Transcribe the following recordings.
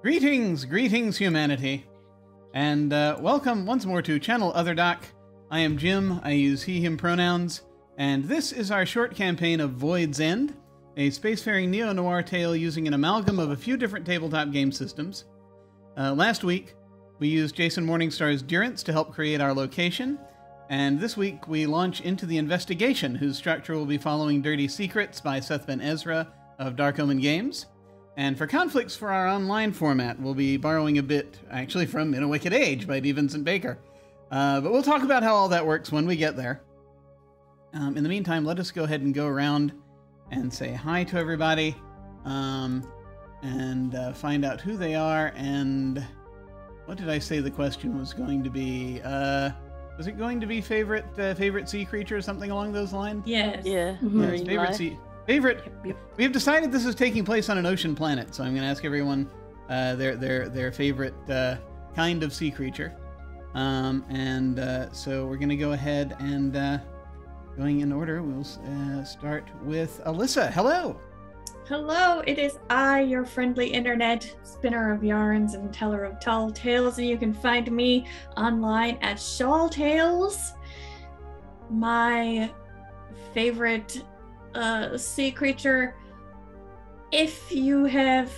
Greetings, humanity, and welcome once more to Channel Other Doc. I am Jim. I use he/him pronouns, and this is our short campaign of Void's End, a spacefaring neo-noir tale using an amalgam of a few different tabletop game systems. Last week, we used Jason Morningstar's Durance to help create our location, and this week we launch into the investigation, whose structure will be following Dirty Secrets by Seth Ben-Ezra of Dark Omen Games. And for conflicts for our online format, we'll be borrowing a bit, actually, from In a Wicked Age by Vincent Baker. But we'll talk about how all that works when we get there. In the meantime, let us go ahead and go around and say hi to everybody, and find out who they are, and what did I say the question was going to be? Was it going to be favorite sea creature or something along those lines? Yes. Yeah. Yes, favorite. Yep. We have decided this is taking place on an ocean planet, so I'm going to ask everyone their favorite kind of sea creature. So we're going to go ahead and, going in order, we'll start with Alyssa. Hello! Hello, it is I, your friendly internet spinner of yarns and teller of tall tales, and you can find me online at Shawl Tales. My favorite sea creature, if you have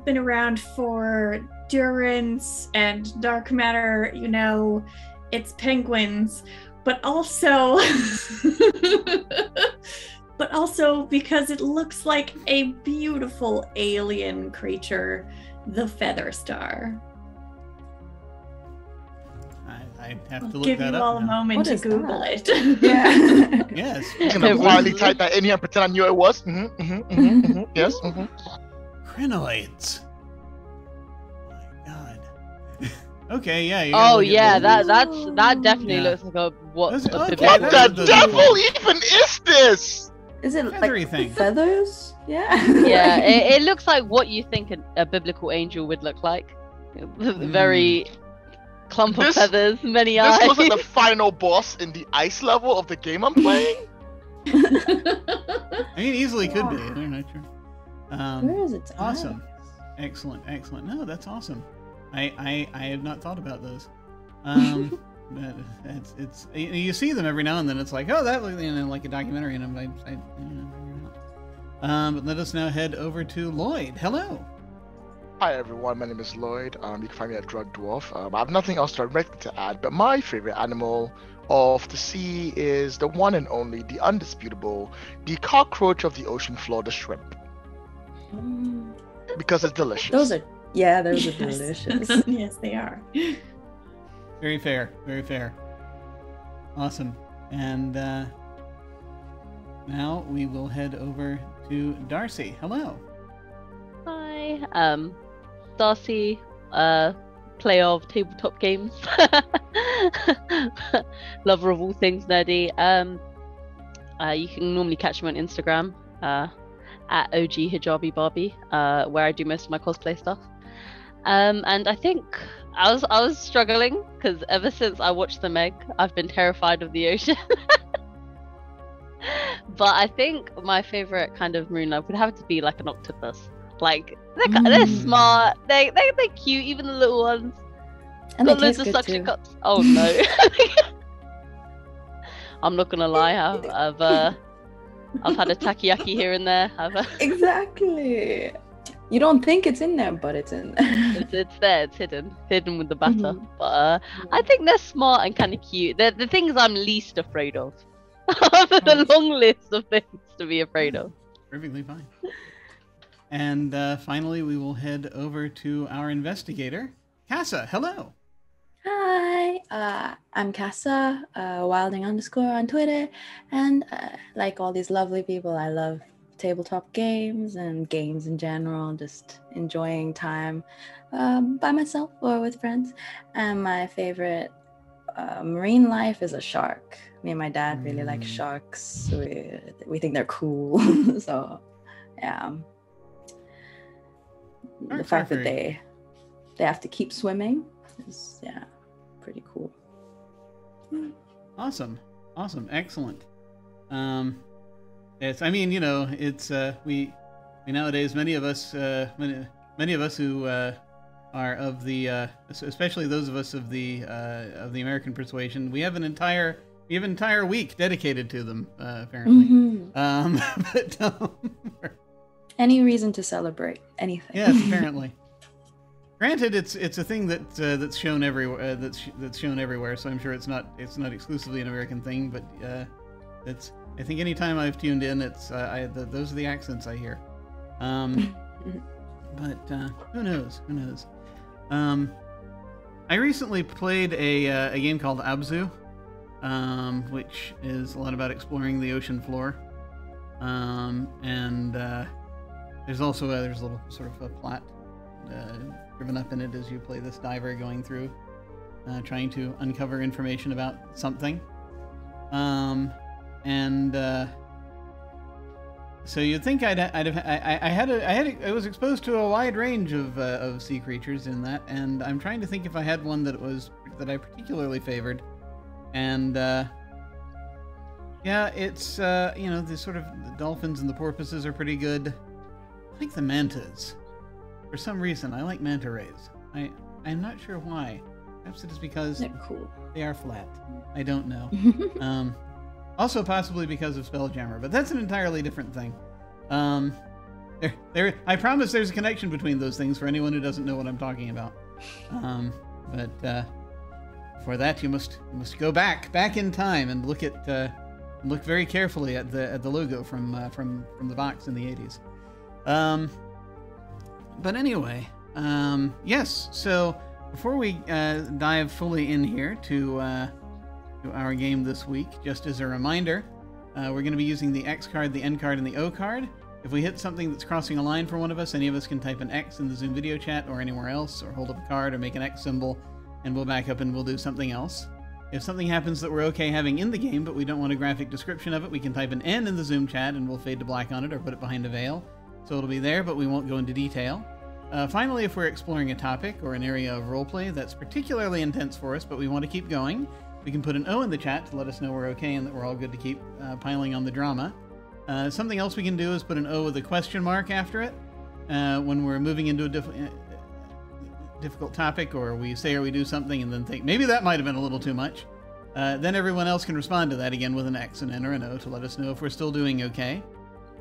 been around for Durance and Dark Matter, you know it's penguins, but also because it looks like a beautiful alien creature, the Feather Star. I have to look that up. Give you all a moment to Google it. Yeah. Yes. I'm gonna quietly type that in here and pretend I knew it was. Yes. Crinoids. My God. Okay, yeah. That definitely looks like a What the devil even is this? Is it Feathery like thing. feathers? Yeah. Yeah, it looks like what you think a biblical angel would look like. Very clump of feathers, many eyes. This looks like the final boss in the ice level of the game I'm playing. I mean, easily could be. I'm not sure. Where is it? Awesome. Excellent. No, that's awesome. I have not thought about those. But it's you see them every now and then. It's like, oh, that looks like a documentary, and but let us now head over to Lloyd. Hello. Hi everyone, my name is Lloyd. You can find me at Drug Dwarf. I have nothing else directly to add, but my favorite animal of the sea is the one and only, the undisputable, the cockroach of the ocean floor, the shrimp. Because it's delicious. Those are delicious. Yes, they are. Very fair. Awesome. And now we will head over to Darcy. Hello. Hi. Darcy, player of tabletop games. Lover of all things nerdy. You can normally catch me on Instagram at OG Hijabi Barbie, where I do most of my cosplay stuff. And I think I was struggling because ever since I watched The Meg, I've been terrified of the ocean. But I think my favorite kind of marine life would have to be like an octopus. Like they're smart, they're cute, even the little ones. And got they loads taste of good suction too. cups. Oh no. I'm not gonna lie, I've had a takoyaki here and there. Exactly. You don't think it's in there, but it's in there. It's there. It's hidden with the batter. But I think they're smart and kind of cute. They're the things I'm least afraid of. I've had a long list of things to be afraid of. Perfectly fine. And finally, we will head over to our investigator, Casa. Hello. Hi, I'm Casa, Wilding_ on Twitter, and like all these lovely people, I love tabletop games and games in general, just enjoying time by myself or with friends. And my favorite marine life is a shark. Me and my dad really like sharks. We think they're cool. So yeah, the fact that they have to keep swimming is pretty cool. Awesome, excellent. It's, I mean, you know, it's we nowadays, many of us who are of the, especially those of us of the American persuasion, we have an entire week dedicated to them, apparently. But any reason to celebrate anything? Yes, apparently. Granted, it's a thing that's shown everywhere. That's shown everywhere. So I'm sure it's not exclusively an American thing. But I think anytime I've tuned in, those are the accents I hear. But who knows? Who knows? I recently played a game called Abzu, which is a lot about exploring the ocean floor. And there's also there's a little sort of a plot driven up in it as you play this diver going through, trying to uncover information about something. So you'd think I was exposed to a wide range of sea creatures in that, and I'm trying to think if I had one that I particularly favored. And yeah, it's the sort of the dolphins and the porpoises are pretty good. I like the mantas. For some reason, I like manta rays. I'm not sure why. Perhaps it is because they're cool. They are flat. I don't know. Also possibly because of Spelljammer, but that's an entirely different thing. I promise there's a connection between those things for anyone who doesn't know what I'm talking about. But for that you must go back in time and look very carefully at the logo from the box in the 80s. But anyway, yes. So before we dive fully in here to our game this week, just as a reminder, we're going to be using the X card, the N card, and the O card. If we hit something that's crossing a line for one of us, any of us can type an X in the Zoom video chat or anywhere else, or hold up a card or make an X symbol, and we'll back up and we'll do something else. If something happens that we're okay having in the game, but we don't want a graphic description of it, we can type an N in the Zoom chat and we'll fade to black on it or put it behind a veil. So it'll be there, but we won't go into detail. Finally, if we're exploring a topic or an area of roleplay that's particularly intense for us, but we want to keep going, we can put an O in the chat to let us know we're okay and that we're all good to keep piling on the drama. Something else we can do is put an O with a question mark after it when we're moving into a difficult topic, or we say or we do something and then think, maybe that might have been a little too much. Then everyone else can respond to that again with an X, an N, or an O to let us know if we're still doing okay.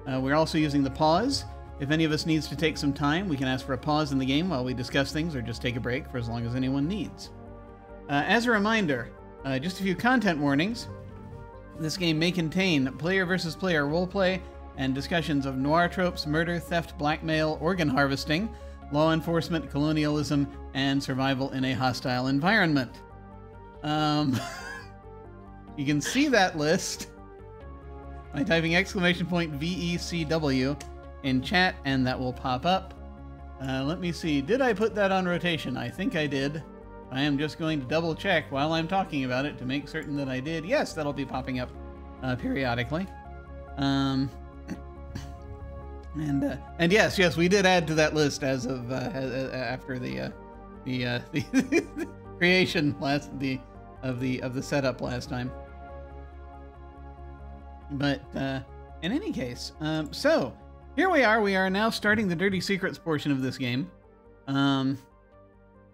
We're also using the pause. If any of us needs to take some time, we can ask for a pause in the game while we discuss things, or just take a break for as long as anyone needs. As a reminder, just a few content warnings. This game may contain player versus player roleplay and discussions of noir tropes, murder, theft, blackmail, organ harvesting, law enforcement, colonialism, and survival in a hostile environment. You can see that list by typing !VECW in chat, and that will pop up. Let me see. Did I put that on rotation? I think I did. I am just going to double check while I'm talking about it to make certain that I did. Yes, that'll be popping up periodically. And yes, we did add to that list as of after the creation of the setup last time. But in any case, so here we are. We are now starting the Dirty Secrets portion of this game.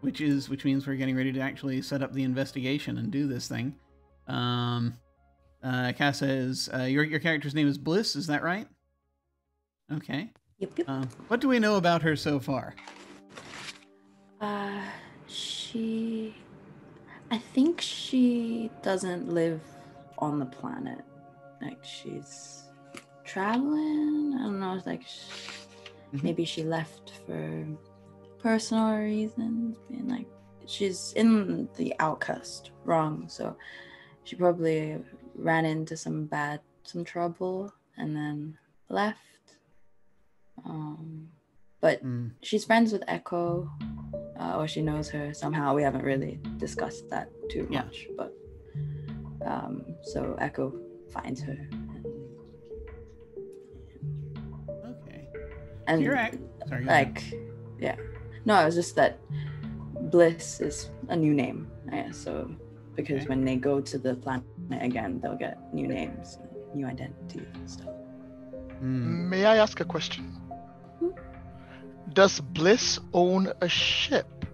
Which means we're getting ready to actually set up the investigation and do this thing. Casa is your character's name is Bliss, is that right? Okay. Yep. What do we know about her so far? I think she doesn't live on the planet. Like, she's traveling. I don't know. It's like maybe she left for personal reasons, being like she's in the outcast wrong, so she probably ran into some trouble and then left. But she's friends with Echo, or she knows her somehow. We haven't really discussed that too much, but so Echo finds her. Okay. And sorry, yeah. No, it was just that Bliss is a new name. So because when they go to the planet again, they'll get new names, new identity and stuff. May I ask a question? Does Bliss own a ship?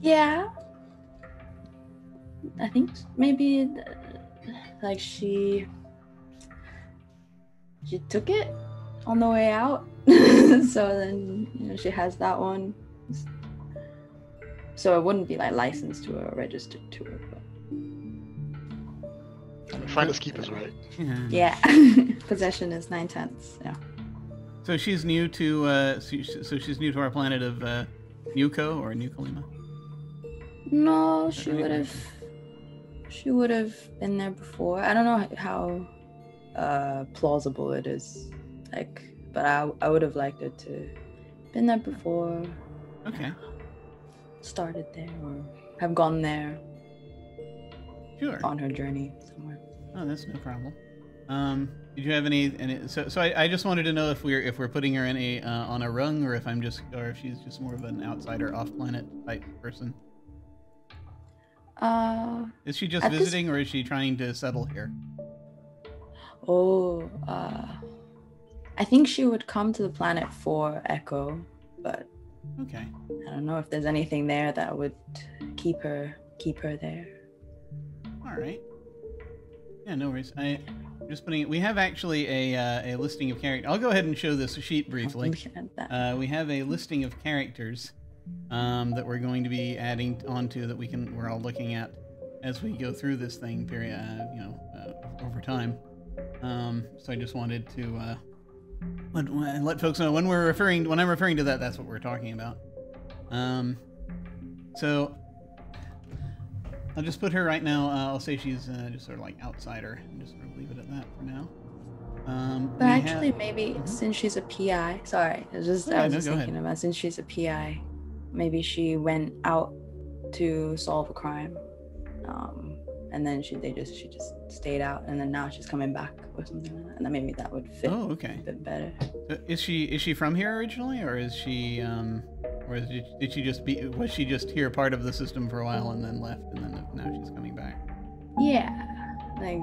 Yeah. I think maybe like she took it on the way out. So then, you know, she has that one. So it wouldn't be like licensed to her or registered to her. But... Finders keepers, right? Yeah. Possession is 9/10. Yeah. So she's new to so she's new to our planet of Nuko or New Kalima? No, she would have been there before. I don't know how plausible it is, like, but I would have liked her to been there before. Okay. Started there or have gone there. Sure. On her journey somewhere. Oh, that's no problem. Did you have any? So I just wanted to know if we're putting her in a on a rung, or if she's just more of an outsider, off-planet type person. Is she just visiting, or is she trying to settle here? Oh, I think she would come to the planet for Echo, but okay. I don't know if there's anything there that would keep her there. All right. Yeah, no worries. I'm just putting it. We have actually a listing of characters. I'll go ahead and show this sheet briefly. We have a listing of characters that we're going to be adding onto that we're all looking at as we go through this thing over time. So I just wanted to let folks know when I'm referring to that, that's what we're talking about. So I'll just put her right now. I'll say she's just sort of like outsider, and just sort of leave it at that for now. But actually, maybe since she's a PI, sorry, I was just thinking about, since she's a PI, maybe she went out to solve a crime, and then she just stayed out, and then now she's coming back or something like that, and then maybe that would fit a bit better. Is she from here originally, or is she was she just here part of the system for a while and then left, and then now she's coming back? Yeah, like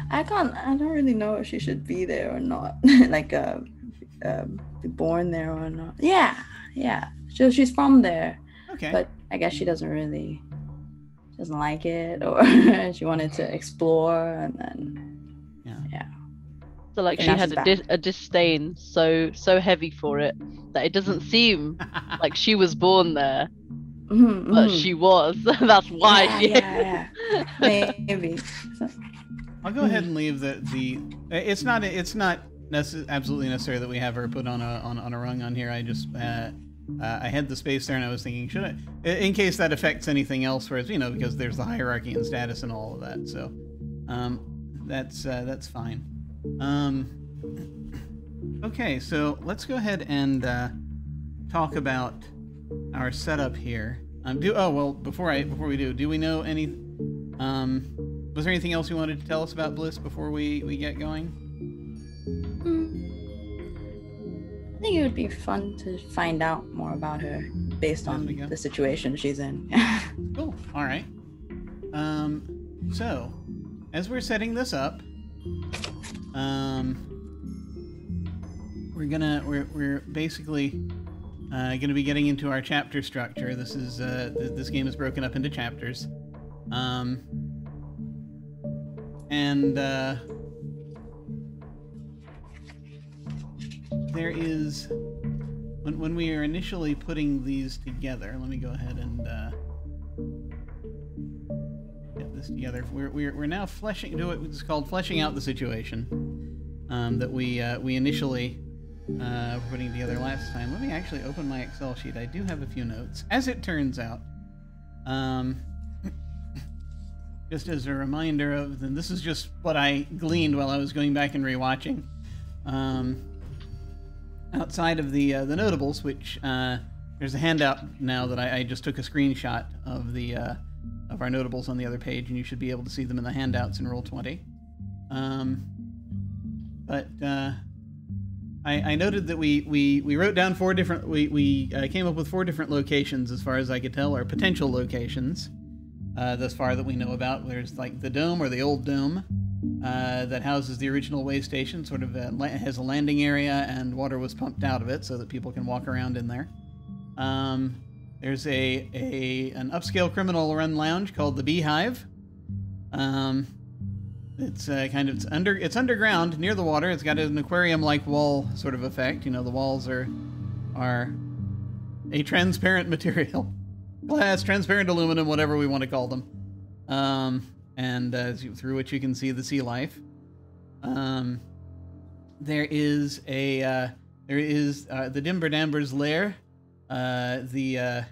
I don't really know if she should be there or not. Like be born there or not. Yeah. So she's from there. Okay. But I guess she doesn't like it, or she wanted to explore, and then yeah. So like she had a disdain so heavy for it that it doesn't seem like she was born there, but she was. That's why. Yeah. Maybe. So. I'll go ahead and leave the. It's not absolutely necessary that we have her put on a rung on here. I just I had the space there, and I was thinking, should I, in case that affects anything else, whereas because there's the hierarchy and status and all of that. So that's fine. Okay, so let's go ahead and talk about our setup here. Before we do we know any? Was there anything else you wanted to tell us about Bliss before we get going? I think it would be fun to find out more about her based on the situation she's in. Cool. All right. So, as we're setting this up, we're basically gonna be getting into our chapter structure. This is this game is broken up into chapters, and there is when we are initially putting these together. Let me go ahead and get this together. We're now it's called fleshing out the situation that we initially were putting together last time. Let me actually open my Excel sheet. I do have a few notes. As it turns out, just as a reminder of, and this is just what I gleaned while I was going back and rewatching. Outside of the notables, which there's a handout now that I just took a screenshot of of our notables on the other page, and you should be able to see them in the handouts in Roll20. But I noted that we wrote down four different. We came up with 4 different locations, as far as I could tell, or potential locations. Thus far that we know about. There's like the dome, or the old dome, that houses the original way station, sort of has a landing area, and water was pumped out of it so that people can walk around in there. There's an upscale criminal run lounge called the Beehive. It's it's underground near the water. It's got an aquarium-like wall sort of effect. You know, the walls are a transparent material, glass, transparent aluminum, whatever we want to call them, through which you can see the sea life. There is the Dimberdamber's lair. The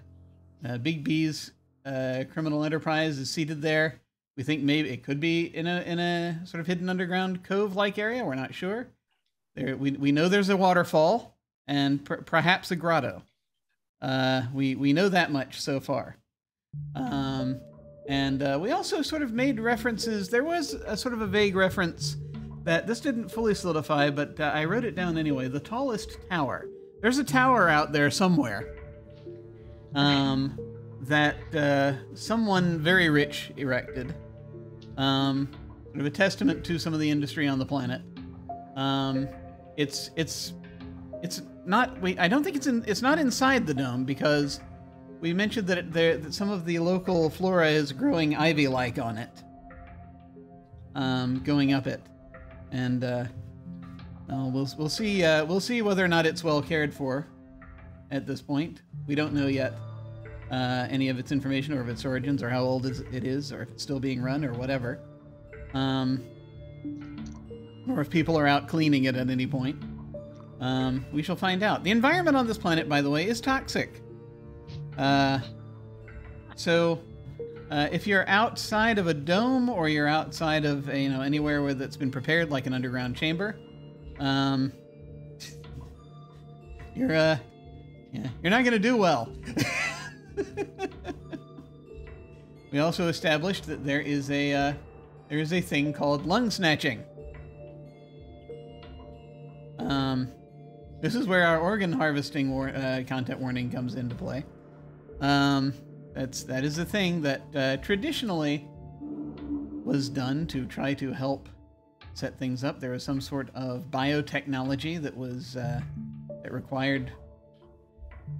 Big B's criminal enterprise is seated there. We think maybe it could be in a sort of hidden underground cove-like area. We're not sure. We know there's a waterfall and perhaps a grotto. We know that much so far. We also sort of made references. There was a sort of a vague reference that this didn't fully solidify, but I wrote it down anyway. The tallest tower. There's a tower out there somewhere that someone very rich erected. Sort of a testament to some of the industry on the planet. It's not. I don't think it's not inside the dome, because we mentioned that some of the local flora is growing ivy-like on it, going up it, and we'll see. We'll see whether or not it's well cared for. At this point, we don't know yet any of its information, or of its origins, or how old it is, or if it's still being run, or whatever, or if people are out cleaning it at any point. We shall find out. The environment on this planet, by the way, is toxic. So if you're outside of a dome, or you're outside of anywhere where that's been prepared, like an underground chamber, you're not going to do well. We also established that there is a thing called lung snatching. This is where our organ harvesting content warning comes into play. That is a thing that traditionally was done to try to help set things up. There was some sort of biotechnology that was that required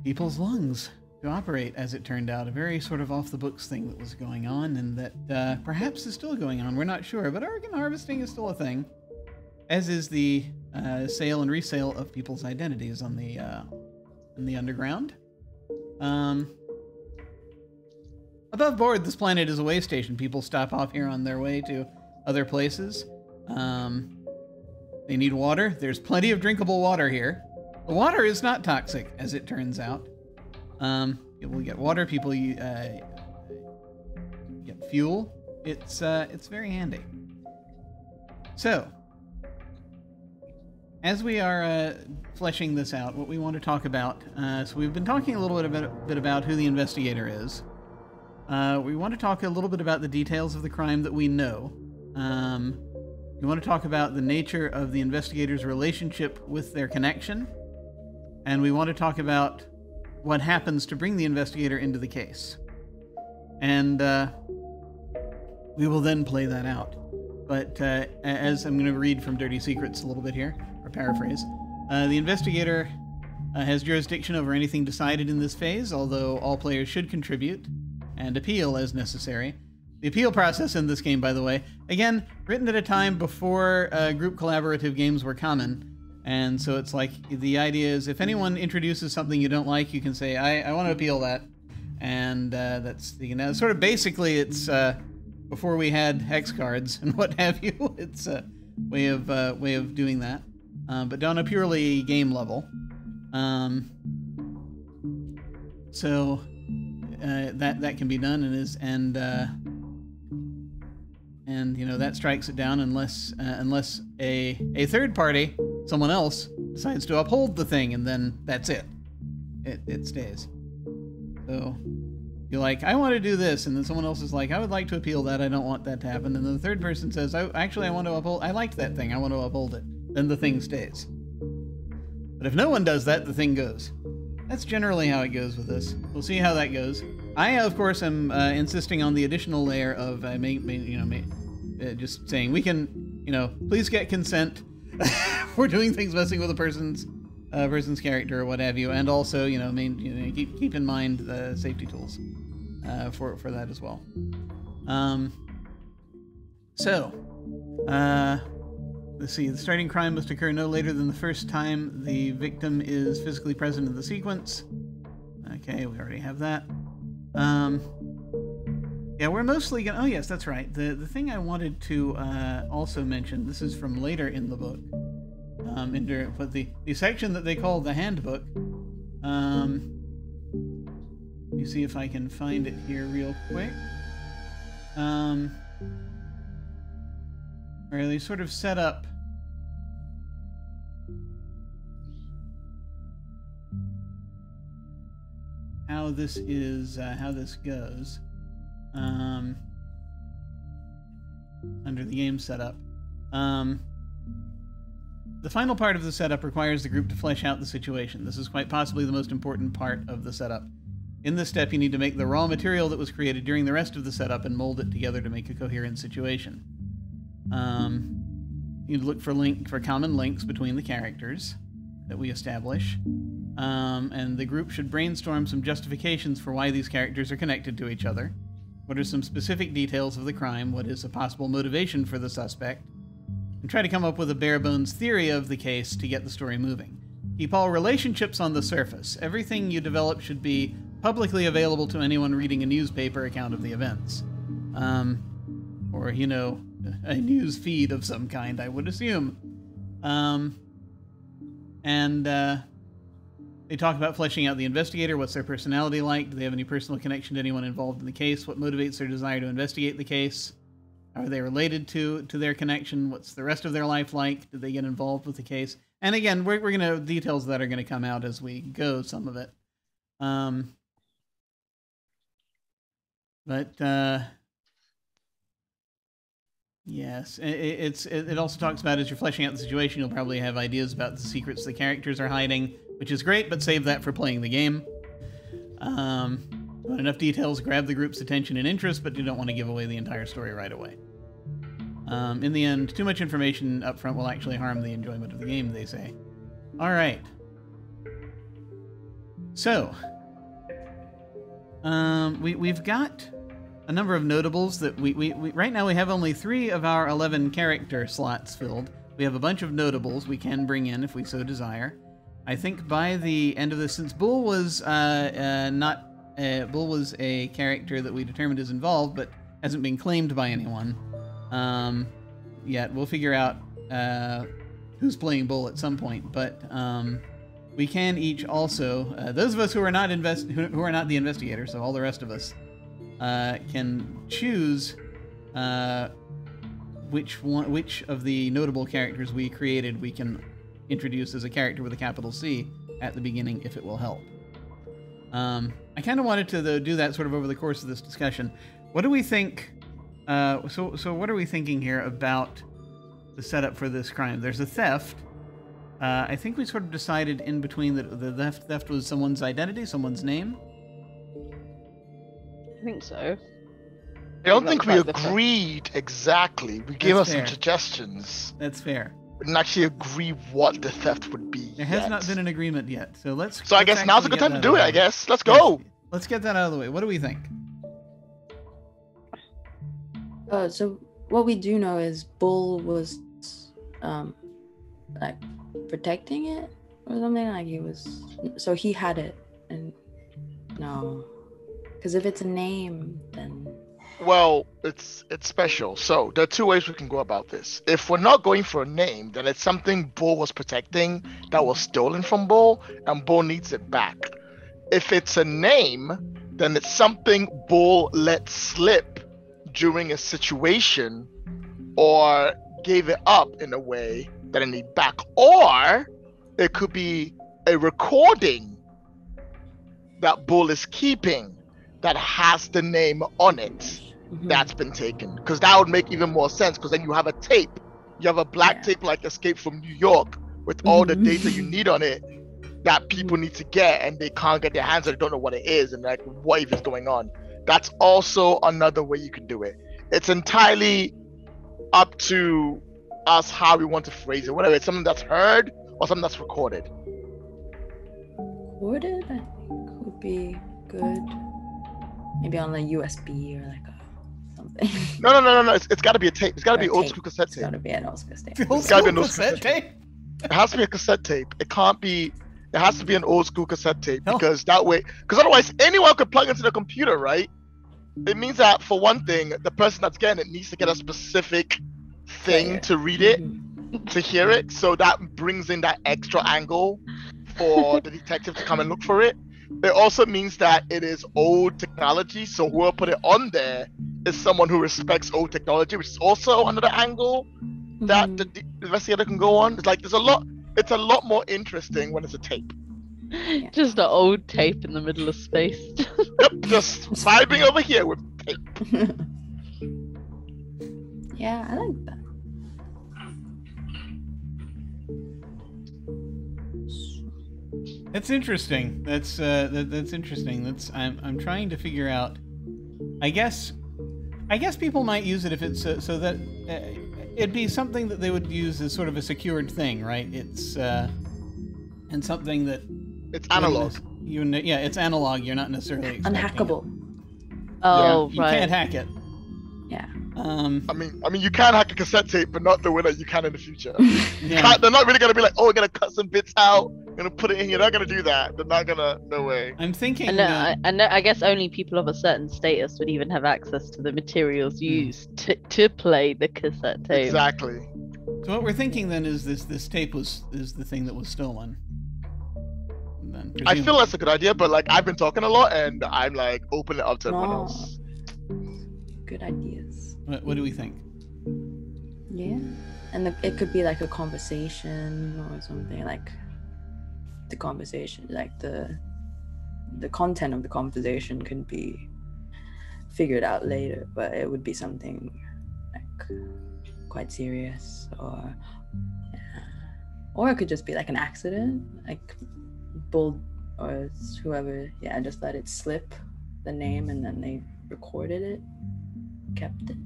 people's lungs to operate, as it turned out. A very sort of off-the-books thing that was going on, and that perhaps is still going on. We're not sure, but organ harvesting is still a thing, as is the sale and resale of people's identities on the in the underground. Above board, this planet is a way station. People stop off here on their way to other places. They need water. There's plenty of drinkable water here. The water is not toxic, as it turns out. People get water. People get fuel. It's very handy. So, as we are fleshing this out, what we want to talk about. So we've been talking a little bit about who the investigator is. We want to talk a little bit about the details of the crime that we know. We want to talk about the nature of the investigator's relationship with their connection. And we want to talk about what happens to bring the investigator into the case. And we will then play that out. But as I'm going to read from Dirty Secrets a little bit here, or paraphrase, the investigator has jurisdiction over anything decided in this phase, although all players should contribute and appeal as necessary. The appeal process in this game, by the way, again, written at a time before group collaborative games were common. And so it's like, the idea is, if anyone introduces something you don't like, you can say, I want to appeal that. And that's, sort of basically, it's before we had hex cards and what have you. It's a way of doing that. But on a purely game level. So that can be done, and that strikes it down unless a third party, someone else, decides to uphold the thing, and then that's it. It stays. So you're like, I want to do this, and then someone else is like, I would like to appeal that. I don't want that to happen. And then the third person says, I want to uphold. I liked that thing. I want to uphold it. Then the thing stays. But if no one does that, the thing goes. That's generally how it goes with this. We'll see how that goes. I, of course, am insisting on the additional layer of just saying we can, please get consent. We're doing things messing with a person's a person's character or what have you, and also, keep in mind the safety tools for that as well. Let's see. The starting crime must occur no later than the first time the victim is physically present in the sequence. Okay, we already have that. Yeah, we're mostly gonna... Oh, yes, that's right. The thing I wanted to also mention, this is from later in the book, but the section that they call the handbook, let me see if I can find it here real quick. Where they sort of set up how this goes under the game setup. The final part of the setup requires the group to flesh out the situation. This is quite possibly the most important part of the setup. In this step, you need to make the raw material that was created during the rest of the setup and mold it together to make a coherent situation. You look for common links between the characters that we establish, and the group should brainstorm some justifications for why these characters are connected to each other. What are some specific details of the crime? What is a possible motivation for the suspect? And try to come up with a bare-bones theory of the case to get the story moving. Keep all relationships on the surface. Everything you develop should be publicly available to anyone reading a newspaper account of the events. Or, a news feed of some kind, I would assume. They talk about fleshing out the investigator. What's their personality like? Do they have any personal connection to anyone involved in the case? What motivates their desire to investigate the case? Are they related to their connection? What's the rest of their life like? Did they get involved with the case? And again, we're going to... details that are going to come out as we go, some of it. Yes, it also talks about, as you're fleshing out the situation, you'll probably have ideas about the secrets the characters are hiding, which is great, but save that for playing the game. Want enough details grab the group's attention and interest, but you don't want to give away the entire story right away. In the end, too much information up front will actually harm the enjoyment of the game, they say. All right. So, we've got a number of notables that we right now we have only 3 of our 11 character slots filled. We have a bunch of notables we can bring in if we so desire. I think by the end of this, since Bull was Bull was a character that we determined is involved but hasn't been claimed by anyone yet. We'll figure out who's playing Bull at some point, but we can each also those of us who are not the investigator, so all the rest of us can choose which of the notable characters we created we can introduce as a character with a capital C at the beginning if it will help. I kind of wanted to do that sort of over the course of this discussion. What do we think? So what are we thinking here about the setup for this crime? There's a theft. I think we sort of decided in between that the theft was someone's identity, someone's name. I think so. I don't think we agreed exactly. We gave us some suggestions. That's fair. We didn't actually agree what the theft would be. There has not been an agreement yet, so let's. So I guess now's a good time to do it. I guess let's go. Let's get that out of the way. What do we think? So what we do know is Bull was like protecting it or something, like he was, so he had it. And no, because if it's a name, then well, it's special. So there are 2 ways we can go about this. If we're not going for a name, then it's something Bull was protecting that was stolen from Bull, and Bull needs it back. If it's a name, then it's something Bull let slip during a situation or gave it up in a way that I need back. Or it could be a recording that Bull is keeping that has the name on it that's been taken. Because that would make even more sense, because then you have a tape. You have a black tape like Escape from New York with all the data you need on it that people need to get, and they can't get their hands on it, don't know what it is, and like, what even is going on. That's also another way you can do it. It's entirely up to us how we want to phrase it, whether it's something that's heard or something that's recorded. recorded, I think would be good. Maybe on a USB or like something. No. It's got to be a tape. It's got to be old school cassette It's tape. got to be an old school tape. Old gotta be school an old cassette tape? It has to be a cassette tape. It can't be. It has to be an old school cassette tape No. because that way, because otherwise anyone could plug into the computer, right? It means that for one thing, the person that's getting it needs to get a specific thing Player. to read it, Mhm. to hear it. So that brings in that extra angle for the detective to come and look for it. It also means that it is old technology. So whoever put it on there is someone who respects old technology, which is also another angle that Mhm. the investigator can go on. It's like there's a lot. It's a lot more interesting when it's a tape. Just an old tape in the middle of space. Yep, just vibing over here with tape. Yeah, I like that. That's interesting. That's interesting. I'm trying to figure out. I guess people might use it if it's so that it'd be something that they would use as sort of a secured thing, right? It's and something that It's analog. it's analog. You're not necessarily expecting it. Unhackable. Oh, You right. can't hack it. Yeah. I mean, you can hack a cassette tape, but not the way that you can in the future. Yeah. They're not really gonna be like, oh, we're gonna cut some bits out, we're gonna put it in here. They're not gonna do that. They're not gonna. No way. I'm thinking. I guess only people of a certain status would even have access to the materials used to play the cassette tape. Exactly. So what we're thinking then is this tape is the thing that was stolen. And then I feel that's a good idea, but like I've been talking a lot, and I'm like opening it up to everyone No. else. Good ideas. What do we think? Yeah. And it could be like a conversation or something, like the conversation, like the content of the conversation could be figured out later, but it would be something like quite serious, or it could just be like an accident, like Bull or whoever, just let it slip, the name, and then they recorded it, kept it.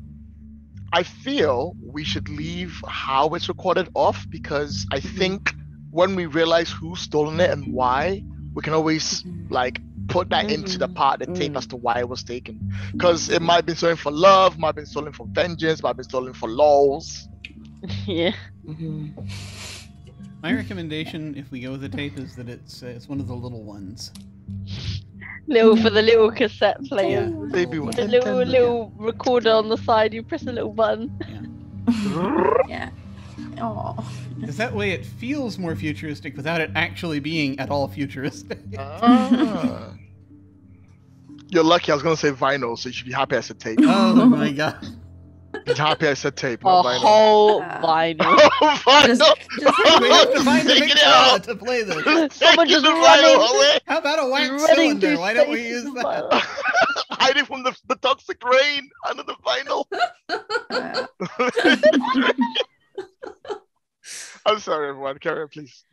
I feel we should leave how it's recorded off because I think when we realize who's stolen it and why, we can always like put that into the part of the tape as to why it was taken. Because it might have been stolen for love, might have been stolen for vengeance, might have been stolen for lols. Yeah. My recommendation, if we go with the tape, is that it's one of the little ones. For the little cassette player. Yeah. Baby The little recorder on the side, you press a little button. Yeah. Oh. Because that way it feels more futuristic without it actually being at all futuristic. Ah. You're lucky. I was gonna say vinyl, so you should be happy I said tape. Oh my god. Be happy I said tape, A not vinyl. whole vinyl. Oh, vinyl! We have to find a big Taking it fella out. to play this. Someone Taking just the running. vinyl away. How about a wax Running cylinder? through Why don't we space use with that? vinyl. Hiding from the toxic rain under the vinyl. I'm sorry, everyone. Carry on, please.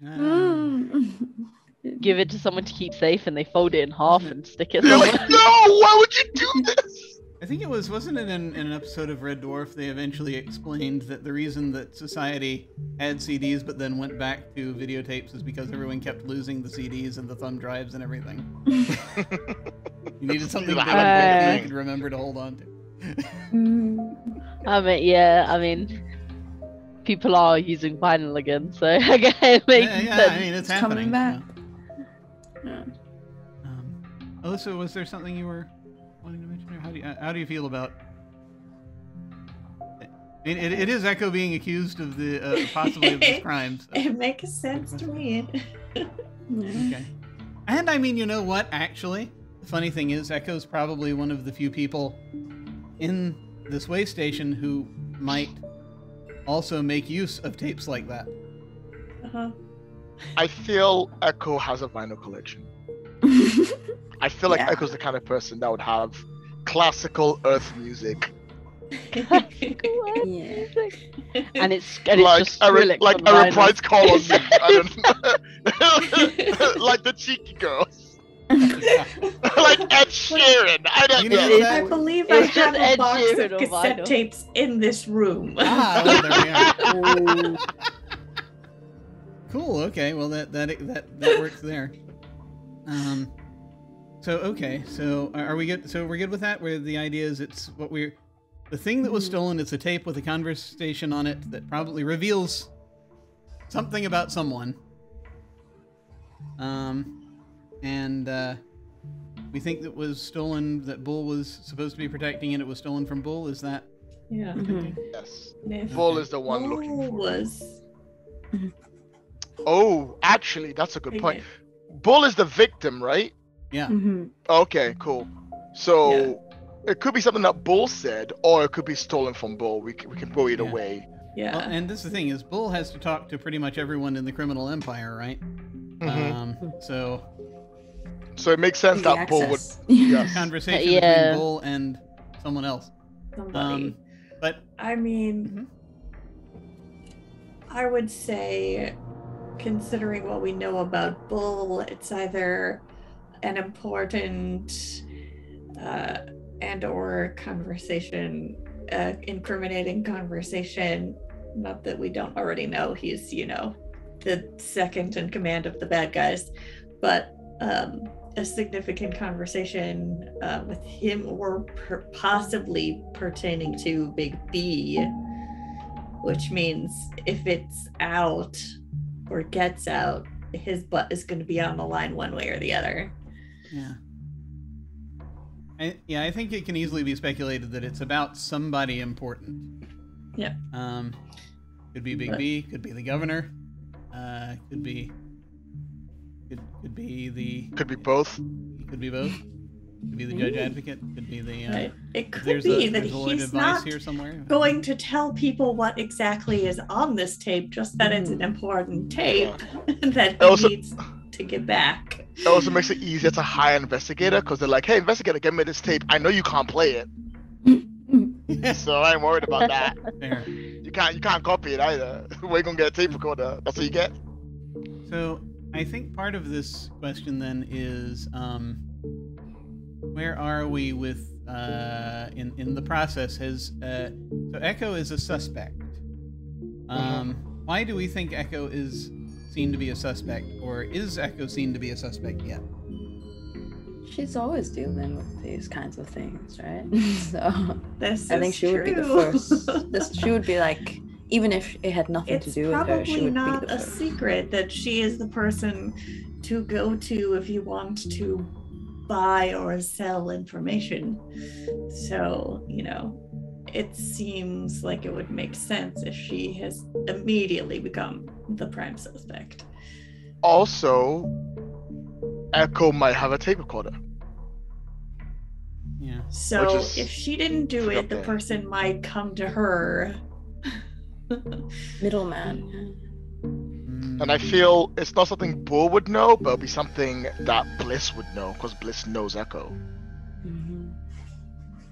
Give it to someone to keep safe, and they fold it in half and stick it You're somewhere. like, no! Why would you do this? I think wasn't it in an episode of Red Dwarf, they eventually explained that the reason that society had CDs but then went back to videotapes is because everyone kept losing the CDs and the thumb drives and everything. You needed something big that you could remember to hold on to. I mean, people are using vinyl again, so I guess it makes sense. I mean, it's happening. Coming back. Yeah. Alyssa, was there something you were wanting to mention? Or how do you feel about? I mean, it is Echo being accused of the possibly of this crime. So. It makes sense to me. Okay. And I mean, you know what? Actually, the funny thing is, Echo's probably one of the few people in this way station who might also make use of tapes like that. I feel Echo has a vinyl collection. I feel like Echo's the kind of person that would have classical Earth music. Yeah. And it's Like just a Skrillex on vinyl. reprise call on me. I don't know. Like the cheeky girls. Like Ed Sheeran. I don't You know. know I that? believe It's I just have a Ed box Sheeran of on cassette vinyl. tapes in this room. Well, there we are. Cool. Okay. Well, that works there. So okay, so are we good? So we're good with that. Where the idea is it's the thing that was stolen. It's a tape with a conversation on it that probably reveals something about someone. And we think that was stolen. That Bull was supposed to be protecting, and it was stolen from Bull. Is that? Yeah. Yes. If Bull is the one Bull looking for it. was Oh, actually, that's a good point. Bull is the victim, right? Yeah. Okay, cool. So it could be something that Bull said, or it could be stolen from Bull. We can go either way. Yeah. Well, and this is the thing is Bull has to talk to pretty much everyone in the criminal empire, right? So it makes sense Easy that Bull would. access. Yes. conversation between Bull and someone else. Somebody. But I mean, I would say, considering what we know about Bull, it's either an important and or conversation, incriminating conversation. Not that we don't already know he's, the second in command of the bad guys, but a significant conversation with him or possibly pertaining to Big B, which means if it's out or gets out, his butt is going to be on the line one way or the other. I think it can easily be speculated that it's about somebody important. Yeah. Could be Big B, could be the governor, could be the... Could be both. Could be both. Could be the judge advocate. Could be the... Right. It could be that he's not here somewhere. going to tell people what exactly is on this tape, just that it's an important tape that he needs to get back. It also makes it easier to hire an investigator, because they're like, hey, investigator, give me this tape. I know you can't play it. So I ain't worried about that. Fair. You can't copy it either. Where you gonna get a tape recorder? That's what you get. So I think part of this question then is where are we with in the process? So Echo is a suspect. Why do we think Echo is seen to be a suspect, or is Echo seen to be a suspect yet? She's always dealing with these kinds of things, right? So This I think is she would be the true. first. She would be like, even if it had nothing to do with her, she It's would probably be the not a first. secret that she is the person to go to if you want to buy or sell information. So, it seems like it would make sense if she has immediately become the prime suspect. Also, Echo might have a tape recorder. Yeah. So Which is if she didn't do it, the okay. person might come to her. Middleman. And I feel it's not something Bull would know, but it'll be something that Bliss would know, because Bliss knows Echo.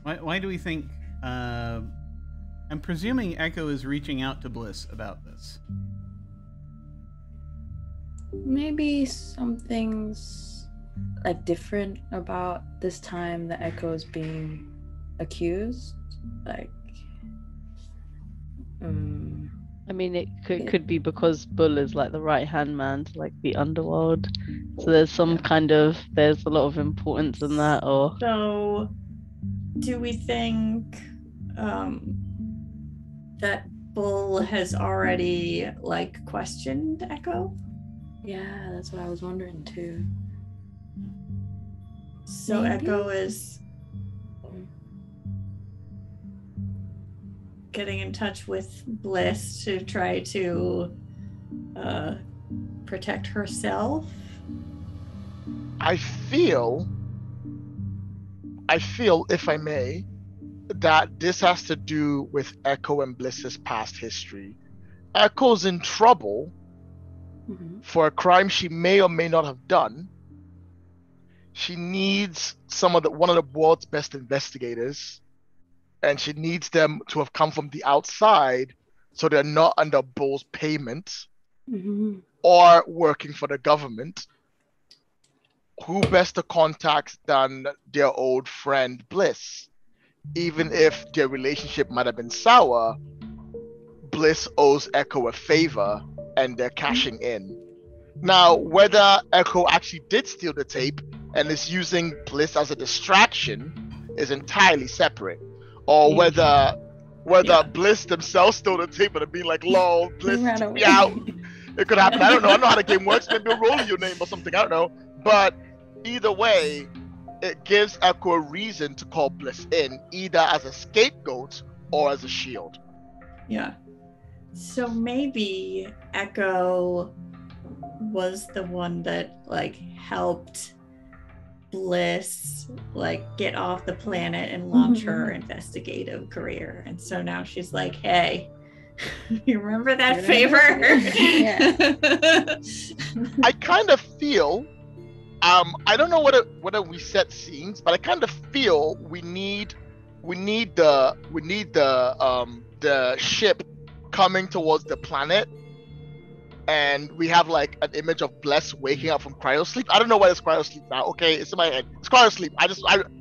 Why do we think? I'm presuming Echo is reaching out to Bliss about this. Maybe something's like different about this time that Echo is being accused. Like, I mean, it could be because Bull is like the right hand man to like the underworld. So there's there's a lot of importance in that, or So do we think that Bull has already questioned Echo? yeah, that's what I was wondering too. So Maybe. Echo is getting in touch with Bliss to try to protect herself. I feel, if I may, that this has to do with Echo and Bliss's past history. Echo's in trouble for a crime she may or may not have done. She needs one of the world's best investigators, and she needs them to have come from the outside, so they're not under Bull's payment or working for the government. Who best to contact than their old friend Bliss? Even if their relationship might have been sour, Bliss owes Echo a favor, and they're cashing in. Now, whether Echo actually did steal the tape and is using Bliss as a distraction is entirely separate, or whether Bliss themselves stole the tape and are being like, "Lol, Bliss, Ran took away. me out." It could happen. I don't know. I don't know how the game works. Maybe a roll your name or something. I don't know. But either way, it gives Echo a reason to call Bliss in, either as a scapegoat or as a shield. Yeah. So maybe Echo was the one that like helped Bliss like get off the planet and launch her investigative career. And so now she's like, hey, you remember that favor? Yeah. I kind of feel I don't know whether we set scenes, but I kind of feel we need the ship coming towards the planet, and we have like an image of Bless waking up from cryosleep. I don't know why it's cryosleep now. Okay, it's in my head. It's cryosleep.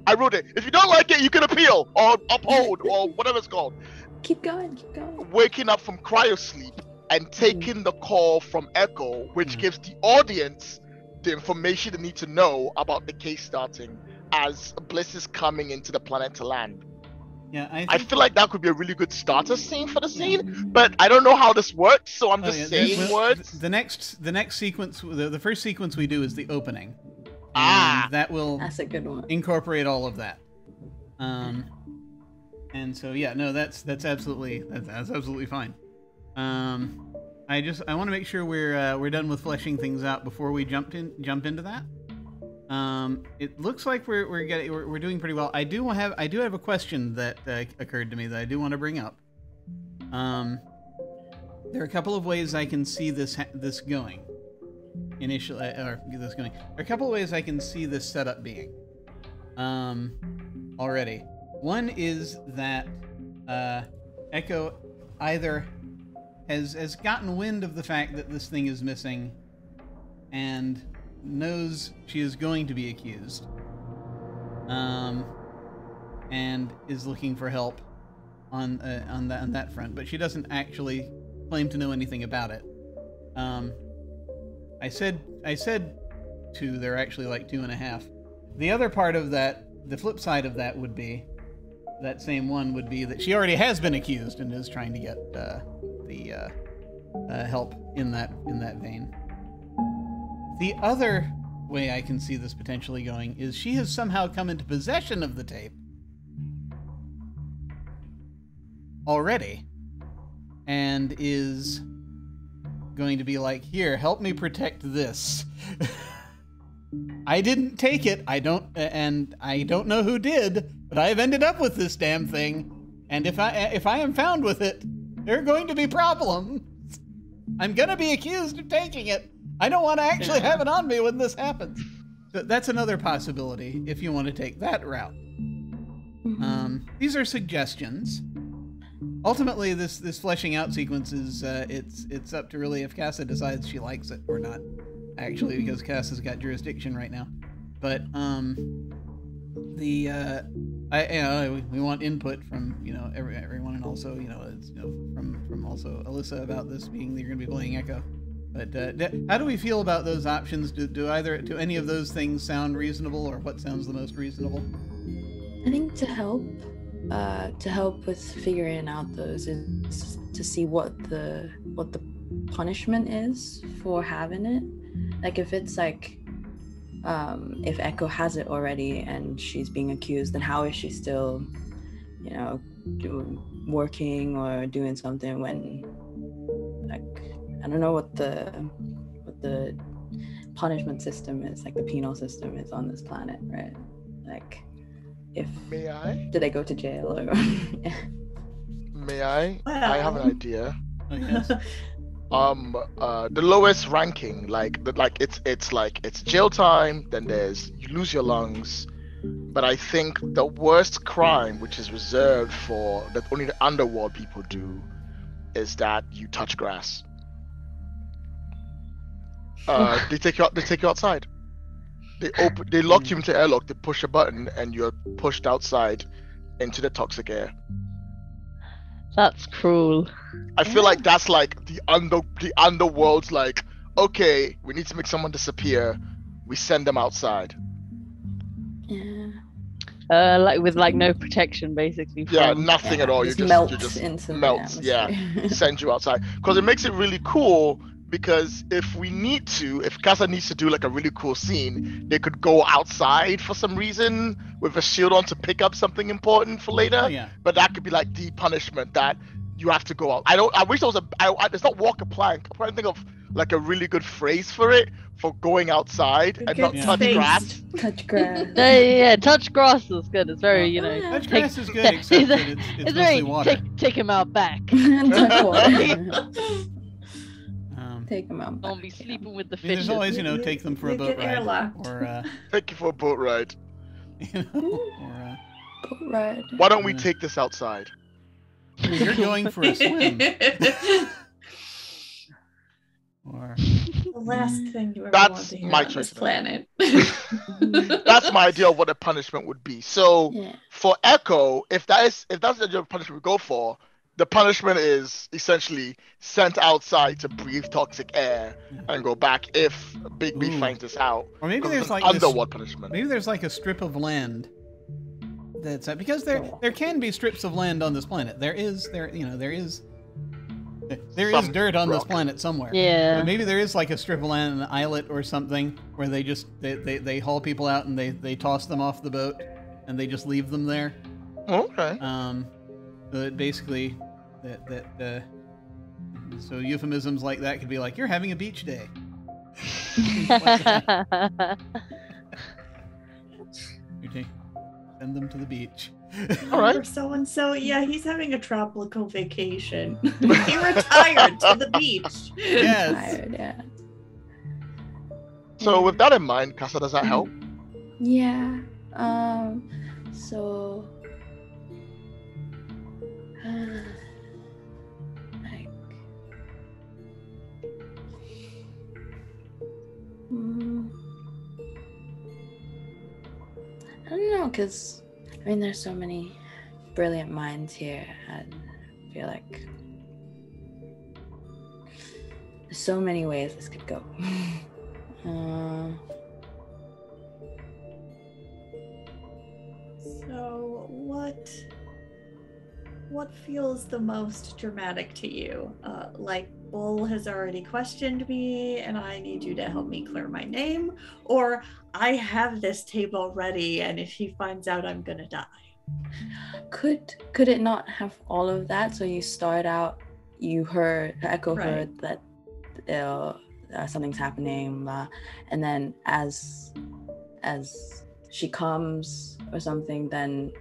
I wrote it. If you don't like it, you can appeal or uphold or whatever it's called. Keep going. Waking up from cryosleep and taking the call from Echo, which gives the audience the information they need to know about the case starting as Bliss is coming into the planet to land. Yeah, I feel like that could be a really good starter scene for the scene, but I don't know how this works, so I'm just saying words. The next sequence, the first sequence we do is the opening. And that will That's a good one. incorporate all of that. And so yeah, no, that's absolutely fine. I want to make sure we're done with fleshing things out before we jump into that. It looks like we're doing pretty well. I do have a question that occurred to me that I do want to bring up. There are a couple of ways I can see this going. Initially, or this going. There are a couple of ways I can see this setup being. Already, one is that Echo either has gotten wind of the fact that this thing is missing, and knows she is going to be accused, and is looking for help on that front, but she doesn't actually claim to know anything about it. I said 2. They're actually like 2.5. The other part of that, the flip side of that would be that same one would be that she already has been accused and is trying to get the help in that vein. The other way I can see this potentially going is she has somehow come into possession of the tape already and is going to be like, here, help me protect this. I didn't take it. I don't know who did, but I've ended up with this damn thing. And if I am found with it, there are going to be problems. I'm going to be accused of taking it. I don't want to actually have it on me when this happens. So that's another possibility if you want to take that route. These are suggestions. Ultimately, this fleshing out sequence is it's up to really if Casa decides she likes it or not. Actually, because Casa's got jurisdiction right now. But we want input from everyone, and also from also Alyssa about this being that you're going to be playing Echo. But how do we feel about those options? Do any of those things sound reasonable, or what sounds the most reasonable? I think to help with figuring out those is to see what the punishment is for having it. Like if it's like if Echo has it already and she's being accused, then how is she still working or doing something when, like, I don't know what the punishment system is, like the penal system is on this planet, right? Like, May I? Do they go to jail or? May I? Well. I have an idea. Oh, yes. The lowest ranking, it's jail time. Then there's you lose your lungs. But I think the worst crime, which is reserved for that only the underworld people do, is that you touch grass. They take you outside. They lock you into airlock. They push a button and you're pushed outside into the toxic air. That's cruel. I feel like that's like the underworld's like, okay, we need to make someone disappear. We send them outside. Yeah. Like with like no protection, basically. Yeah, From... nothing at all. Just You melt just into melts. the Yeah, atmosphere. send you outside because it makes it really cool. Because if we need to, if Casa needs to do like a really cool scene, they could go outside for some reason with a shield on to pick up something important for later. Oh, yeah. But that could be like the punishment that you have to go out. I wish there was it's not walk a plank. I'm trying to think of like a really good phrase for it for going outside and not Get touch spaced. grass. Touch grass. Yeah, touch grass is good. It's very, you know. Yeah. Touch take- grass is good, except that it's It's mostly very water. take him out back. Touch water. Take them out. Don't be sleeping with the I mean, there's fishes. always, take them for a You boat get ride, airlocked. or Take you for a boat ride. or Right. Why don't we Yeah. take this outside? you're going for a swim, or The last thing you ever That's want to hear my on choice this of it. planet. That's my idea of what the punishment would be. So Yeah. for Echo, if that's the idea of punishment we go for, the punishment is essentially sent outside to breathe toxic air and go back if Big B Ooh. finds this out. or maybe 'Cause there's it's like an this, underwater punishment. maybe there's like a strip of land that's because there can be strips of land on this planet. There is dirt Some on this rock. planet somewhere. Yeah. But maybe there is like a strip of land, an islet or something, where they just they haul people out and they toss them off the boat and they just leave them there. Okay. But basically, so euphemisms like that could be like, you're having a beach day. Send them to the beach. All right. For so and so, yeah, he's having a tropical vacation. He retired to the beach. Yes. Tired, yeah. So with that in mind, Casa, does that help? Yeah. So like I don't know, because I mean there's so many brilliant minds here, and I feel like there's so many ways this could go. So what feels the most dramatic to you? Like Bull has already questioned me and I need you to help me clear my name, or I have this table ready and if he finds out I'm gonna die. Could it not have all of that? So you start out, you heard, Echo Right. heard that something's happening, and then as she comes or something, then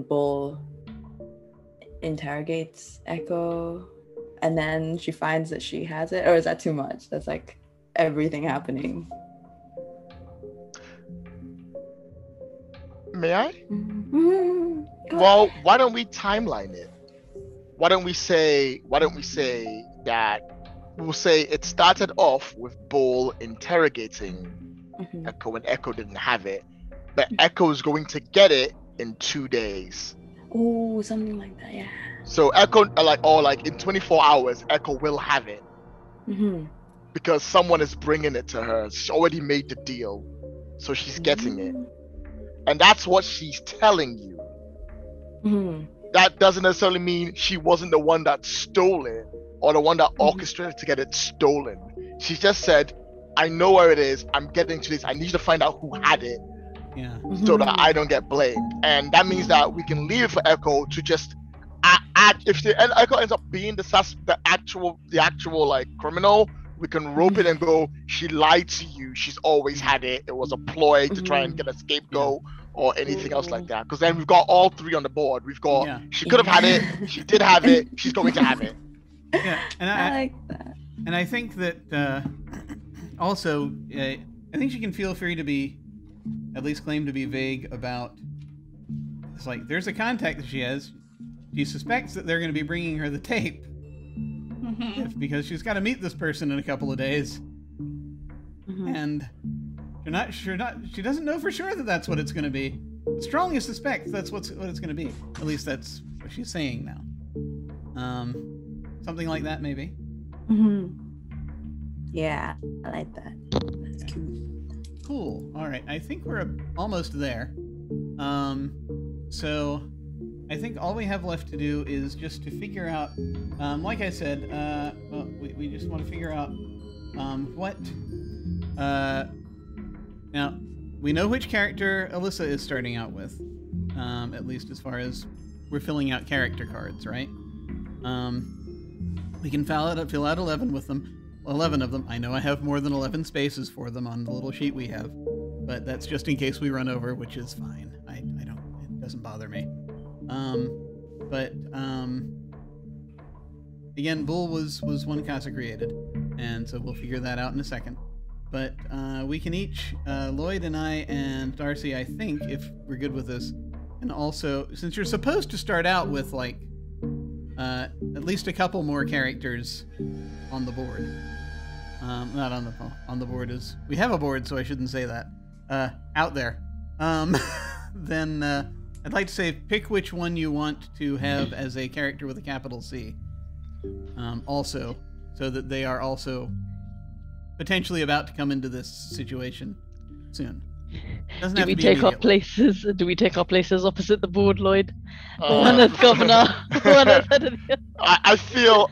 Bull interrogates Echo, and then she finds that she has it, or is that too much? That's like everything happening. May I? Mm-hmm. Well, why don't we timeline it? Why don't we say that we'll say it started off with Bull interrogating Mhm. Echo and Echo didn't have it, but Echo is going to get it in 2 days. Oh, something like that, yeah. So Echo like in 24 hours, Echo will have it Mm-hmm. because someone is bringing it to her. She already made the deal, so she's getting it, and that's what she's telling you. Mm-hmm. That doesn't necessarily mean she wasn't the one that stole it or the one that orchestrated to get it stolen. She just said, I know where it is. I'm getting to this. I need you to find out who had it Yeah. so that I don't get blamed. And that means that we can leave it for Echo to just act. If Echo ends up being the actual like criminal, we can rope it and go, she lied to you. She's always had it. It was a ploy to try and get a scapegoat or anything else like that. Because then we've got all three on the board. We've got, Yeah. she could have had it. She did have it. She's going to have it. Yeah. And I like that. And I think that also, I think she can feel free to be, at least claim to be vague about. It's like there's a contact that she has. She suspects that they're going to be bringing her the tape because she's got to meet this person in a couple of days, and she doesn't know for sure that that's what it's going to be. Strongly suspects that's what it's going to be. At least that's what she's saying now. Something like that, maybe. Yeah, I like that. That's cute. Cool. All right. I think we're almost there. So I think all we have left to do is just to figure out, like I said, well, we just want to figure out what. Now, we know which character Alyssa is starting out with, at least as far as we're filling out character cards, right? We can fill out 11 with them. 11 of them. I know I have more than 11 spaces for them on the little sheet we have, but that's just in case we run over, which is fine. I don't. It doesn't bother me. Again, Bull was one Casa created, and so we'll figure that out in a second. But we can each, Lloyd and I and Darcy, I think, if we're good with this, and also, since you're supposed to start out with, like, at least a couple more characters on the board. Not on the board is... We have a board, so I shouldn't say that. Out there. Then I'd like to say pick which one you want to have as a character with a capital C. Also, so that they are also potentially about to come into this situation soon. Doesn't Do have we to be take our immediately. places? Do we take our places opposite the board, Lloyd? One as governor, one as head of the... I feel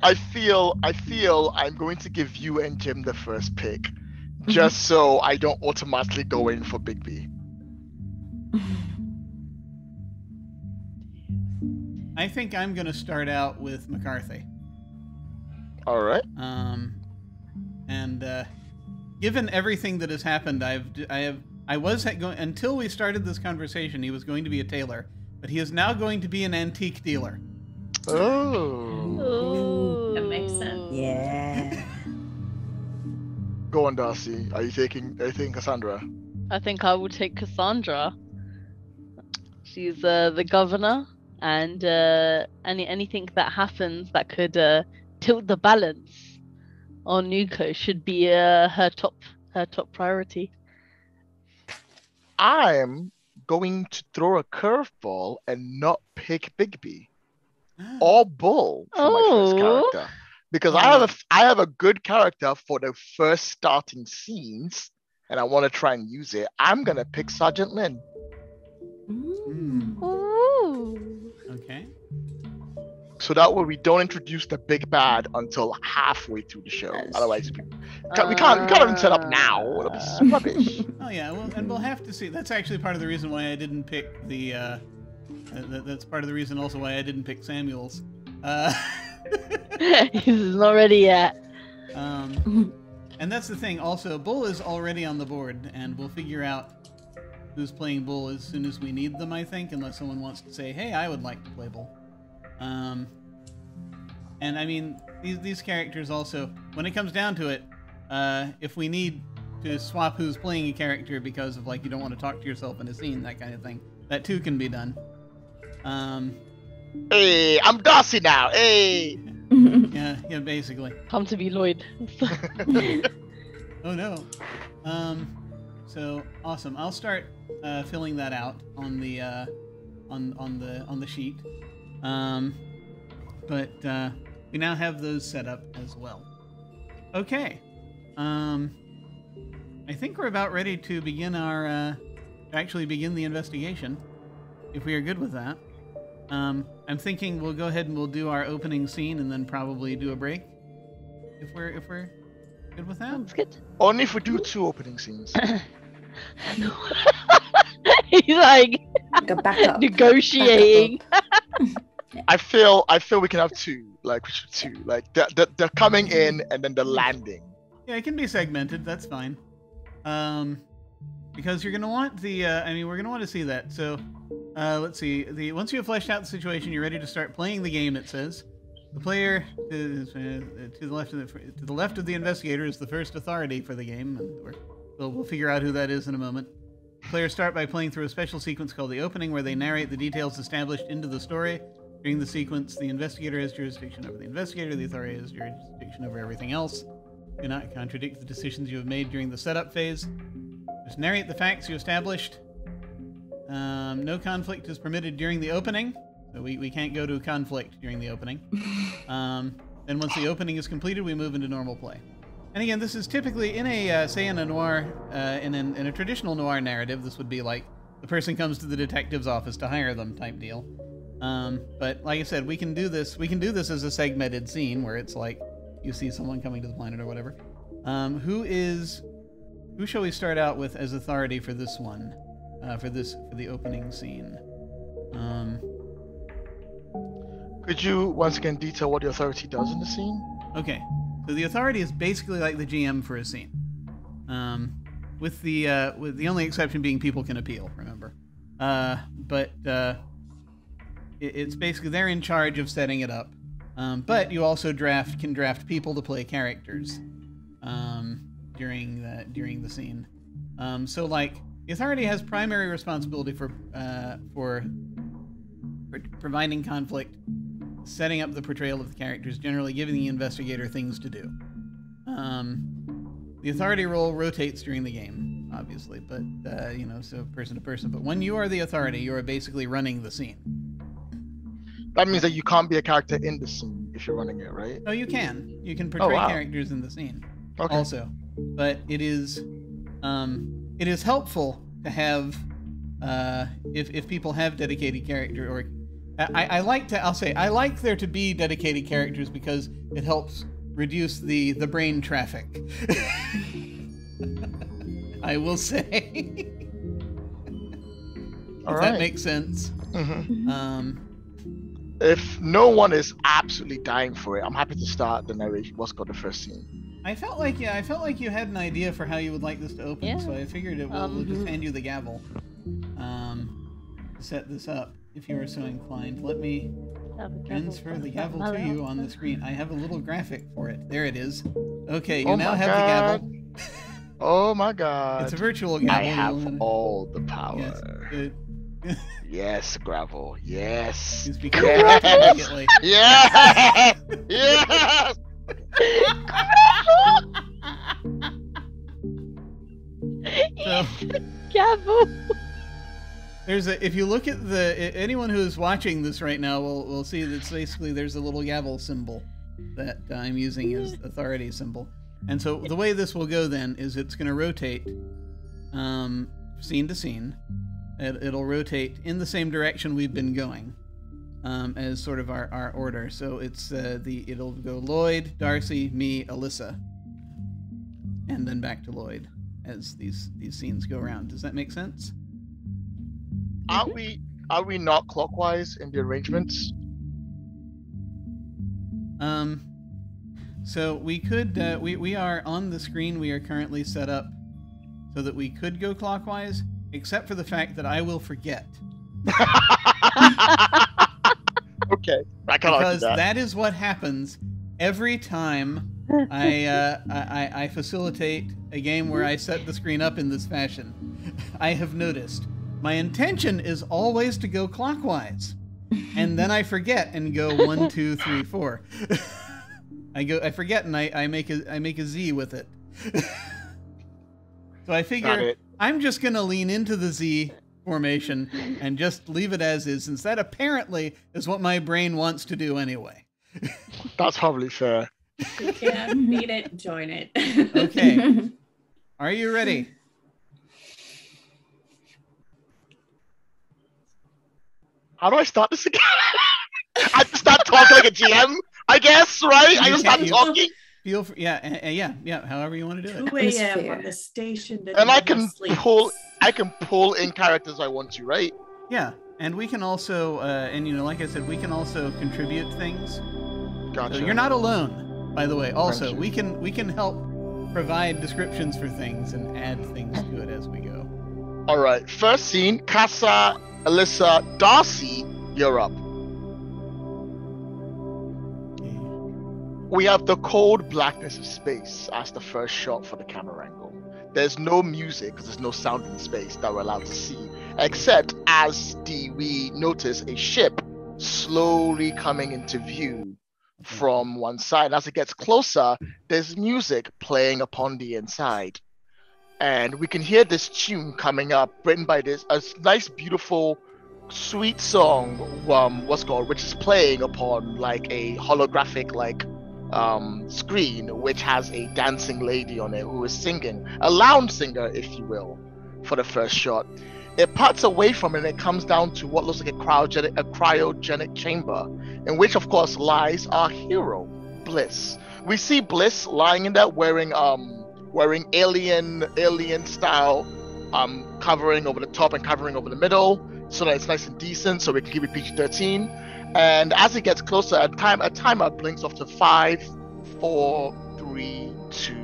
I'm going to give you and Jim the first pick, just so I don't automatically go in for Big B. I think I'm going to start out with McCarthy. All right. Given everything that has happened, I was going until we started this conversation. He was going to be a tailor, but he is now going to be an antique dealer. Oh. That makes sense. Yeah. Go on, Darcy. Are you taking Cassandra? I think I will take Cassandra. She's the governor, and anything that happens that could tilt the balance on Nuko should be her top priority. I'm going to throw a curveball and not pick Bigby or Bull for my first character, because I have a good character for the first starting scenes, and I want to try and use it. I'm gonna pick Sergeant Lin. Ooh. Okay. So that way we don't introduce the big bad until halfway through the show. Otherwise, we can't even set up now. It'll be rubbish. Oh yeah, well, and we'll have to see. That's actually part of the reason why I didn't pick the. That's part of the reason also why I didn't pick Samuel's. He's not ready yet. And that's the thing. Also, Bull is already on the board, and we'll figure out who's playing Bull as soon as we need them. I think, unless someone wants to say, "Hey, I would like to play Bull." And I mean, these characters also, when it comes down to it, if we need to swap who's playing a character because of, like, you don't want to talk to yourself in a scene, that kind of thing, that too can be done. Hey, I'm Darcy now. Hey. Yeah, basically. Come to be Lloyd. Oh no. So awesome. I'll start filling that out on the on the sheet. But we now have those set up as well. Okay. I think we're about ready to begin our actually begin the investigation, if we are good with that. I'm thinking we'll go ahead and we'll do our opening scene and then probably do a break. If we're good with that. Sounds good. Only if we do 2 opening scenes. No. He's like Go back up. negotiating. I feel we can have 2. Like, we should 2. Like, they're coming in and then the landing. Yeah, it can be segmented. That's fine. Because you're gonna want the. I mean, we're gonna want to see that. So, let's see. Once you have fleshed out the situation, you're ready to start playing the game. It says, the player to the left of the investigator is the first authority for the game. And we'll figure out who that is in a moment. Players start by playing through a special sequence called the opening, where they narrate the details established into the story. During the sequence, the investigator has jurisdiction over the investigator. The authority has jurisdiction over everything else. Do not contradict the decisions you have made during the setup phase. Just narrate the facts you established. No conflict is permitted during the opening. So we can't go to conflict during the opening. Then once the opening is completed, we move into normal play. And again, this is typically in a, say, in a noir, in a traditional noir narrative, this would be like the person comes to the detective's office to hire them type deal. But like I said, we can do this as a segmented scene where it's like you see someone coming to the planet or whatever. Who shall we start out with as authority for this one? For the opening scene. Could you once again detail what the authority does in the scene? Okay, so the authority is basically like the GM for a scene, with the only exception being people can appeal. Remember, it's basically they're in charge of setting it up, but you also can draft people to play characters during the scene. So like the authority has primary responsibility for providing conflict, setting up the portrayal of the characters, generally giving the investigator things to do. The authority role rotates during the game, obviously, but so person to person. But when you are the authority, you are basically running the scene. That means that you can't be a character in the scene if you're running it, right? No, you can. You can portray characters in the scene. Okay. Also, but it is helpful to have if people have dedicated character or. I like there to be dedicated characters because it helps reduce the brain traffic. I will say. If that makes sense. Mm-hmm. If no one is absolutely dying for it, I'm happy to start the narration. What's called the first scene? I felt like you had an idea for how you would like this to open, so I figured we'll just hand you the gavel. Set this up. If you are so inclined, let me transfer the gavel to you on the screen. I have a little graphic for it. There it is. Okay, you now have the gavel. Oh my god. It's a virtual gavel. I have all the power. Yes, good. Yes, gravel. Yes. You speak immediately. Yes! Yes! So, gavel. if you look at anyone who is watching this right now will see that basically there's a little gavel symbol that I'm using as authority symbol. And so the way this will go then is it's going to rotate scene to scene. It'll rotate in the same direction we've been going as sort of our order. So it'll go Lloyd, Darcy, me, Alyssa, and then back to Lloyd as these scenes go around. Does that make sense? Are we not clockwise in the arrangements? So we could we are on the screen. We are currently set up so that we could go clockwise, except for the fact that I will forget. Okay, because that is what happens every time I facilitate a game where I set the screen up in this fashion. I have noticed. My intention is always to go clockwise, and then I forget and go 1, 2, 3, 4. I forget and I make a Z with it. So I figure I'm just gonna lean into the Z formation and just leave it as is, since that apparently is what my brain wants to do anyway. That's probably fair. You can't beat it, join it. Okay. Are you ready? How do I start this again? I just start talking like a GM, I guess, right? I just start talking. Feel free, yeah. However you want to do it. 2 a.m. on the station. That and I can pull in characters I want to, right? Yeah, and we can also, like I said, we can also contribute things. Gotcha. So you're not alone, by the way. Also, we can help provide descriptions for things and add things to it as we go. All right. First scene: Casa, Alyssa, Darcy. You're up. We have the cold blackness of space as the first shot for the camera angle. There's no music because there's no sound in space that we're allowed to see, except as we notice a ship slowly coming into view from one side. As it gets closer, there's music playing upon the inside. And we can hear this tune coming up, written by a nice, beautiful, sweet song, which is playing upon like a holographic screen, which has a dancing lady on it who is singing, a lounge singer, if you will, for the first shot. It parts away from it and it comes down to what looks like a cryogenic chamber, in which, of course, lies our hero, Bliss. We see Bliss lying in there wearing alien style covering over the top and covering over the middle, so that it's nice and decent, so we can keep it PG-13. And as it gets closer, a timer blinks off to 5, 4, 3, 2,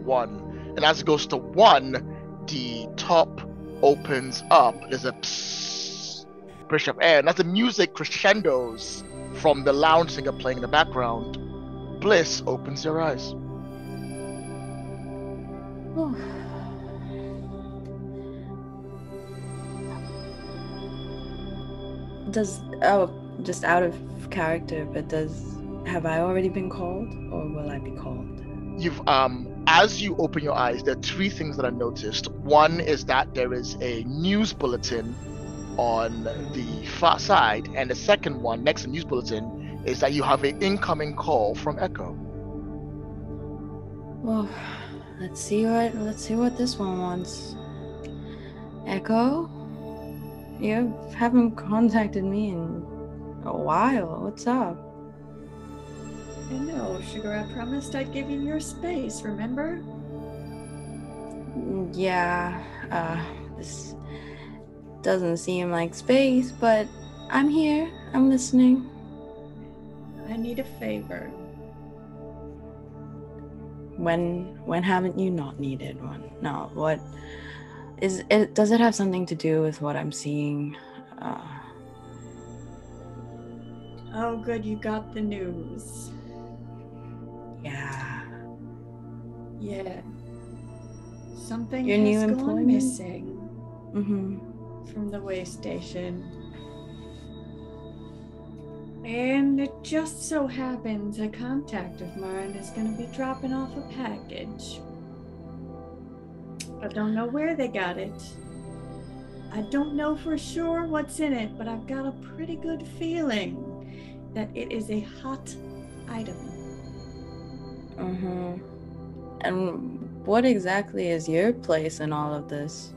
1. And as it goes to 1, the top opens up. There's a psst, push of air, and as the music crescendos from the lounge singer playing in the background, Bliss opens your eyes. Oh. Just out of character, but have I already been called, or will I be called? You've as you open your eyes, there are 3 things that I noticed. One is that there is a news bulletin on the far side, and the second one next to news bulletin is that you have an incoming call from Echo. Well, let's see what this one wants. Echo, you haven't contacted me in a while. What's up? I know, Sugar. I promised I'd give you your space, remember? Yeah, this doesn't seem like space, but I'm here. I'm listening. I need a favor. When haven't you not needed one? No, what is it? Does it have something to do with what I'm seeing? Oh, good, you got the news. Yeah. Yeah. Something Your has new gone employment? missing Mm-hmm. from the way station. And it just so happens a contact of mine is going to be dropping off a package. I don't know where they got it. I don't know for sure what's in it, but I've got a pretty good feeling that it is a hot item. Mm-hmm. And what exactly is your place in all of this?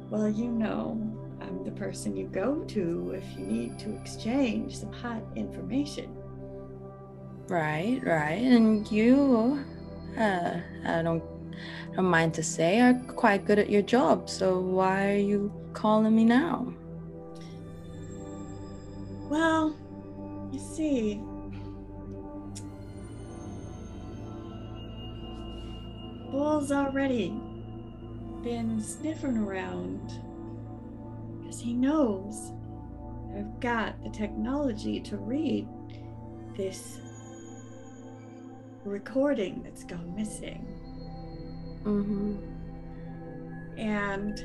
Well, you know, I'm the person you go to if you need to exchange some hot information. Right. And you, I don't mind to say, are quite good at your job. So why are you calling me now? Well, you see, Bull's already been sniffing around because he knows I've got the technology to read this recording that's gone missing. Mm-hmm. And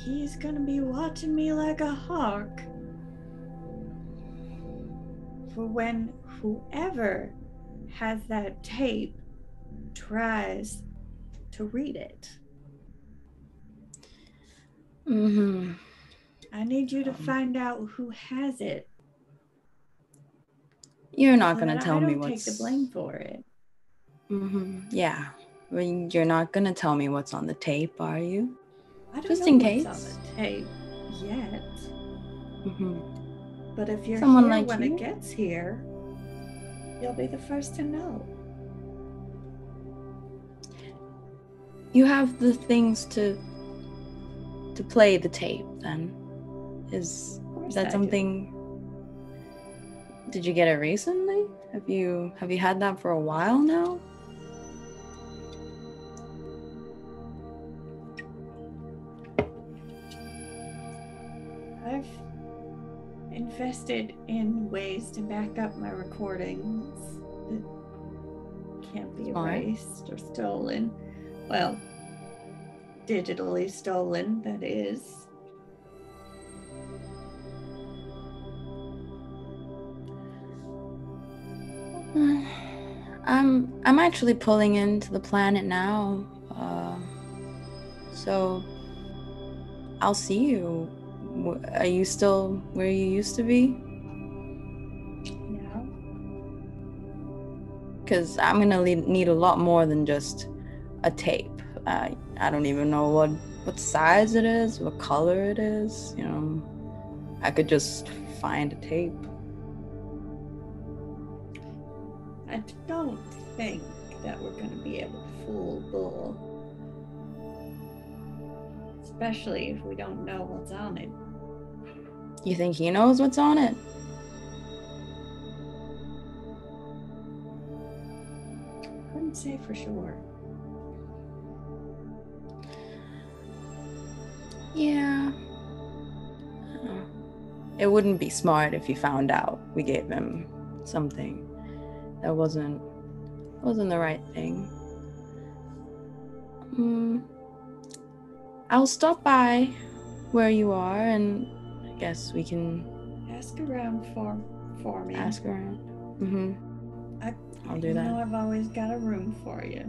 he's gonna be watching me like a hawk for when whoever has that tape tries to read it. Mm-hmm. I need you to find out who has it. You're not so gonna that tell I me don't what's... take the blame for it. Mm-hmm. Yeah. Well, you're not gonna tell me what's on the tape, are you? I don't Just know in what's case. on the tape yet. Mm-hmm. But if you're Someone here like when you? it gets here, you'll be the first to know. You have the things to play the tape, then. Is that something? Did you get it recently? Have you had that for a while now? I've invested in ways to back up my recordings that can't be erased or stolen. Well, digitally stolen, that is. I'm actually pulling into the planet now, so I'll see you. Are you still where you used to be? because I'm gonna need a lot more than just a tape. I don't even know what size it is, what color it is. You know, I could just find a tape. I don't think that we're going to be able to fool Bull. Especially if we don't know what's on it. You think he knows what's on it? Couldn't say for sure. Yeah. It wouldn't be smart if he found out we gave him something that wasn't the right thing. I'll stop by where you are, and I guess we can ask around for me. Ask around. I'll do that. You know I've always got a room for you.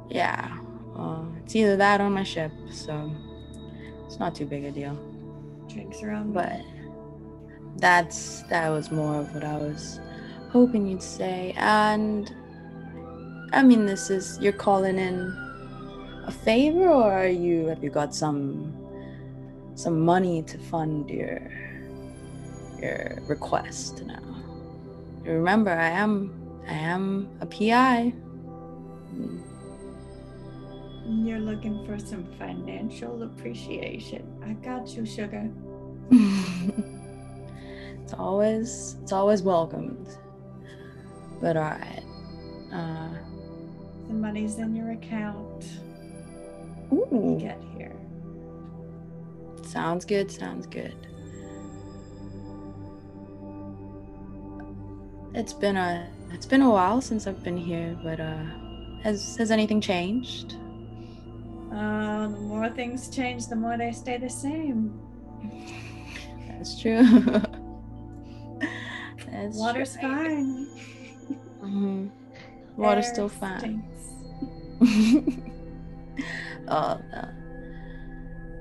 Yeah. It's either that or my ship, so it's not too big a deal. Drinks around. But that was more of what I was hoping you'd say. And I mean, you're calling in a favor, or have you got some money to fund your request now? Remember, I am a PI. You're looking for some financial appreciation. I got you, sugar. It's always welcomed. But all right. The money's in your account. Ooh. When you get here. Sounds good. It's been a while since I've been here, but has anything changed? The more things change, the more they stay the same. That's true. Water's fine. Mm-hmm. Water's still fine. Oh, no.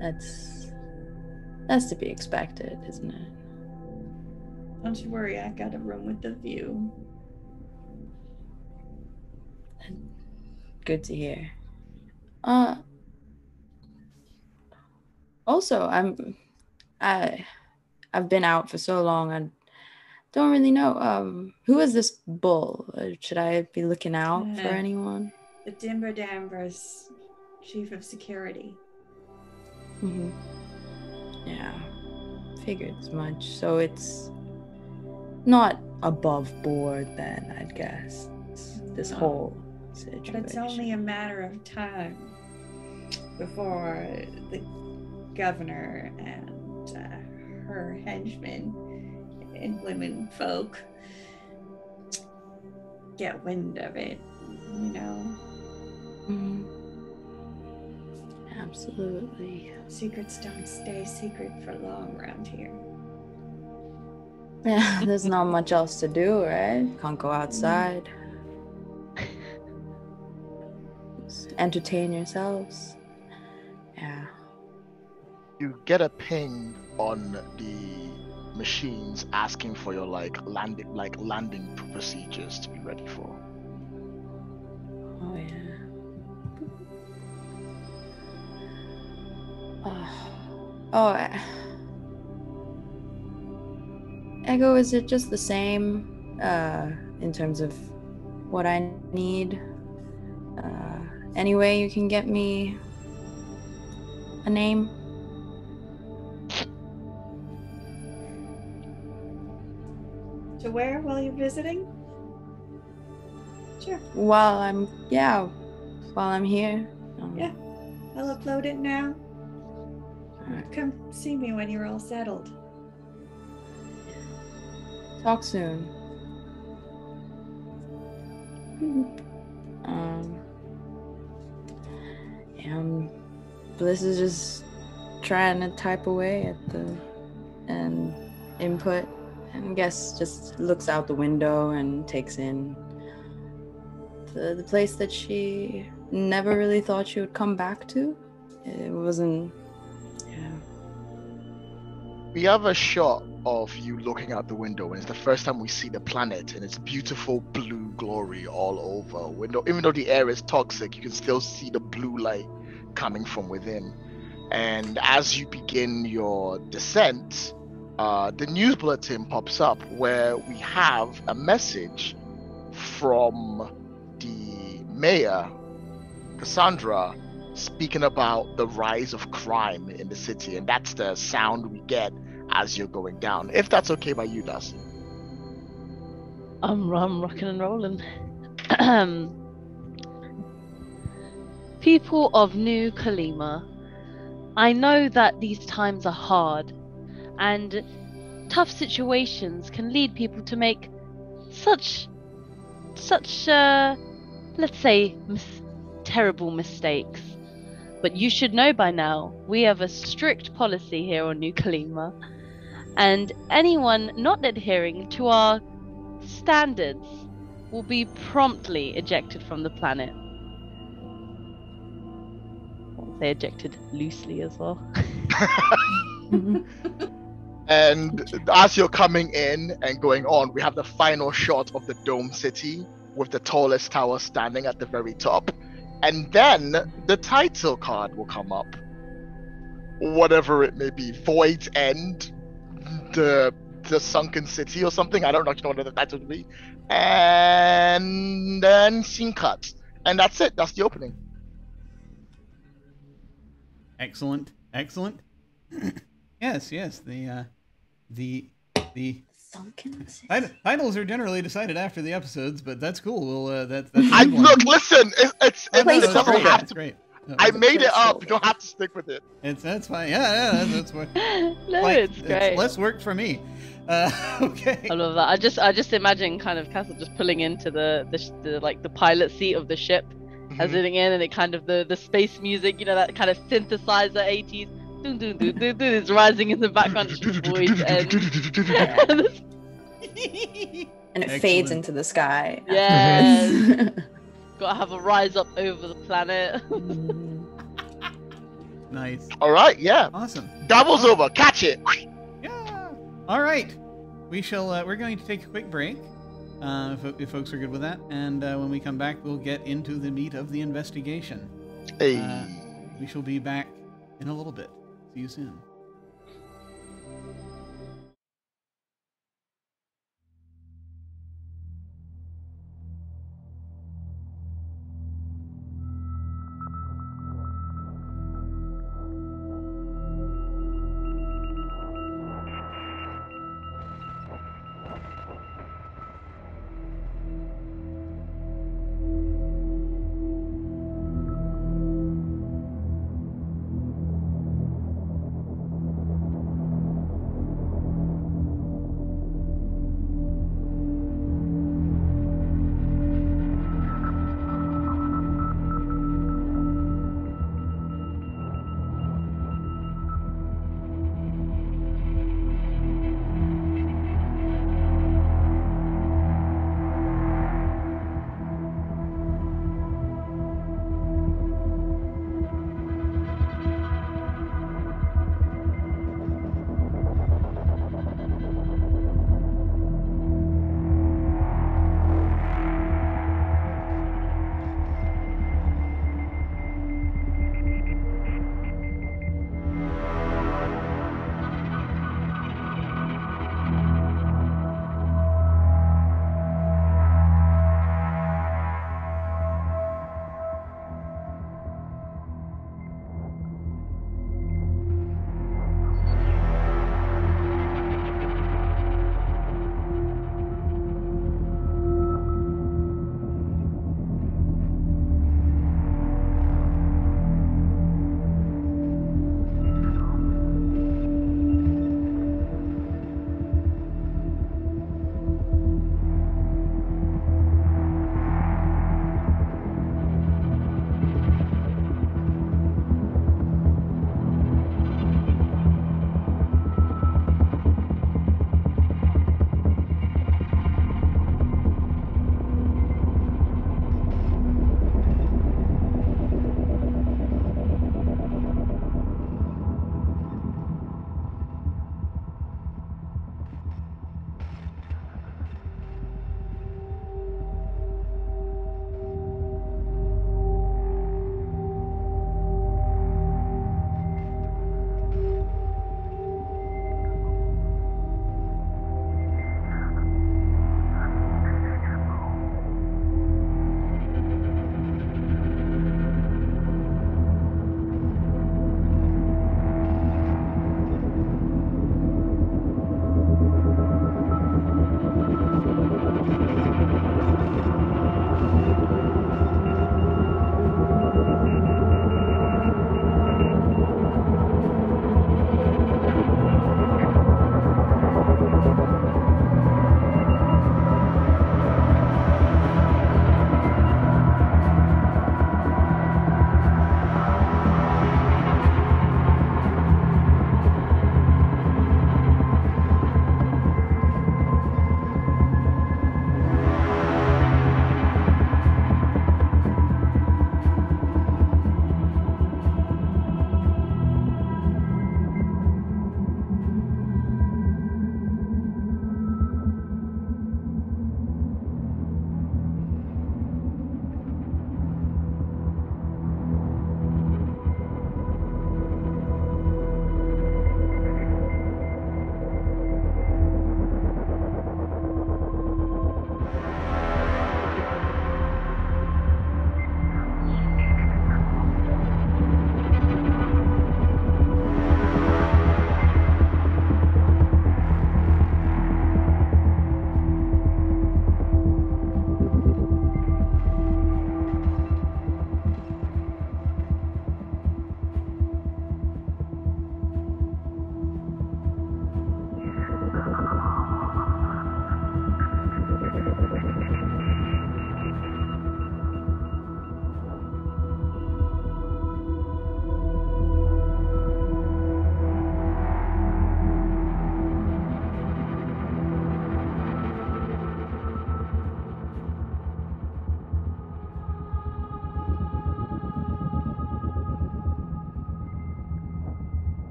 That's to be expected, isn't it? Don't you worry, I got a room with a view. Good to hear. Also, I've been out for so long, I don't really know. Who is this bull? Should I be looking out for anyone? The Dimber Danvers, chief of security. Yeah, figured as much. So it's not above board then, I'd guess. This whole situation. But it's only a matter of time before the governor and her henchmen and women folk get wind of it, you know. Absolutely. Secrets don't stay secret for long around here. Yeah, there's not much else to do, right? Can't go outside. Just entertain yourselves. Yeah. You get a ping on the machines asking for your landing procedures to be ready for. Oh yeah. Echo, is it just the same in terms of what I need? Any way you can get me a name? To where while you're visiting? Sure. While I'm here. Yeah, I'll upload it now. Alright. Come see me when you're all settled. Talk soon. Bliss is just trying to type away at and input, and I guess just looks out the window and takes in the place that she never really thought she would come back to. It wasn't. We have a shot of you looking out the window, and it's the first time we see the planet and its beautiful blue glory all over. Window, even though the air is toxic, you can still see the blue light coming from within. And as you begin your descent, the news bulletin pops up where we have a message from the mayor, Cassandra, speaking about the rise of crime in the city, and that's the sound we get as you're going down. If that's okay by you, Darcy. I'm rocking and rolling. People of New Kalima, I know that these times are hard, and tough situations can lead people to make such let's say terrible mistakes. But you should know by now, we have a strict policy here on New Kalima, and anyone not adhering to our standards will be promptly ejected from the planet. I'll say ejected loosely as well. And as you're coming in and going on, we have the final shot of the Dome City with the tallest tower standing at the very top. And then the title card will come up. Whatever it may be. Void's End, the Sunken City or something. I don't know what the title would be. And then scene cut. And that's it. That's the opening. Excellent. Yes. The Sunken City. titles are generally decided after the episodes, but that's cool. We'll that's Look, listen, it's great. No, I made it up. You don't have to stick with it. That's fine. Yeah, that's what. No, it's great. It's less work for me. Okay. I love that. I just imagine kind of Castle just pulling into the pilot seat of the ship, as sitting in, and it kind of the space music, that kind of synthesizer 80s. Dun, dun, dun, dun, dun, it's rising in the background. Void's End. And it fades into the sky. Yes. Gotta have a rise up over the planet. Nice. All right, yeah. Awesome. Double's over. Catch it. Yeah. All right. We shall. We're going to take a quick break, if folks are good with that, and when we come back, we'll get into the meat of the investigation. Hey. We shall be back in a little bit. See you soon.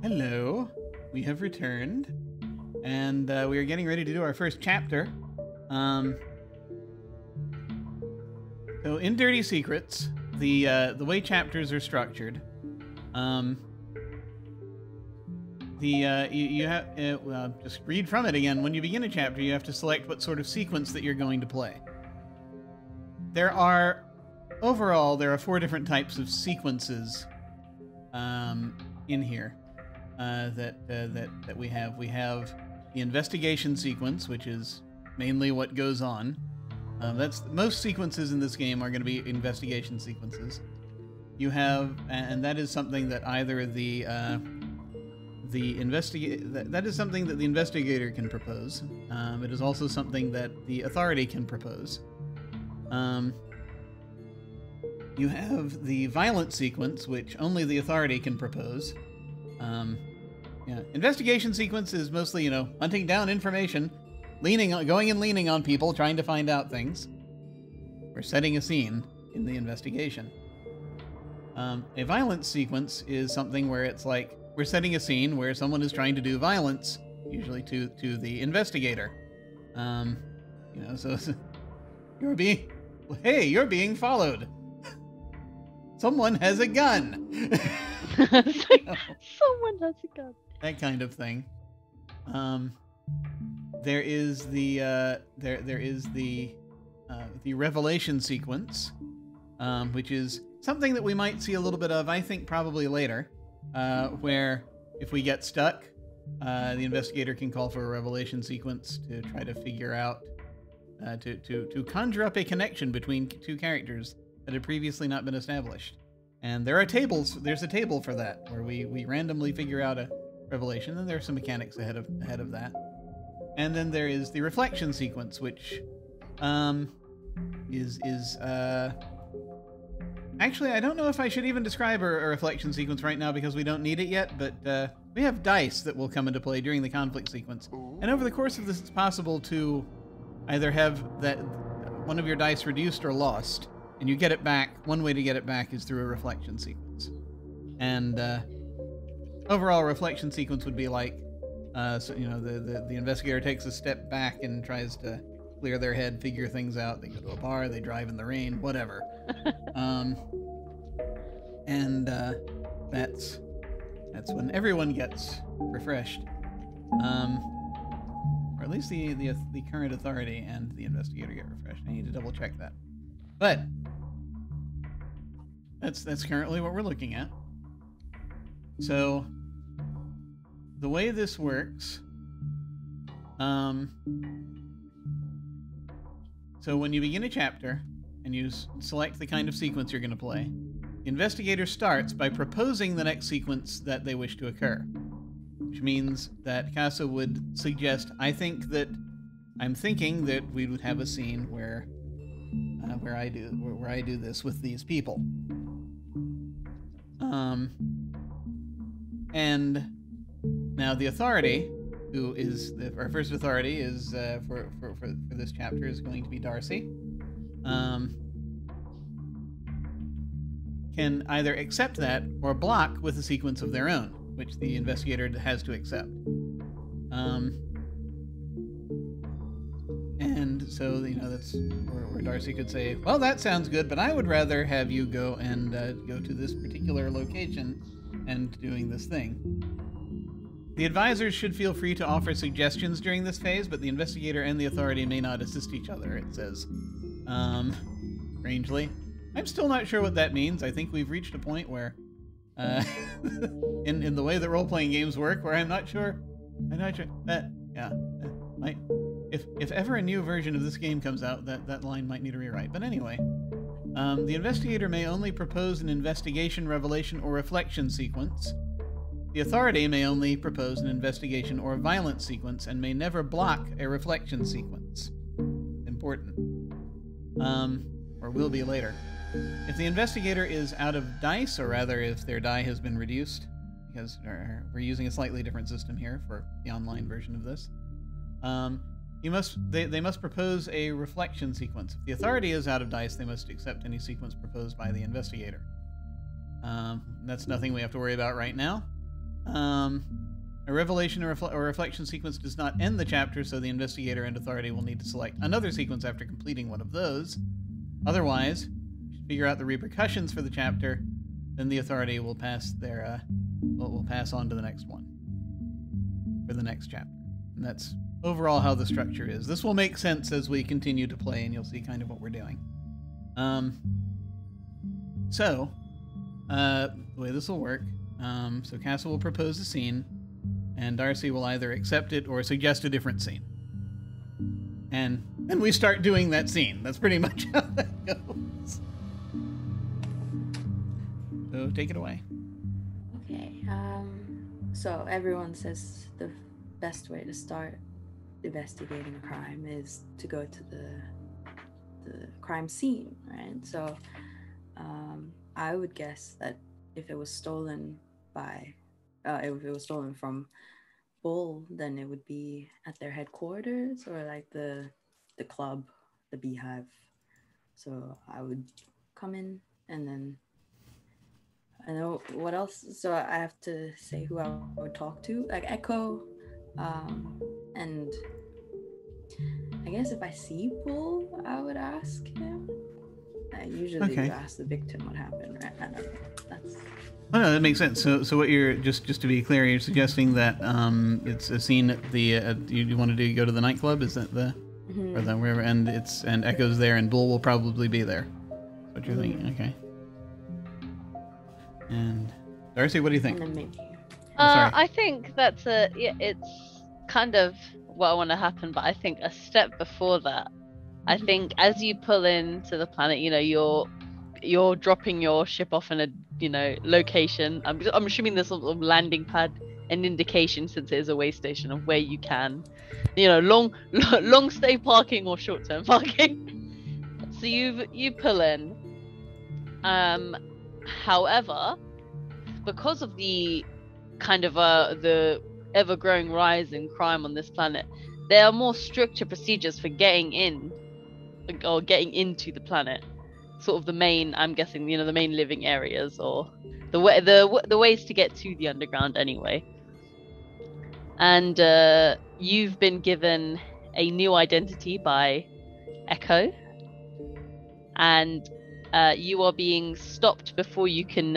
Hello, we have returned, and we are getting ready to do our first chapter. So in Dirty Secrets, the way chapters are structured, you have just read from it again. When you begin a chapter, you have to select what sort of sequence that you're going to play. Overall, there are 4 different types of sequences in here that we have. We have the investigation sequence, which is mainly what goes on. Most sequences in this game are going to be investigation sequences. You have, and that is something that either that is something that the investigator can propose. It is also something that the authority can propose. You have the violent sequence, which only the authority can propose. Investigation sequence is mostly, hunting down information, going and leaning on people, trying to find out things. We're setting a scene in the investigation. A violence sequence is something where it's like we're setting a scene where someone is trying to do violence, usually to the investigator. So you're being followed. Someone has a gun. Someone has a gun. That kind of thing. There is the revelation sequence, which is something that we might see a little bit of, I think, probably later, where if we get stuck, the investigator can call for a revelation sequence to try to figure out, to conjure up a connection between 2 characters that had previously not been established. And there are tables. There's a table for that where we randomly figure out a revelation, and there are some mechanics ahead of that. And then there is the reflection sequence, which is actually, I don't know if I should even describe a reflection sequence right now because we don't need it yet, but we have dice that will come into play during the conflict sequence. And over the course of this, it's possible to either have that one of your dice reduced or lost, and you get it back. One way to get it back is through a reflection sequence. And overall, a reflection sequence would be like, the investigator takes a step back and tries to clear their head, figure things out. They go to a bar, they drive in the rain, whatever. That's when everyone gets refreshed. Or at least the current authority and the investigator get refreshed. I need to double check that. But that's currently what we're looking at. So the way this works, so when you begin a chapter and you select the kind of sequence you're going to play, the investigator starts by proposing the next sequence that they wish to occur, which means that Casa would suggest, I'm thinking that we would have a scene where I do this with these people. And now the authority, who is our first authority, is for this chapter is going to be Darcy. Can either accept that or block with a sequence of their own, which the investigator has to accept. And so, that's where Darcy could say, well, that sounds good, but I would rather have you go and go to this particular location and doing this thing. The advisors should feel free to offer suggestions during this phase, but the investigator and the authority may not assist each other, it says. Strangely. I'm still not sure what that means. I think we've reached a point where, in the way that role-playing games work, where I'm not sure. If ever a new version of this game comes out, that line might need a rewrite. But anyway, the investigator may only propose an investigation, revelation, or reflection sequence. The authority may only propose an investigation or violence sequence and may never block a reflection sequence. Important. Or will be later. If the investigator is out of dice, or rather if their die has been reduced, because we're using a slightly different system here for the online version of this, they must propose a reflection sequence. If the authority is out of dice, they must accept any sequence proposed by the investigator. That's nothing we have to worry about right now. A revelation or reflection sequence does not end the chapter, so the investigator and authority will need to select another sequence after completing one of those. Otherwise, figure out the repercussions for the chapter, then the authority will pass will pass on to the next one for the next chapter. And that's overall how the structure is. This will make sense as we continue to play, and you'll see kind of what we're doing. The way this will work, so Castle will propose a scene, and Darcy will either accept it or suggest a different scene. And then we start doing that scene. That's pretty much how that goes. So take it away. Okay. So everyone says the best way to start investigating a crime is to go to the crime scene, right? So I would guess that if it was stolen from Bull, then it would be at their headquarters or like the club, the Beehive. So I would come in, and then I know what else. So I have to say who I would talk to, like Echo, and I guess if I see Bull, I would ask him. I usually do ask the victim what happened, right? I don't know. That's. Oh, no, that makes sense. So what you're just to be clear, you're suggesting that it's a scene at the you want to go to the nightclub? Is that the or the wherever? And Echo's there, and Bull will probably be there. That's what you're thinking? Okay. And Darcy, what do you think? And then maybe. I think that's it's kind of what I want to happen, but I think a step before that. I think as you pull into the planet, you're dropping your ship off in a location. I'm assuming there's some sort of landing pad, an indication, since it is a way station, of where you can, long stay parking or short term parking. So you pull in. However, because of the kind of the ever growing rise in crime on this planet, there are more stricter procedures for getting in or getting into the planet. Sort of the main, I'm guessing, the main living areas, or the ways to get to the underground anyway. And you've been given a new identity by Echo, and you are being stopped before you can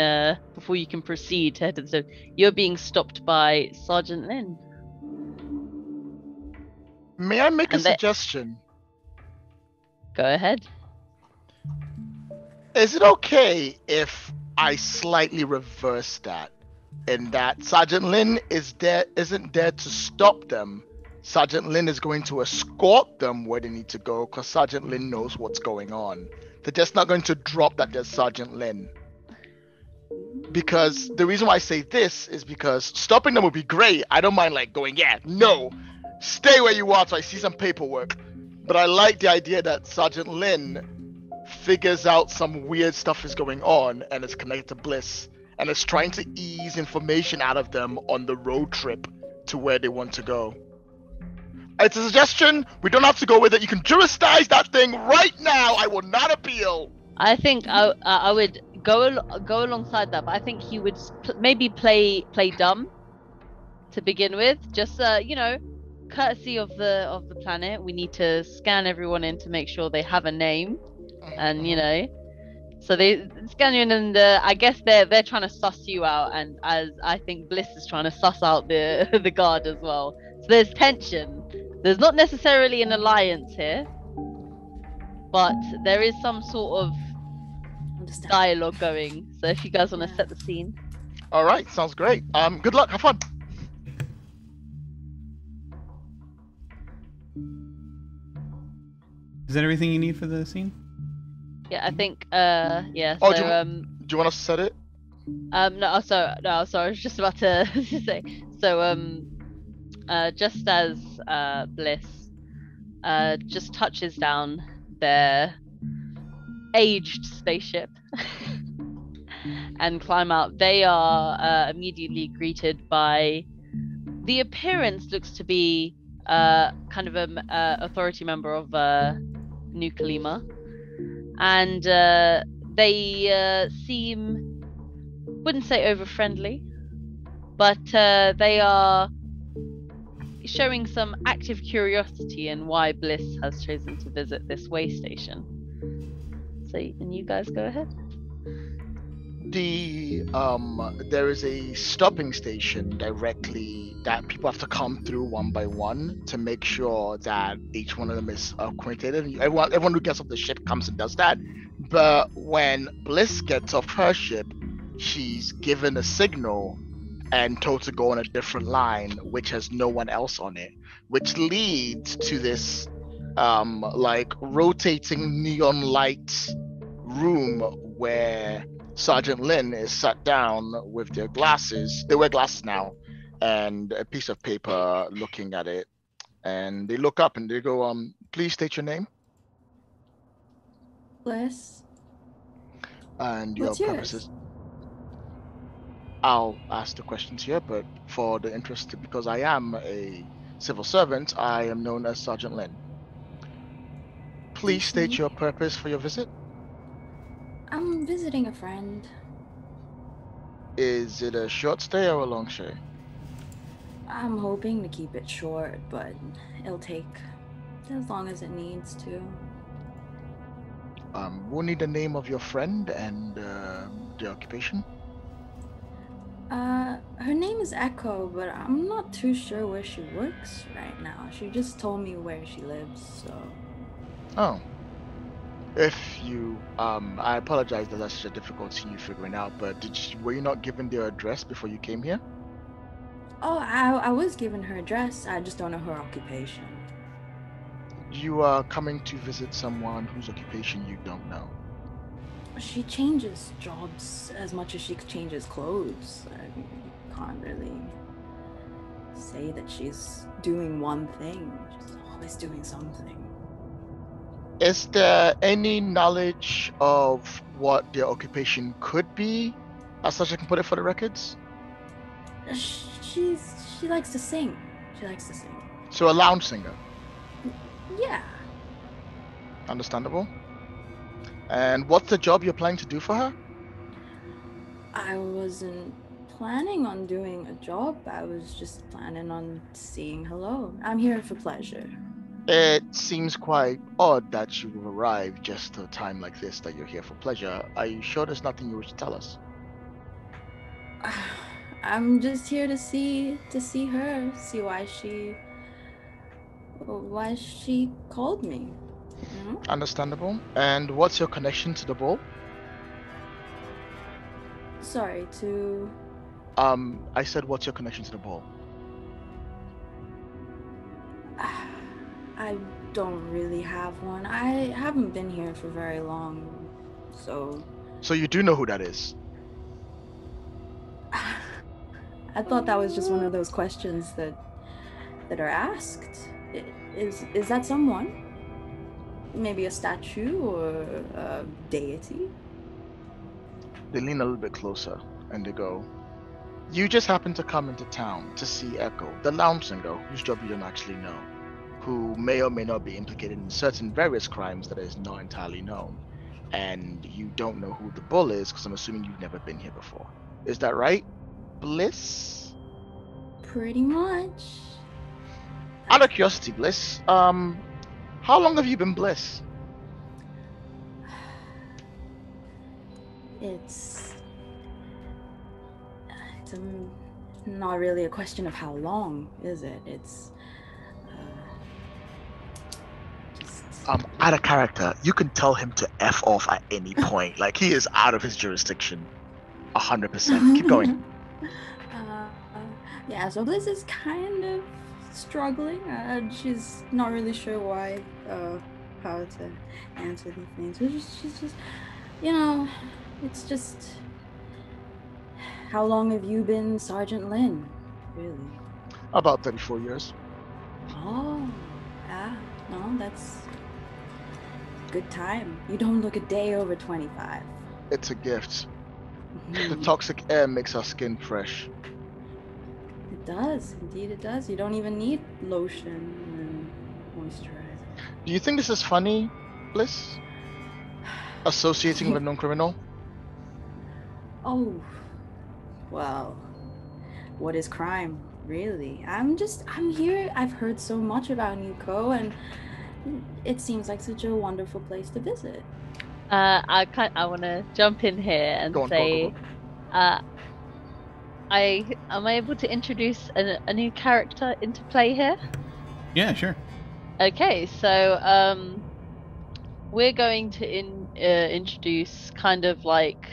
proceed to head to the zone. You're being stopped by Sergeant Lin. May I make a suggestion? Go ahead. Is it okay if I slightly reverse that, in that Sergeant Lin isn't there to stop them? Sergeant Lin is going to escort them where they need to go, because Sergeant Lin knows what's going on. They're just not going to drop that there's Sergeant Lin. Because the reason why I say this is because stopping them would be great. I don't mind going, no, stay where you are till I see some paperwork. But I like the idea that Sergeant Lin figures out some weird stuff is going on and is connected to Bliss and is trying to ease information out of them on the road trip to where they want to go. It's a suggestion. We don't have to go with it. You can juristize that thing right now. I will not appeal. I think I would go alongside that, but I think he would maybe play dumb to begin with. Just courtesy of the planet. We need to scan everyone in to make sure they have a name, and so they scan you in, and I guess they're trying to suss you out, and as I think Bliss is trying to suss out the guard as well. So there's tension. There's not necessarily an alliance here, but there is some sort of dialogue going. So if you guys want to set the scene. All right, sounds great. Good luck. Have fun. Is that everything you need for the scene? Yeah, I think. Yeah. Oh, so, do you want us to set it? No. Sorry. I was just about to say. So just as Bliss just touches down their aged spaceship and climb out, they are immediately greeted by the appearance looks to be kind of an authority member of New Kalima, and they seem, wouldn't say over friendly, but they are showing some active curiosity in why Bliss has chosen to visit this way station. So, and you guys go ahead. There is a stopping station directly that people have to come through one by one to make sure that each one of them is acquainted. Everyone who gets off the ship comes and does that. But when Bliss gets off her ship, she's given a signal and told to go on a different line, which has no one else on it, which leads to this like rotating neon light room where Sergeant Lin is sat down with their glasses. They wear glasses now, and a piece of paper looking at it. And they look up and they go, please state your name. Bliss. And your What's purposes. I'll ask the questions here, but for the interest, because I am a civil servant, I am known as Sergeant Lin. Please state your purpose for your visit. I'm visiting a friend. Is it a short stay or a long stay? I'm hoping to keep it short, but it'll take as long as it needs to. We'll need the name of your friend and the occupation. Her name is Echo, but I'm not too sure where she works right now. She just told me where she lives, so... Oh. If you, I apologize that that's such a difficulty you figuring out, but were you not given their address before you came here? Oh, I was given her address, I just don't know her occupation. You are coming to visit someone whose occupation you don't know. She changes jobs as much as she changes clothes. I can't really say that she's doing one thing. She's always doing something. Is there any knowledge of what their occupation could be, as such I can put it for the records? She likes to sing. She likes to sing. So a lounge singer? Yeah. Understandable. And what's the job you're planning to do for her? I wasn't planning on doing a job. I was just planning on saying hello. I'm here for pleasure. It seems quite odd that you arrived just at a time like this, that you're here for pleasure. Are you sure there's nothing you wish to tell us? I'm just here to see her, see why she called me. You know? Understandable. And what's your connection to the ball? Sorry, to... I said what's your connection to the ball? I don't really have one. I haven't been here for very long, so... So you do know who that is? I thought that was just one of those questions that are asked. Is that someone? Maybe a statue or a deity? They lean a little bit closer and they go, you just happen to come into town to see Echo, the lounge singer, whose job you don't actually know, who may or may not be implicated in certain various crimes that is not entirely known. And you don't know who the bull is, because I'm assuming you've never been here before. Is that right, Bliss? Pretty much. Out of curiosity, Bliss, how long have you been Bliss? It's not really a question of how long, is it? It's just... Out of character, you can tell him to F off at any point. Like, he is out of his jurisdiction. 100%. Keep going. Yeah, so Bliss is kind of struggling. She's not really sure why, how to answer these things. She's just, you know, it's just, how long have you been Sergeant Lin, really? About 34 years. Oh, yeah, no, that's good time. You don't look a day over 25. It's a gift. The toxic air makes our skin fresh. It does, indeed it does. You don't even need lotion and moisturizer. Do you think this is funny, Bliss? Associating with a known criminal? Oh, well, what is crime, really? I'm here. I've heard so much about Nuko, and it seems like such a wonderful place to visit. I want to jump in here and say, am I able to introduce a new character into play here? Yeah, sure. Okay, so we're going to introduce kind of like,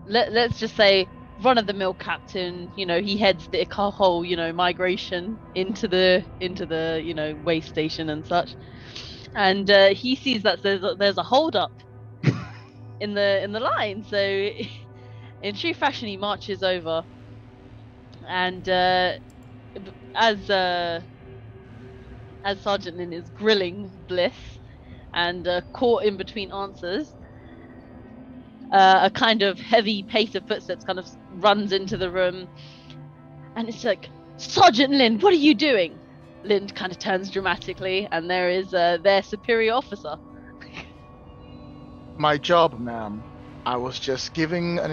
let's just say, run-of-the-mill captain. You know, he heads the whole, you know, migration into the you know, way station and such, and he sees that there's a hold-up in the line. So in true fashion, he marches over, and as Sergeant Lin is grilling Bliss and caught in between answers, a kind of heavy pace of footsteps kind of runs into the room, and it's like, Sergeant Lin, what are you doing? Lin kind of turns dramatically, and there is their superior officer. My job, ma'am. I was just giving an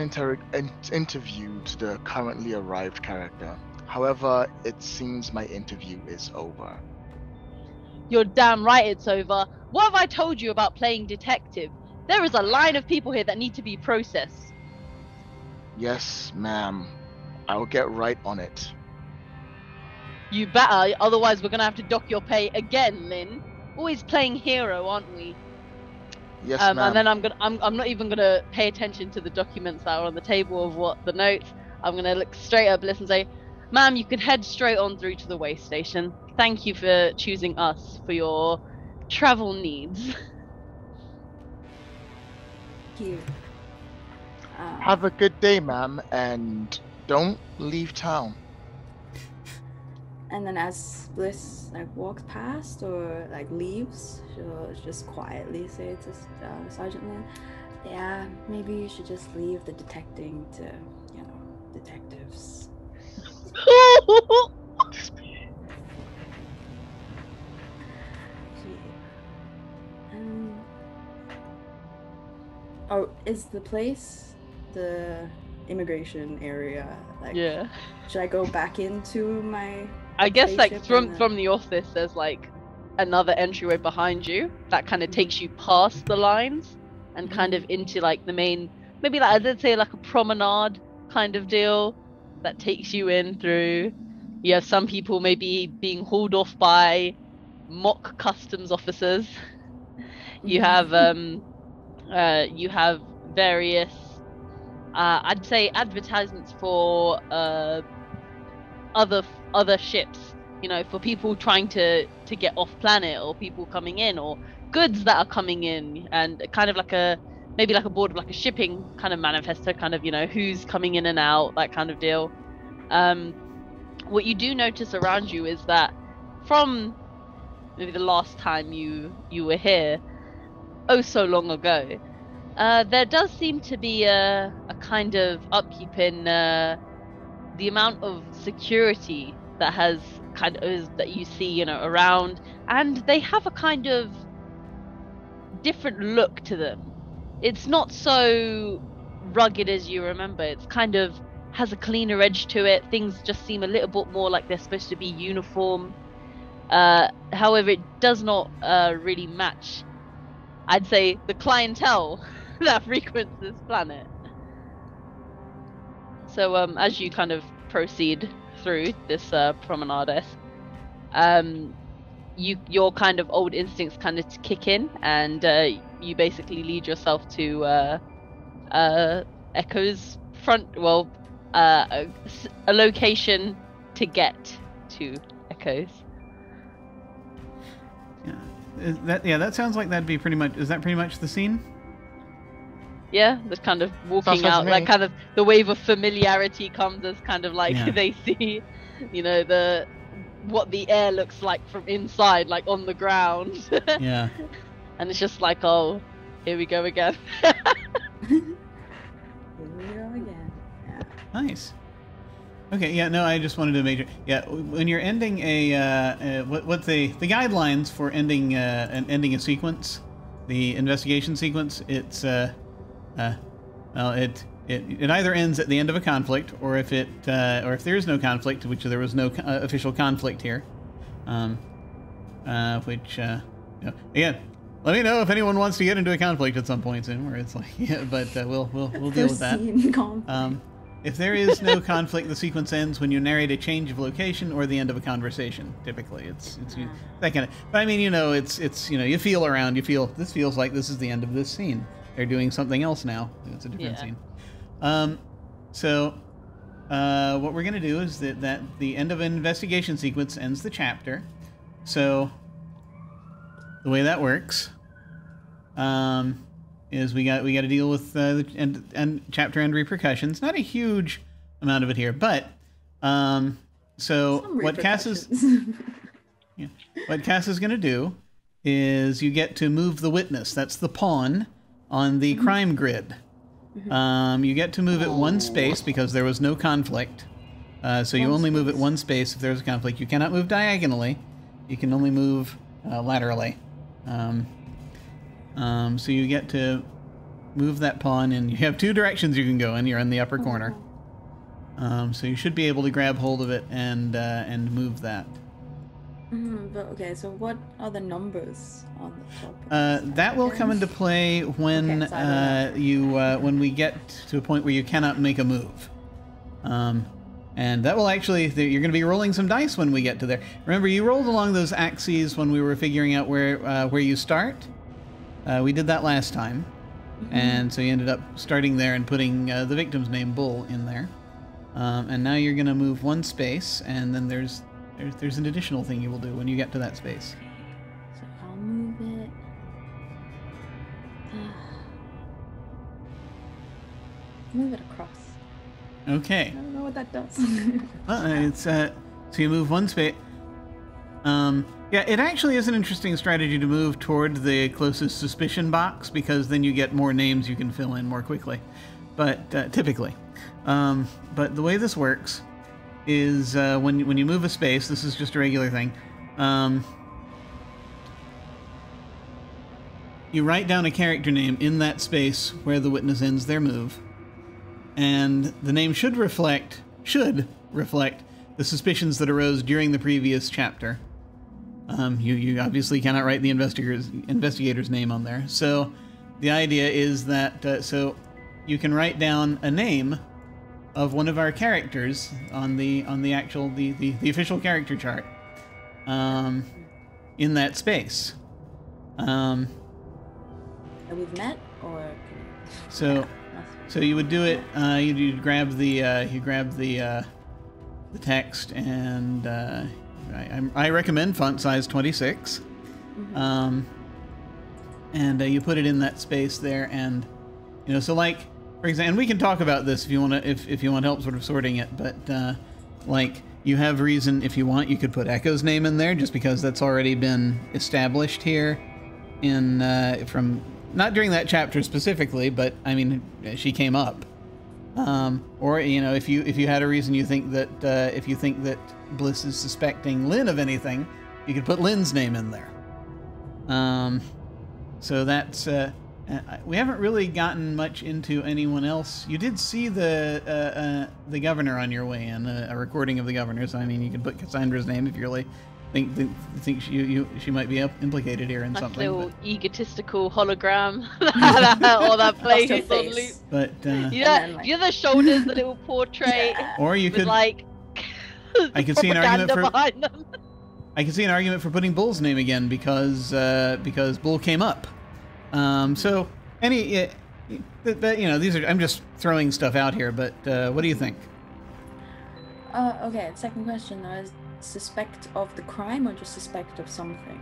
interview to the currently arrived character. However, it seems my interview is over. You're damn right it's over. What have I told you about playing detective? There is a line of people here that need to be processed. Yes, ma'am. I'll get right on it. You better, otherwise we're gonna have to dock your pay again, Lin. Always playing hero, aren't we? Yes, ma'am. And then I'm not even gonna pay attention to the documents that are on the table of what the notes. I'm gonna look straight at Bliss and say, ma'am, you can head straight on through to the way station. Thank you for choosing us for your travel needs. Thank you. Have a good day, ma'am, and don't leave town. And then as Bliss like walks past or like leaves, she'll just quietly say to Sergeant Lin, yeah, maybe you should just leave the detecting to, you know, detectives. Oh, is the place the immigration area? Like, Yeah. should I go back into my? I guess like spaceship from the office, there's like another entryway behind you that kind of takes you past the lines and kind of into like the main, maybe like I'd say like a promenade kind of deal that takes you in through. You have some people maybe being hauled off by mock customs officers. You have various I'd say advertisements for other ships, you know, for people trying to get off planet, or people coming in, or goods that are coming in, and kind of like maybe like a board of like a shipping kind of manifesto, kind of, you know, who's coming in and out, that kind of deal. What you do notice around you is that from maybe the last time you were here, oh so long ago, there does seem to be a kind of upkeep in the amount of security that has that you see, you know, around, and they have a kind of different look to them. It's not so rugged as you remember. It's kind of has a cleaner edge to it. Things just seem a little bit more like they're supposed to be uniform. However, it does not really match, I'd say, the clientele that frequents this planet. So as you kind of proceed through this promenade, your kind of old instincts kind of kick in, and you basically lead yourself to Echo's front, well, a location to get to Echo's. That sounds like that'd be pretty much. Is that pretty much the scene? Yeah, the kind of walking out, like kind of the wave of familiarity comes as kind of like they see, you know, what the air looks like from inside, like on the ground. Yeah. And it's just like, oh, here we go again. Here we go again. Yeah. Nice. Okay, yeah, no, I just wanted to major. Yeah, when you're ending what's the guidelines for ending a sequence, the investigation sequence, it's it either ends at the end of a conflict, or if there is no conflict, which there was no official conflict here, again, let me know if anyone wants to get into a conflict at some point soon, where it's like, yeah, but we'll deal with that. If there is no conflict, the sequence ends when you narrate a change of location or the end of a conversation. Typically, it's that kind of. But I mean, it's you feel around, this feels like this is the end of this scene. They're doing something else now. It's a different scene. So what we're gonna do is that the end of an investigation sequence ends the chapter. So the way that works is we got to deal with the end chapter end repercussions. Not a huge amount of it here, but so what Cass is going to do is you get to move the witness. That's the pawn on the crime grid. You get to move it one space because there was no conflict. So you only move it one space if there's a conflict. You cannot move diagonally. You can only move laterally. So you get to move that pawn, and you have two directions you can go in. You're in the upper corner. So you should be able to grab hold of it and move that. But okay, so what are the numbers on the top? That will come into play when when we get to a point where you cannot make a move. And that will actually, you're going to be rolling some dice when we get to there. Remember, you rolled along those axes when we were figuring out where you start. We did that last time. And so you ended up starting there and putting the victim's name, Bull, in there. And now you're going to move one space, and then there's an additional thing you will do when you get to that space. So I'll move it. Move it across. Okay. I don't know what that does. It's so you move one space. Yeah, it actually is an interesting strategy to move toward the closest suspicion box, because then you get more names you can fill in more quickly. But typically, but the way this works is when you move a space, this is just a regular thing. You write down a character name in that space where the witness ends their move, and the name should reflect the suspicions that arose during the previous chapter. You obviously cannot write the investigator's name on there. So the idea is that so you can write down a name of one of our characters on the actual the official character chart in that space. That we've met, or so you would do it. You'd grab the text, and I recommend font size 26. And you put it in that space there, and so like, for example, and we can talk about this if you want to, if you want help sort of sorting it, but like, you have reason, if you want, you could put Echo's name in there, just because that's already been established here in from not during that chapter specifically, but I mean, she came up. Or if you had a reason you think that if you think that Bliss is suspecting Lynn of anything, you could put Lynn's name in there. So that's we haven't really gotten much into anyone else. You did see the governor on your way in, a recording of the governor. So I mean, you could put Cassandra's name if you really think she might be implicated here in like something. A little egotistical hologram, or that plays on loop. But you're the shoulders, the little portrait. Yeah. Or you could like. I could see an argument for. Behind them. I can see an argument for putting Bull's name again because Bull came up. So these are, I'm just throwing stuff out here, but what do you think? Okay. Second question though, is suspect of the crime or just suspect of something?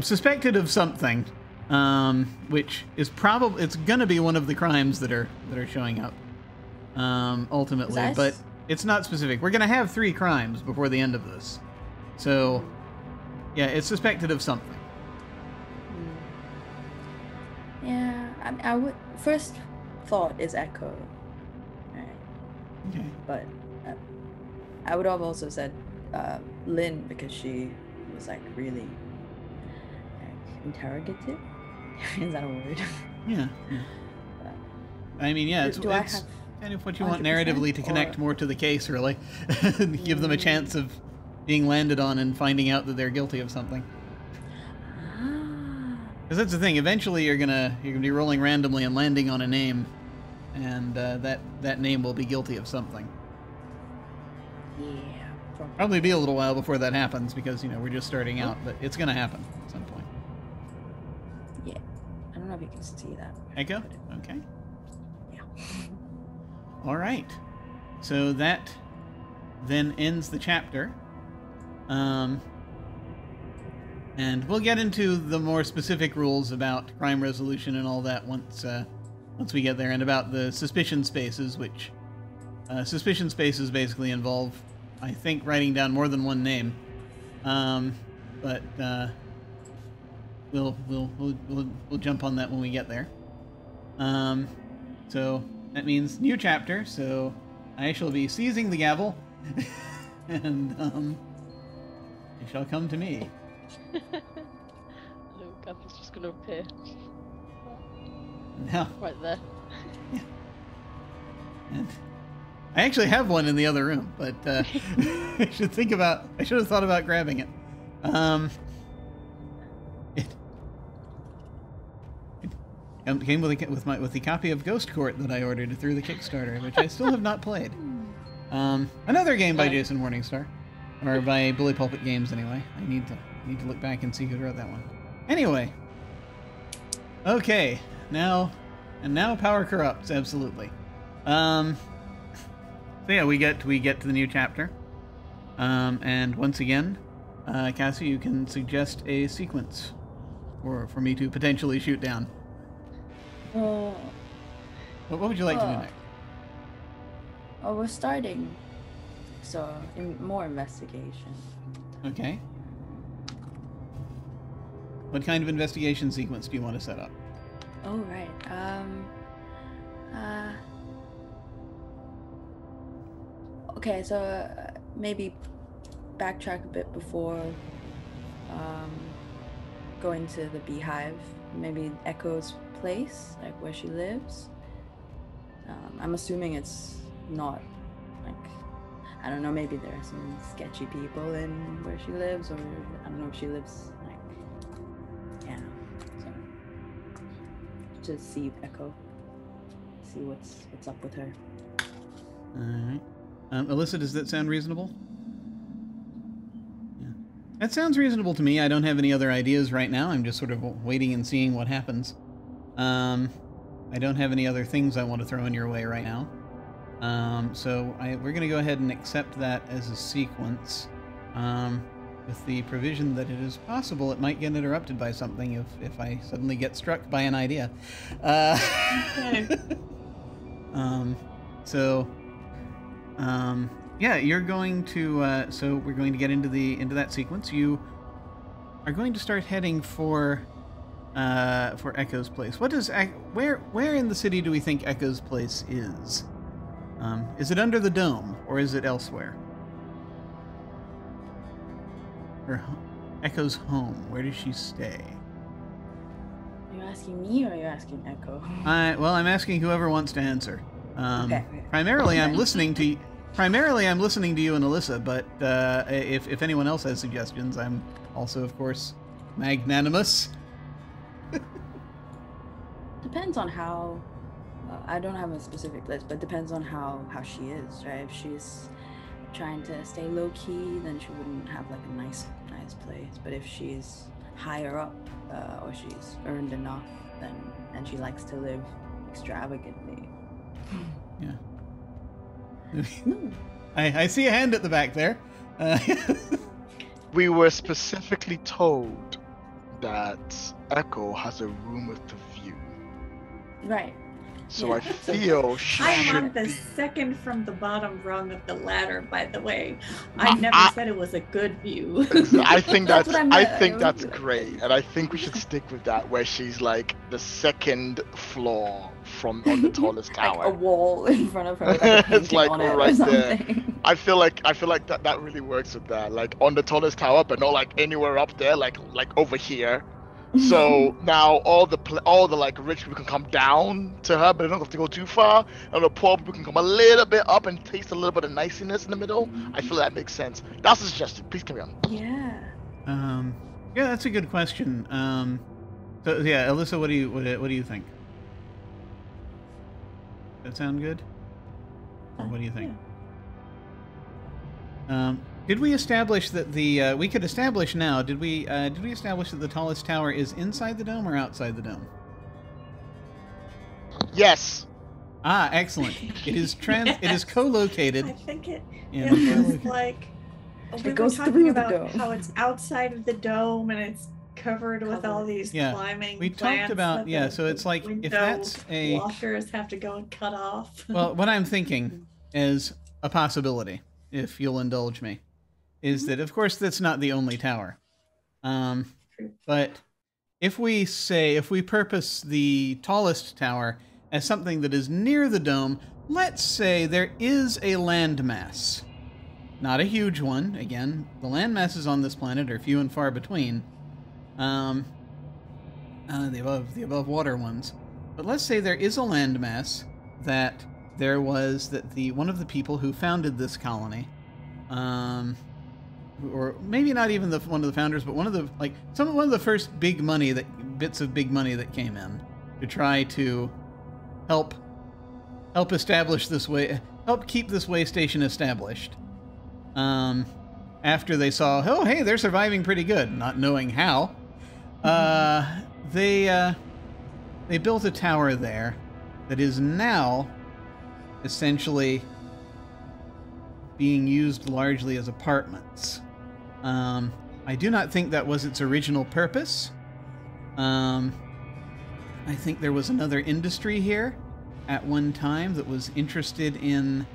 Suspected of something, which is probably, it's gonna be one of the crimes that are showing up ultimately, but it's not specific. We're gonna have 3 crimes before the end of this, so yeah, it's suspected of something. Yeah, I would, first thought is Echo, right? Okay. But I would have also said Lynn, because she was like really interrogative. Is that a word? Yeah. I mean, yeah, it's I have kind of what you want 100% narratively to connect more to the case, really. Give them a chance of being landed on and finding out that they're guilty of something. Because that's the thing. Eventually, you're gonna be rolling randomly and landing on a name, and that name will be guilty of something. Yeah. Probably be a little while before that happens because we're just starting out, but it's gonna happen at some point. Yeah. I don't know if you can see that. Echo? Okay. Yeah. All right. So that then ends the chapter. And we'll get into the more specific rules about crime resolution and all that once we get there, and about the suspicion spaces, which suspicion spaces basically involve, I think, writing down more than one name. But we'll jump on that when we get there. So that means new chapter. So I shall be seizing the gavel, and it shall come to me. Hello, gavel's just gonna appear. Now, Right there. yeah. And I actually have one in the other room, but I should have thought about grabbing it. It came with the copy of Ghost Court that I ordered through the Kickstarter, which I still have not played. Another game by Jason Morningstar, or by Bully Pulpit Games, anyway. I need to look back and see who wrote that one. Anyway, okay, now power corrupts, absolutely. So yeah, we get to the new chapter, and once again, Cassie, you can suggest a sequence for me to potentially shoot down. What would you like to do next? Oh, we're starting. So, more investigation. Okay. What kind of investigation sequence do you want to set up? Oh, right. Okay, so maybe backtrack a bit before going to the beehive. Maybe Echo's place, like where she lives. I'm assuming it's not, like, I don't know, maybe there are some sketchy people in where she lives, or I don't know if she lives, like, yeah, so just see Echo, see what's up with her. Alright. Alyssa, does that sound reasonable? Yeah. That sounds reasonable to me. I don't have any other ideas right now. I'm just sort of waiting and seeing what happens. I don't have any other things I want to throw in your way right now. So we're going to go ahead and accept that as a sequence, with the provision that it is possible it might get interrupted by something if I suddenly get struck by an idea. Okay. Yeah, you're going to. So we're going to get into that sequence. You are going to start heading for Echo's place. Where in the city do we think Echo's place is? Is it under the dome, or is it elsewhere? Echo's home. Where does she stay? Are you asking me, or are you asking Echo? Well, I'm asking whoever wants to answer. Okay. Primarily, I'm listening to you and Alyssa, but if anyone else has suggestions, I'm also, of course, magnanimous. Depends on how. I don't have a specific list, but depends on how she is, right? If she's trying to stay low key, then she wouldn't have like a nice place. But if she's higher up, or she's earned enough, and she likes to live extravagantly. Yeah. I see a hand at the back there. We were specifically told that Echo has a room with a view. Right. So Yeah. I feel she I'm should on the be... second from the bottom rung of the ladder, by the way. I never said it was a good view. I think that's what I I meant. think that's great, and I think we should stick with that, where she's like the second floor from on the tallest tower. Like a wall in front of her with like a It's painting like on it right or there. something. I feel like that really works with that, like on the tallest tower, but not like anywhere up there, like over here, So now all the like rich people can come down to her, but they don't have to go too far. And the poor people can come a little bit up and taste a little bit of niciness in the middle. I feel that makes sense. That's a suggestion. Please carry on. Yeah. Yeah, that's a good question. So yeah, Alyssa, what do you think? That sound good? Or what do you think? Yeah. Did we establish that the we could establish now? Did we establish that the tallest tower is inside the dome or outside the dome? Yes. Ah, excellent. It is Yes. It is co-located. I think it in was like we were goes talking through the about dome. how it's outside of the dome and it's covered with all these Yeah. climbing We talked plants about that so it's like if window that's a washers have to go and cut off. well, what I'm thinking is a possibility, if you'll indulge me, is that of course that's not the only tower. But if we purpose the tallest tower as something that is near the dome, let's say there is a landmass. Not a huge one. Again, the landmasses on this planet are few and far between. The above water ones. But let's say there is a landmass that one of the people who founded this colony, or maybe not even one of the founders, but one of the first bits of big money that came in to try to help establish help keep this way station established. After they saw, oh hey, they're surviving pretty good, not knowing how, they built a tower there that is now essentially being used largely as apartments. I do not think that was its original purpose. I think there was another industry here at one time that was interested in,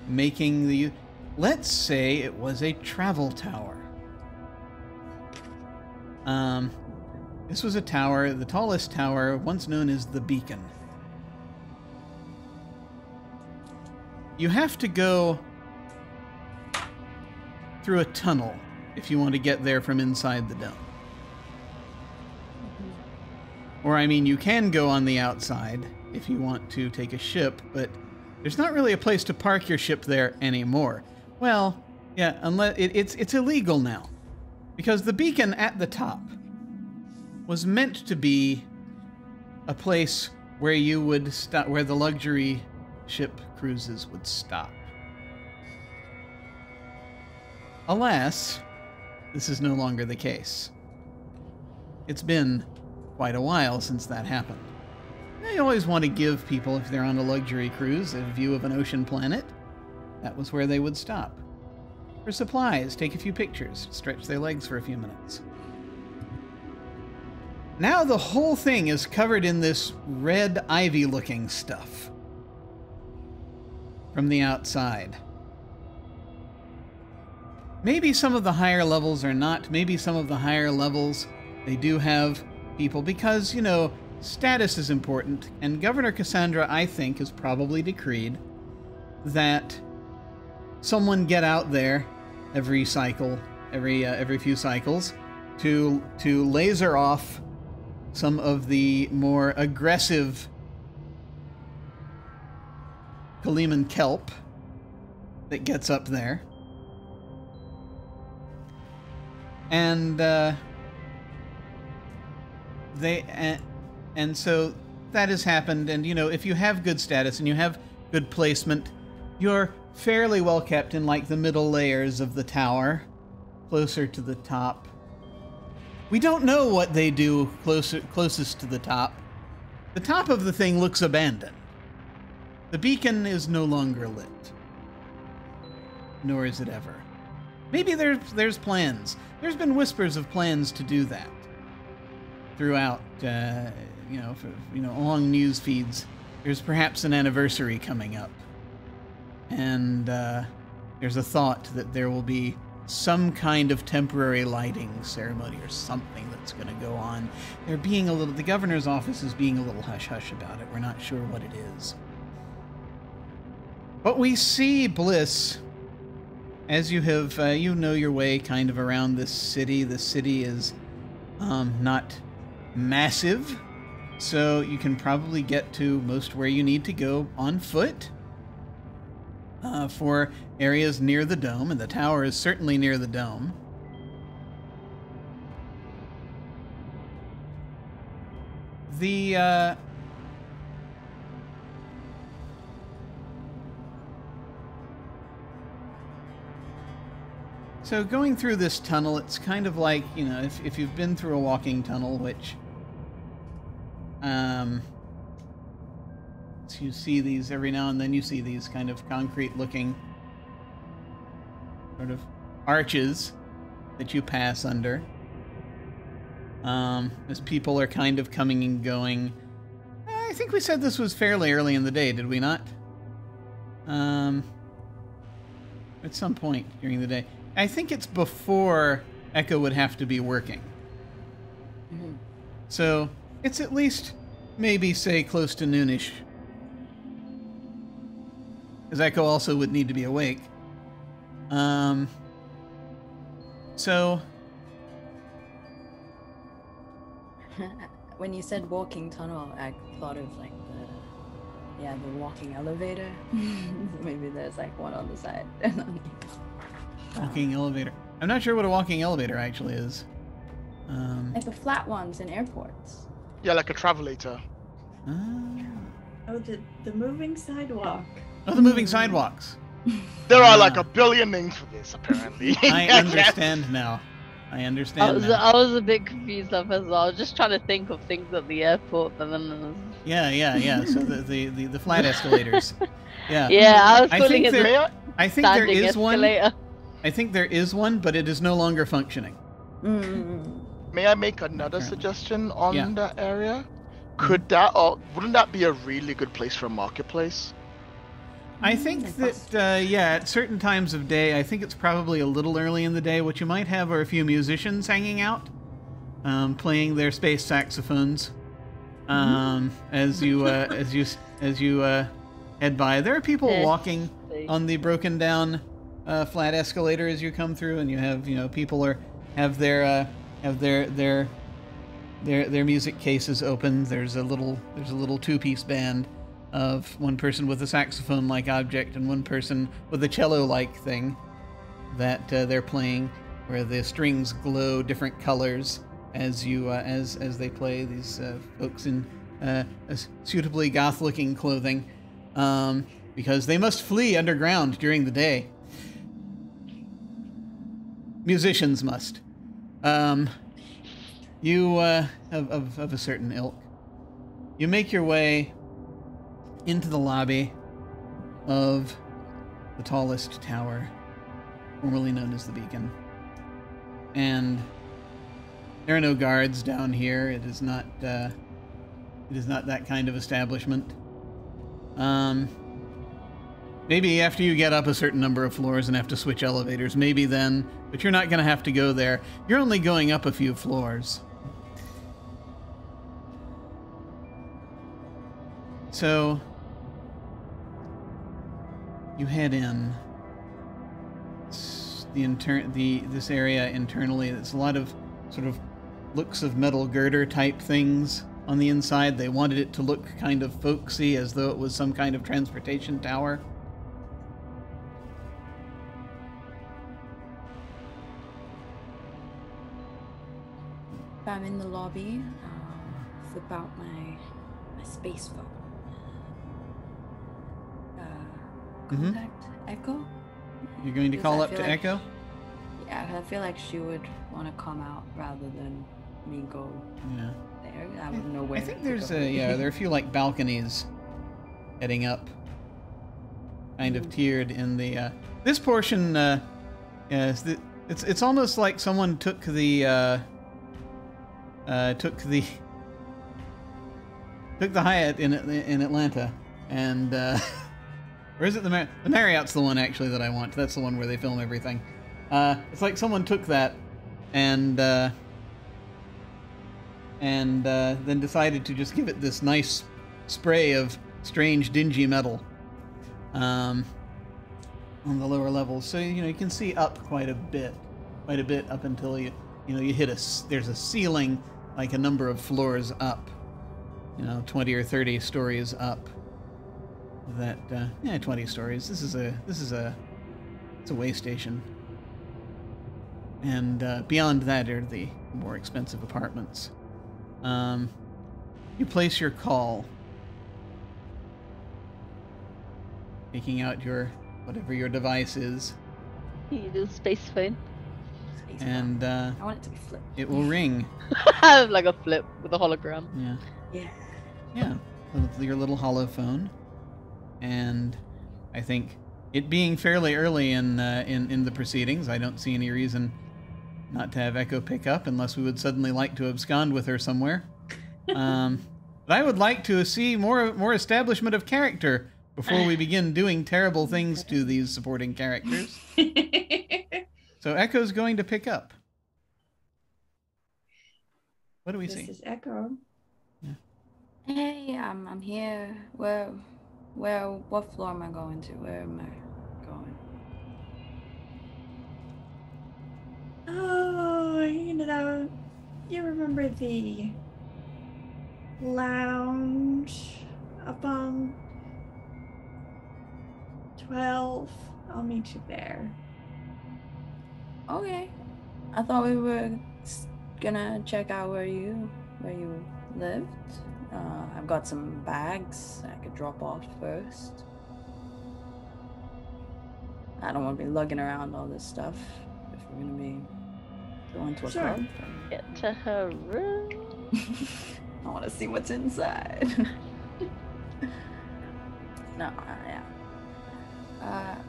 making let's say it was a travel tower. This was a tower, the tallest tower, once known as the Beacon. You have to go through a tunnel if you want to get there from inside the dome. Or, you can go on the outside if you want to take a ship, but there's not really a place to park your ship there anymore. Well, yeah, unless it's illegal now. Because the beacon at the top was meant to be a place where you would stop, where the luxury ship cruises would stop. Alas, this is no longer the case. It's been quite a while since that happened. You always want to give people, if they're on a luxury cruise, a view of an ocean planet. That was where they would stop. For supplies, take a few pictures, stretch their legs for a few minutes. Now the whole thing is covered in this red ivy-looking stuff from the outside. Maybe some of the higher levels are not. Maybe some of the higher levels, they do have people, because, status is important, and Governor Cassandra, I think, has probably decreed that someone get out there every few cycles to laser off some of the more aggressive Kaliman kelp that gets up there. And and so that has happened, and if you have good status and you have good placement, you're fairly well kept in like the middle layers of the tower, closer to the top. We don't know what they do closest to the top. The top of the thing looks abandoned. The beacon is no longer lit. Nor is it ever. Maybe there's plans. There's been whispers of plans to do that throughout, along news feeds. There's perhaps an anniversary coming up. And there's a thought that there will be some kind of temporary lighting ceremony or something that's going to go on. The governor's office is being a little hush-hush about it. We're not sure what it is. But we see Bliss, as you have, you know your way kind of around this city. The city is not massive, so you can probably get to most where you need to go on foot. For areas near the dome, and the tower is certainly near the dome. So going through this tunnel, it's kind of like, you know, if you've been through a walking tunnel, which so you see these every now and then, you see these kind of concrete looking sort of arches that you pass under as people are kind of coming and going. I think we said this was fairly early in the day, did we not? At some point during the day. I think it's before Echo would have to be working. Mm-hmm. So it's at least maybe, say, close to noonish. Because Echo also would need to be awake. So... When you said walking tunnel, I thought of like the walking elevator. Maybe there's like one on the side. Walking elevator. I'm not sure what a walking elevator actually is. Like the flat ones in airports. Yeah, like a travelator. Oh, the moving sidewalk. Oh, the moving sidewalks. There are like a billion names for this, apparently. I understand now. I understand now. I was a bit confused at first. I was just trying to think of things at the airport, but then Yeah. So the flat escalators. Yeah. Yeah, I was I calling think it the I think there standing is one. escalator. I think there is one, but it is no longer functioning. May I make another suggestion on that area? Could wouldn't that be a really good place for a marketplace? I think that, at certain times of day, I think it's probably a little early in the day. What you might have are a few musicians hanging out, playing their space saxophones, as you head by. There are people walking on the broken down flat escalator as you come through, and you have people have their music cases open. There's a little two-piece band of one person with a saxophone-like object and one person with a cello-like thing that they're playing, where the strings glow different colors as you as they play. These folks in suitably goth-looking clothing, because they must flee underground during the day. Musicians must. You of a certain ilk. You make your way into the lobby of the tallest tower, formerly known as the Beacon. And there are no guards down here. It is not that kind of establishment. Maybe after you get up a certain number of floors and have to switch elevators, maybe then, but you're not going to have to go there. You're only going up a few floors. So you head in. This area internally, it's a lot of sort of looks of metal girder type things on the inside. They wanted it to look kind of folksy, as though it was some kind of transportation tower. I'm in the lobby. Flip out my space phone. Contact Echo. You're going to call up to like, Echo? Yeah, I feel like she would want to come out rather than me go there. I wouldn't know where. I think there's there are a few like balconies heading up, kind of tiered in the this portion. It's almost like someone took the Hyatt in Atlanta, and or is it the Marriott's the one actually that I want? That's the one where they film everything. It's like someone took that and then decided to just give it this nice spray of strange, dingy metal on the lower levels. So you can see up quite a bit up until you you hit there's a ceiling like a number of floors up, 20 or 30 stories up. That 20 stories. This is it's a way station. And beyond that are the more expensive apartments. You place your call, taking out whatever your device is. You do space phone. And I want it to be flipped. it will ring. Like a flip with a hologram. Yeah. With your little hollow phone. And I think it being fairly early in the proceedings, I don't see any reason not to have Echo pick up unless we would suddenly like to abscond with her somewhere. But I would like to see more establishment of character before we begin doing terrible things to these supporting characters. So Echo's going to pick up. What do we see? This is Echo. Yeah. Hey, I'm here. What floor am I going to? Where am I going? Oh, you remember the lounge up on 12? I'll meet you there. Okay. I thought we were gonna check out where you lived. I've got some bags I could drop off first. I don't want to be lugging around all this stuff if we're gonna be going to a club. Get to her room. I want to see what's inside. No, yeah.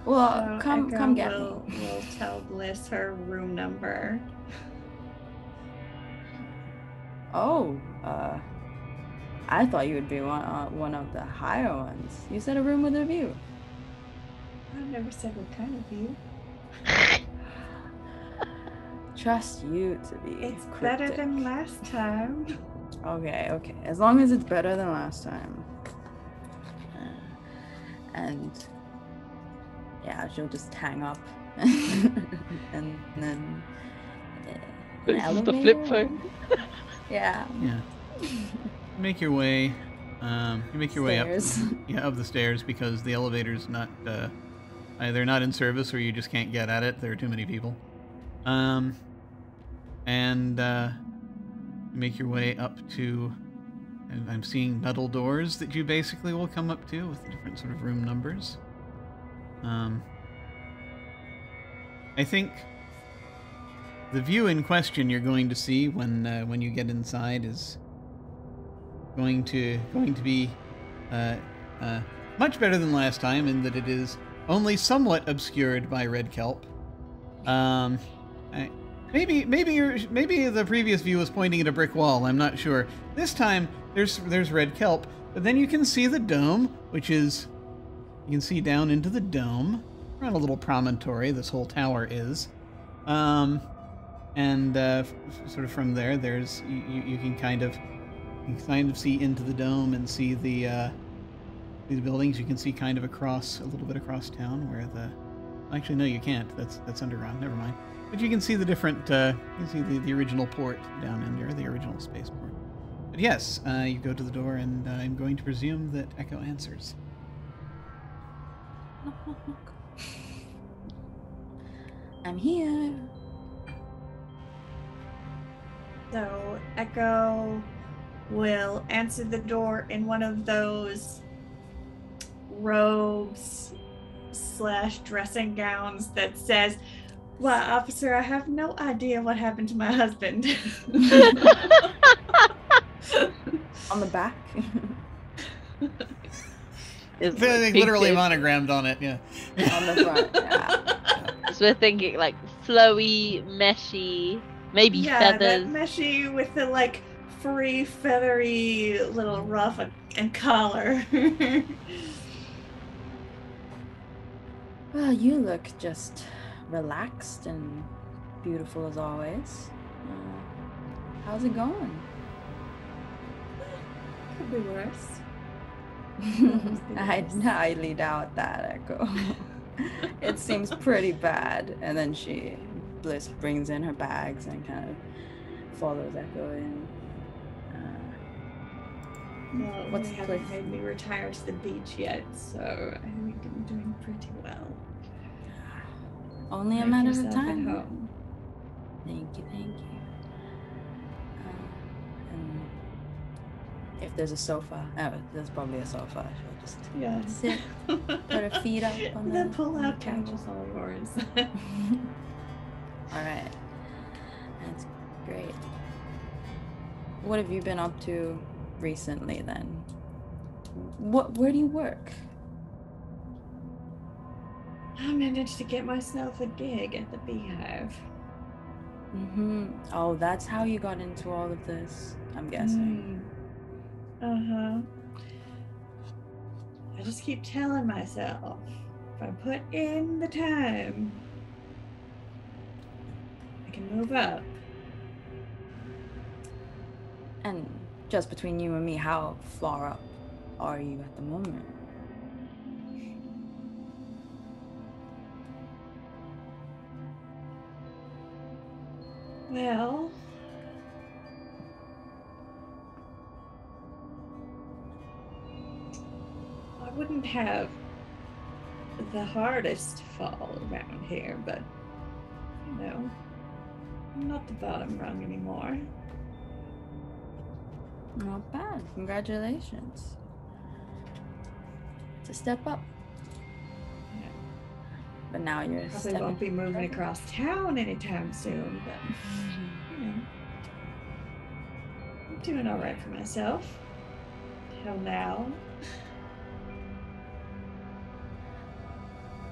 Well, So come Echo get me. We'll tell Bliss her room number. Oh, I thought you would be one of the higher ones. You said a room with a view. I never said what kind of view. Trust you to be It's cryptic. better than last time. Okay. As long as it's better than last time. And yeah, she'll just hang up. And then This is the flip phone. Yeah. Yeah. You make your way up the stairs because the elevator's not either not in service or you just can't get at it. There are too many people. And make your way up to, and I'm seeing metal doors that you basically will come up to with different sort of room numbers. I think the view in question you're going to see when you get inside is going to be much better than last time in that it is only somewhat obscured by red kelp. Maybe the previous view was pointing at a brick wall. I'm not sure. This time there's red kelp, but then you can see the dome, which is you can see down into the dome. We're on a little promontory. This whole tower is, and sort of from there, there's you can kind of see into the dome and see the buildings. You can see kind of a little bit across town where actually no, you can't. That's underground. Never mind. But you can see the different, you can see the original port down in there, the original spaceport. But yes, you go to the door, and I'm going to presume that Echo answers. Knock, knock, knock. I'm here. So Echo will answer the door in one of those robes / dressing gowns that says, "Well, officer, I have no idea what happened to my husband." On the back. It's Literally painted. monogrammed on it, yeah. On the front, yeah. So we're thinking like flowy, meshy, maybe Yeah, that feathers. meshy with the like furry, feathery little ruff and collar. Well, you look just relaxed and beautiful as always. How's it going? Could be worse. I highly doubt that, Echo. It seems pretty bad. And then she Bliss brings in her bags and kind of follows Echo in. Well, What's they the haven't place? made me retire to the beach yet, so I think I'm doing pretty well. Only a Make matter of yourself at time. home. Thank you, thank you. And if there's a sofa, there's probably a sofa. She'll just sit, put her feet up on the the pull-out couch. table is all yours. All right, that's great. What have you been up to recently then? Where do you work? I managed to get myself a gig at the Beehive. Oh, that's how you got into all of this, I'm guessing. I just keep telling myself, if I put in the time, I can move up. And just between you and me, how far up are you at the moment? Well, I wouldn't have the hardest fall around here, but, you know, I'm not the bottom rung anymore. Not bad. Congratulations. It's a step up. Yeah. But now you're Probably stepping won't be moving further. across town anytime soon, but, you know, I'm doing all right for myself. Till now.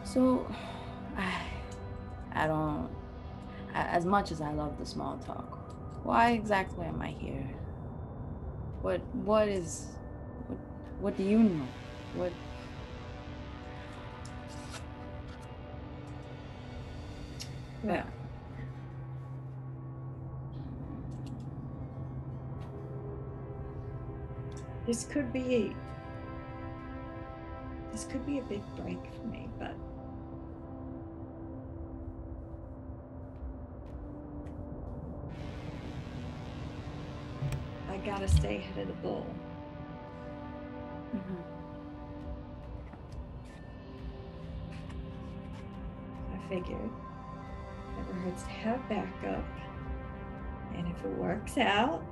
So, I don't, as much as I love the small talk, why exactly am I here? What do you know? What? Well, this could be a big break for me, but I gotta stay ahead of the bull. I figured never hurts to have backup, and if it works out,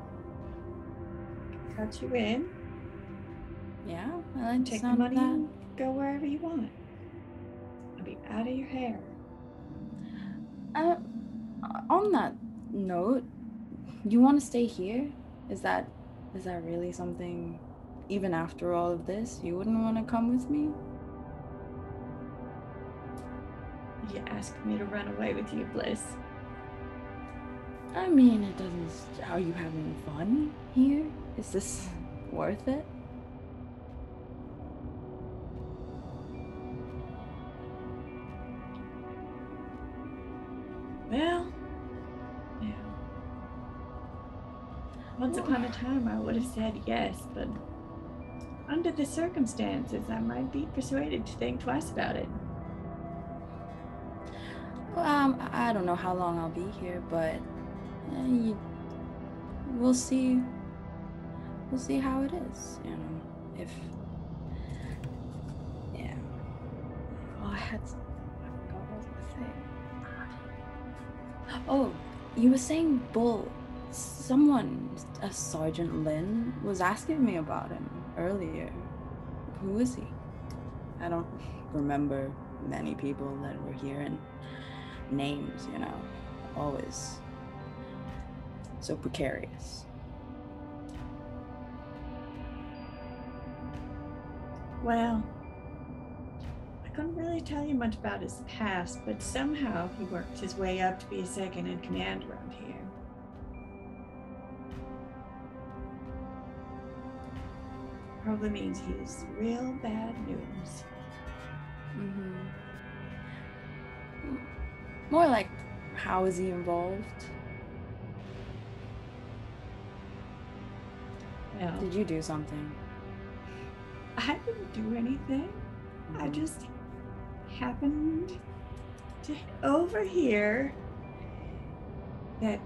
I'll cut you in. Yeah, I like the Take the sound of money that. and go wherever you want. I'll be out of your hair. On that note, you want to stay here? Is that really something? Even after all of this, you wouldn't want to come with me? You ask me to run away with you, Bliss. I mean, it doesn't. Are you having fun here? Is this worth it? Well, yeah. Once upon a time, I would have said yes, but under the circumstances, I might be persuaded to think twice about it. Well, I don't know how long I'll be here, but we'll see. We'll see how it is. You know, if yeah. Oh, I forgot what I was gonna say. Oh, you were saying Bull. Someone, a Sergeant Lin, was asking me about him earlier. Who is he? I don't remember many people that were here, and names, you know, always so precarious. Well, I couldn't really tell you much about his past, but somehow he worked his way up to be a second in command around here. Probably means he's real bad news. More like, how is he involved? Well, Did you do something? I didn't do anything. I just happened to overhear that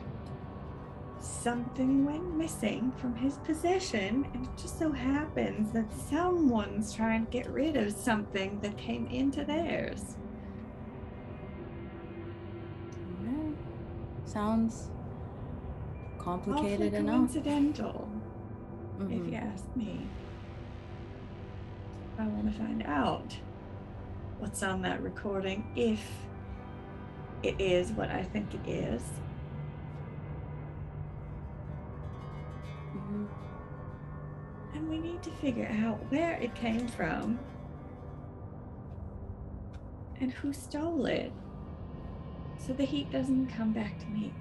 something went missing from his possession, and it just so happens that someone's trying to get rid of something that came into theirs. Alright. Sounds complicated Awfully enough. coincidental, if Mhm. you ask me. I want to find out what's on that recording, if it is what I think it is. Mhm. And we need to figure out where it came from and who stole it, so the heat doesn't come back to me.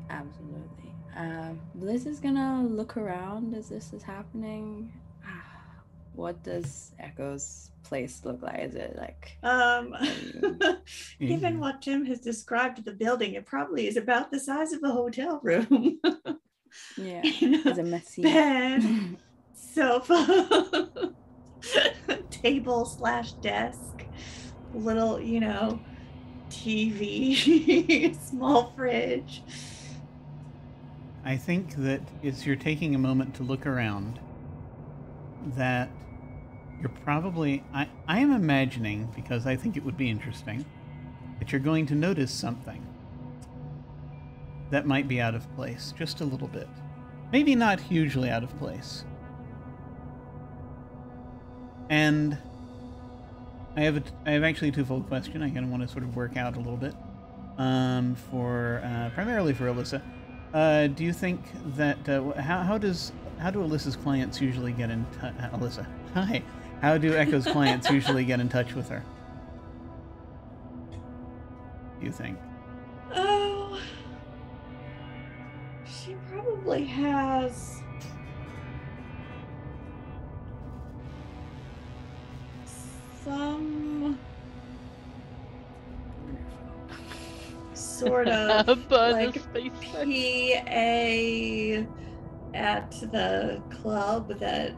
Absolutely. Bliss is gonna look around as this is happening. What does Echo's place look like? Is it like Given what Jim has described the building, it probably is about the size of a hotel room. yeah, is it messy? Bed, sofa, table / desk, little, TV, small fridge. I think that as you're taking a moment to look around, that you're probably, I am imagining, because I think it would be interesting, that you're going to notice something that might be out of place, just a little bit. Maybe not hugely out of place. And I have actually a twofold question I kind of want to sort of work out a little bit, primarily for Alyssa. Do you think that how do Alyssa's clients usually get in touch? Alyssa, hi. How do Echo's clients usually get in touch with her? Do you think? Oh, she probably has some sort of like PA at the club that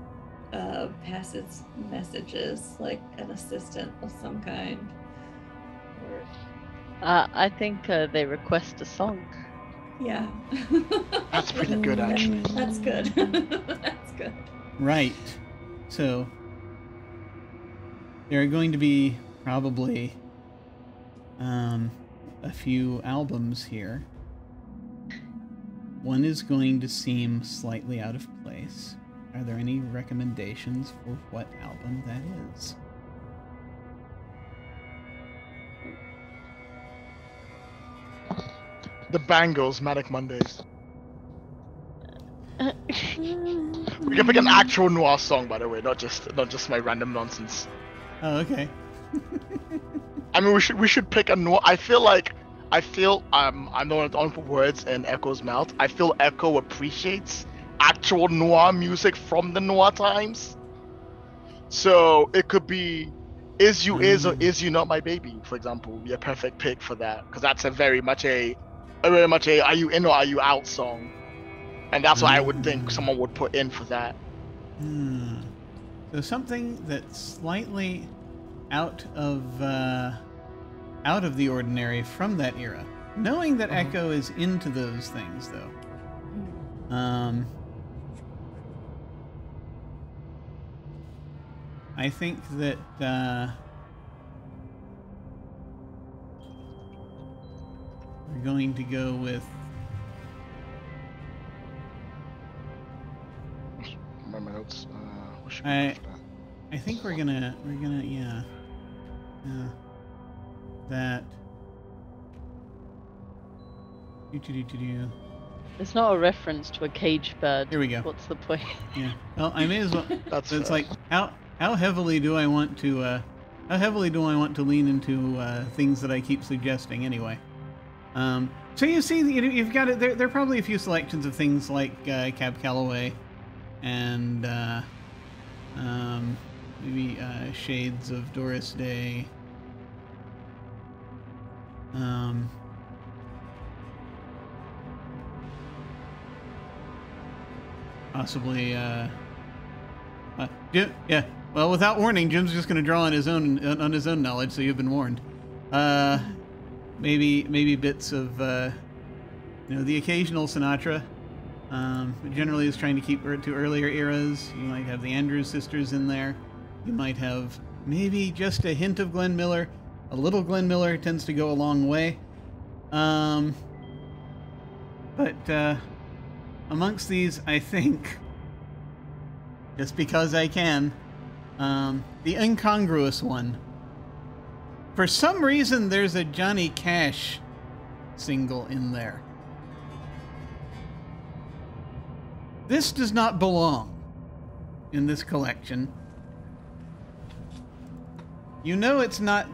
passes messages, like an assistant of some kind. I think they request a song. Yeah. That's pretty good, actually. That's good. That's good. Right. So there are going to be probably a few albums here. One is going to seem slightly out of place. Are there any recommendations for what album that is? The Bangles, Manic Mondays. We can pick an actual noir song, by the way, not just my random nonsense. Oh, okay. I mean, we should pick a noir. I feel I don't want to put words in Echo's mouth. I feel Echo appreciates actual noir music from the noir times. So it could be "Is You Is" or "Is You Not My Baby," for example, would be a perfect pick for that, because that's a very much a "Are You In or Are You Out" song, and that's what I would think someone would put in for that. So something that's slightly out of the ordinary from that era. Knowing that Echo is into those things, though. I think that we're going to go with My notes. What should I think we're gonna yeah. That. It's not a reference to a caged bird. Here we go. What's the point? Yeah. Well, I may as well. That's So it's like how heavily do I want to lean into things that I keep suggesting anyway? So you see, you've got it. There are probably a few selections of things like Cab Calloway, and maybe shades of Doris Day. Possibly, yeah. Well, without warning, Jim's just going to draw on his own knowledge, so you've been warned. Jim, yeah. Well, without warning, Jim's just going to draw on his own knowledge, so you've been warned. Jim, yeah. Well, without warning, Jim's just going to draw on his own knowledge, so you've been warned. maybe bits of the occasional Sinatra. Generally is trying to keep it to earlier eras. You might have the Andrews Sisters in there. You might have maybe just a hint of Glenn Miller. A little Glenn Miller tends to go a long way. But amongst these, I think, just because I can, the incongruous one. For some reason, there's a Johnny Cash single in there. This does not belong in this collection. You know it's not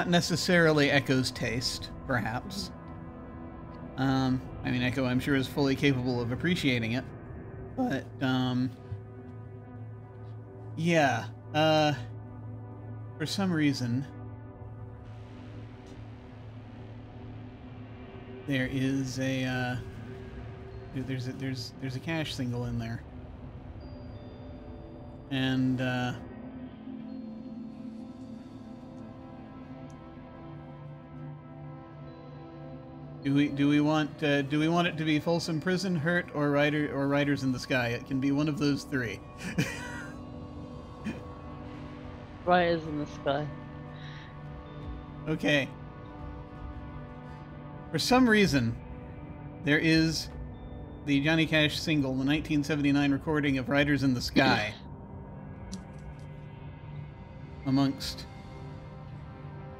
necessarily Echo's taste, perhaps. I mean, Echo, I'm sure, is fully capable of appreciating it. But, yeah. For some reason, there is a, there's a Cash single in there. And, Do we want it to be Folsom Prison, Hurt, or Riders in the Sky? It can be one of those three. Riders in the Sky. Okay. For some reason, there is the Johnny Cash single, the 1979 recording of Riders in the Sky, amongst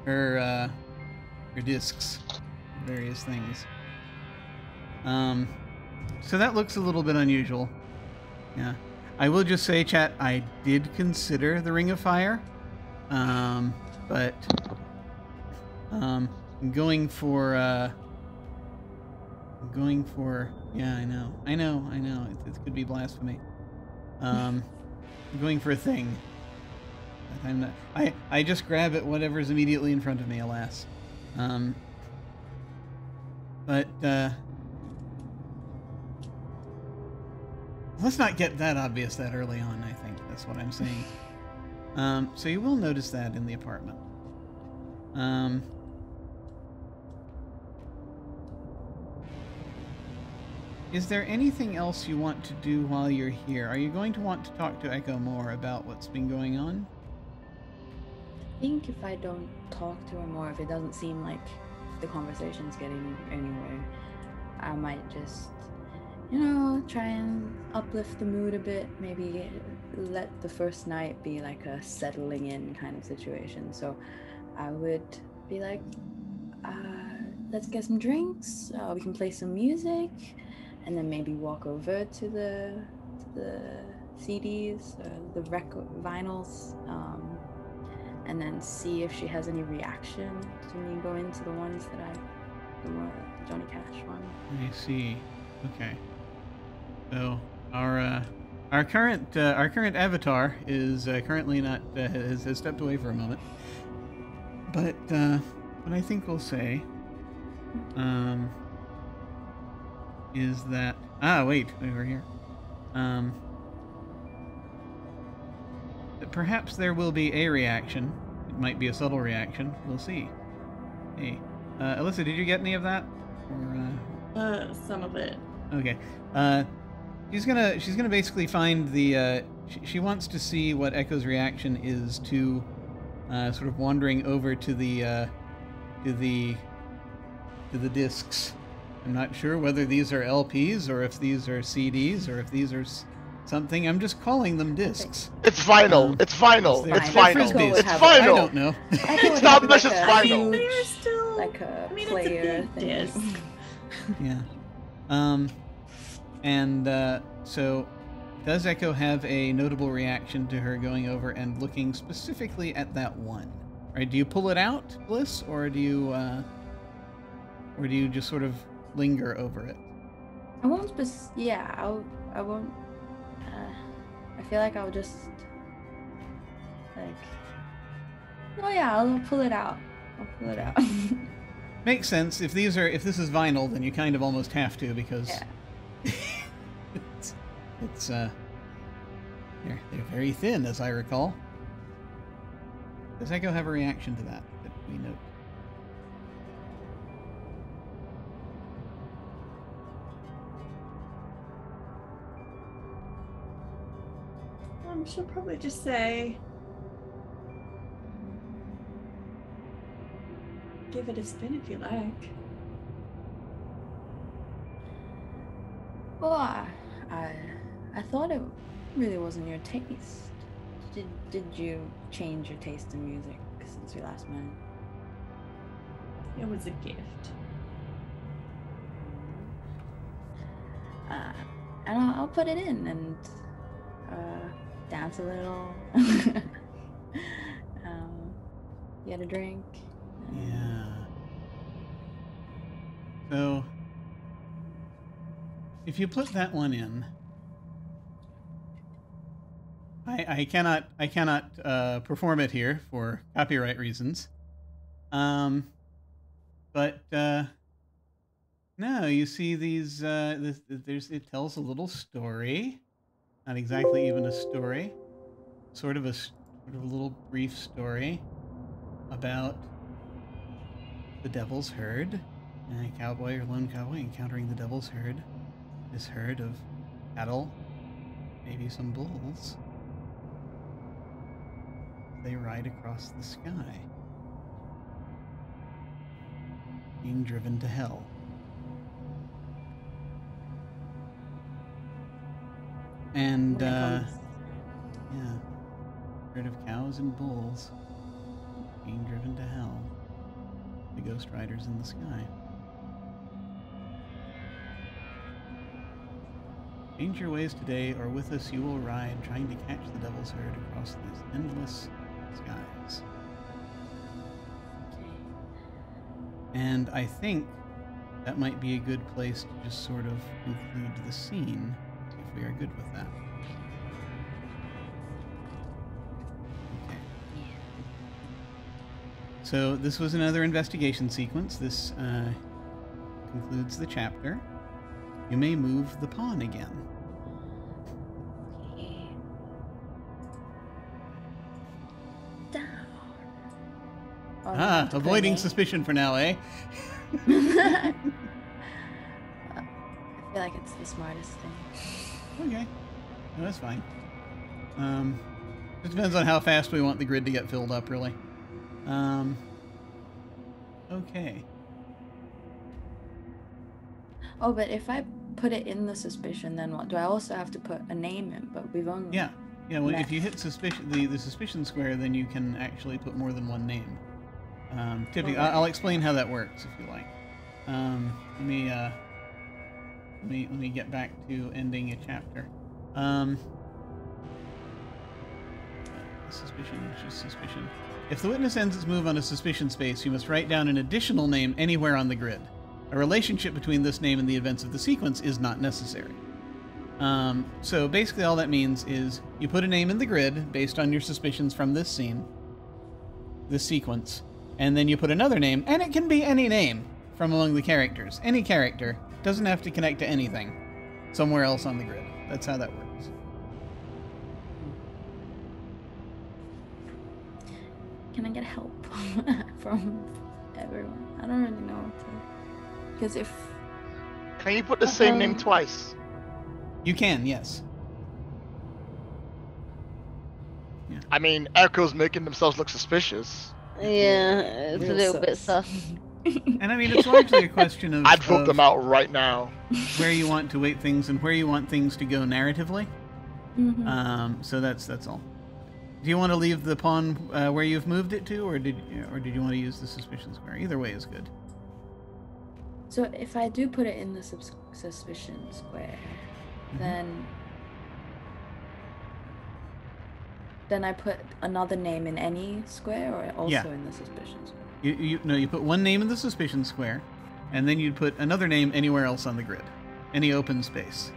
her discs. Various things. So that looks a little bit unusual. Yeah. I will just say, chat, I did consider the Ring of Fire. But going for yeah, I know. It could be blasphemy. Going for a thing. But I'm not. I just grab at whatever's immediately in front of me, alas. But, let's not get that obvious that early on, I think. That's what I'm saying. So you will notice that in the apartment. Is there anything else you want to do while you're here? Are you going to want to talk to Echo more about what's been going on? I think if I don't talk to her more, if it doesn't seem like the conversation's getting anywhere, I might just, try and uplift the mood a bit. Maybe let the first night be like a settling in kind of situation. So I would be like, let's get some drinks. We can play some music, and then maybe walk over to the CDs, the vinyls. And then see if she has any reaction to me going to the ones that the Johnny Cash one. I see. Okay. So our current avatar is currently not has stepped away for a moment. But what I think we'll say is that wait, over here. Perhaps there will be a reaction. It might be a subtle reaction. We'll see. Hey, Alyssa, did you get any of that? Or, some of it. Okay. She's gonna basically find the. She wants to see what Echo's reaction is to, sort of wandering over to the discs. I'm not sure whether these are LPs or if these are CDs or if these are something. I'm just calling them discs. It's vinyl. It's vinyl. It's vinyl. It's vinyl. I don't know. It's not much as vinyl. They're still like a it's player a big thing. disc. Yeah. And so does Echo have a notable reaction to her going over and looking specifically at that one? Right? Do you pull it out, Bliss, or do you just sort of linger over it? I won't. I won't. I feel like I'll just I'll pull it out. Makes sense. If this is vinyl, then you kind of almost have to, because it's they're very thin, as I recall. Does Echo have a reaction to that we note? she'll probably just say, give it a spin if you like. Well, I thought it really wasn't your taste. Did you change your taste in music since we last met? It was a gift. And I'll put it in and dance a little. Get a drink. Yeah. So, if you put that one in, I cannot perform it here for copyright reasons. But no, you see these. It tells a little story, not exactly even a story, sort of a little brief story about the devil's herd, a cowboy or lone cowboy encountering the devil's herd. This herd of cattle, maybe some bulls. They ride across the sky, being driven to hell. And yeah, herd of cows and bulls being driven to hell. The ghost riders in the sky. Change your ways today, or with us you will ride, trying to catch the devil's herd across these endless skies. Okay. And I think that might be a good place to just sort of conclude the scene, if we are good with that. Okay. So this was another investigation sequence. This concludes the chapter. You may move the pawn again. Okay. Down. Oh, Ah, avoiding suspicion for now, eh? I feel like it's the smartest thing. Okay. No, that's fine. It depends on how fast we want the grid to get filled up, really. Okay. Oh, but if I put it in the suspicion, then what? Do I also have to put a name in? But we've only... Yeah. Yeah, well, if you hit suspicion, the suspicion square, then you can actually put more than one name. Typically, Okay. I'll explain how that works, if you like. Let me get back to ending a chapter. Suspicion is just suspicion. If the witness ends its move on a suspicion space, you must write down an additional name anywhere on the grid. A relationship between this name and the events of the sequence is not necessary. So basically all that means is you put a name in the grid based on your suspicions from this scene, this sequence, and then you put another name, and it can be any name from among the characters. Any character. Doesn't have to connect to anything somewhere else on the grid. That's how that works. Can I get help from everyone? I don't really know what to... Because if... Can you put the same name twice? You can, yes. Yeah. I mean, Echo's making themselves look suspicious. Yeah, it's a Real little bit sus. sus. And I mean, it's largely a question of... I'd vote of them out right now. where you want to weight things and where you want things to go narratively. Mhm. So that's all. Do you want to leave the pawn where you've moved it to, or did you want to use the suspicion square? Either way is good. So if I do put it in the suspicion square, then I put another name in any square, or also Yeah. in the suspicion square? You put one name in the suspicion square, and then you'd put another name anywhere else on the grid, any open space.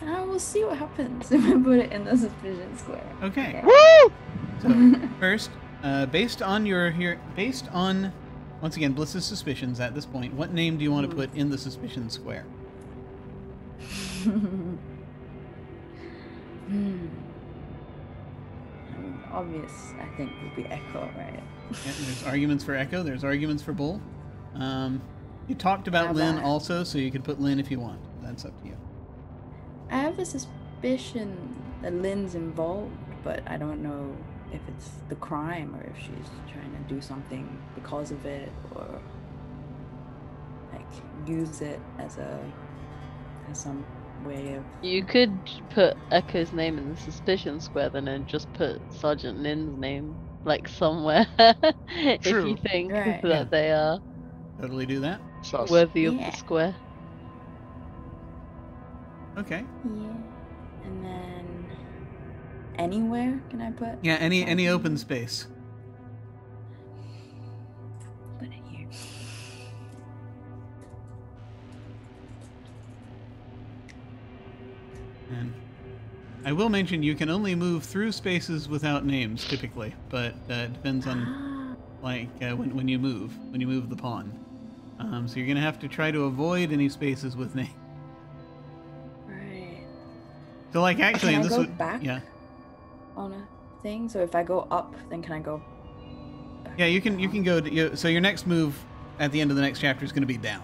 Okay. We'll see what happens if I put it in the suspicion square. Okay. Woo! So first, based on once again Bliss's suspicions at this point, what name do you want to put in the suspicion square? obvious, I think, would be Echo, right? Yeah, there's arguments for Echo. There's arguments for Bull. You talked about How Lynn about- also, so you could put Lynn if you want. That's up to you. I have a suspicion that Lynn's involved, but I don't know if it's the crime or if she's trying to do something because of it, or like use it as some way of. You could put Echo's name in the suspicion square, then and just put Sergeant Lynn's name like somewhere if True. you think Right. that Yeah. they are Totally do that. Sus. worthy of Yeah. the square. Okay. Yeah. And then anywhere can I put? Yeah, any open space. Put it here. And I will mention you can only move through spaces without names typically, but it depends on like when you move the pawn. So you're gonna have to try to avoid any spaces with names. Right. So like actually, Can and I this go would back? yeah. On a thing. So if I go up, then can I go back? Yeah, you can go to, so your next move at the end of the next chapter is going to be down.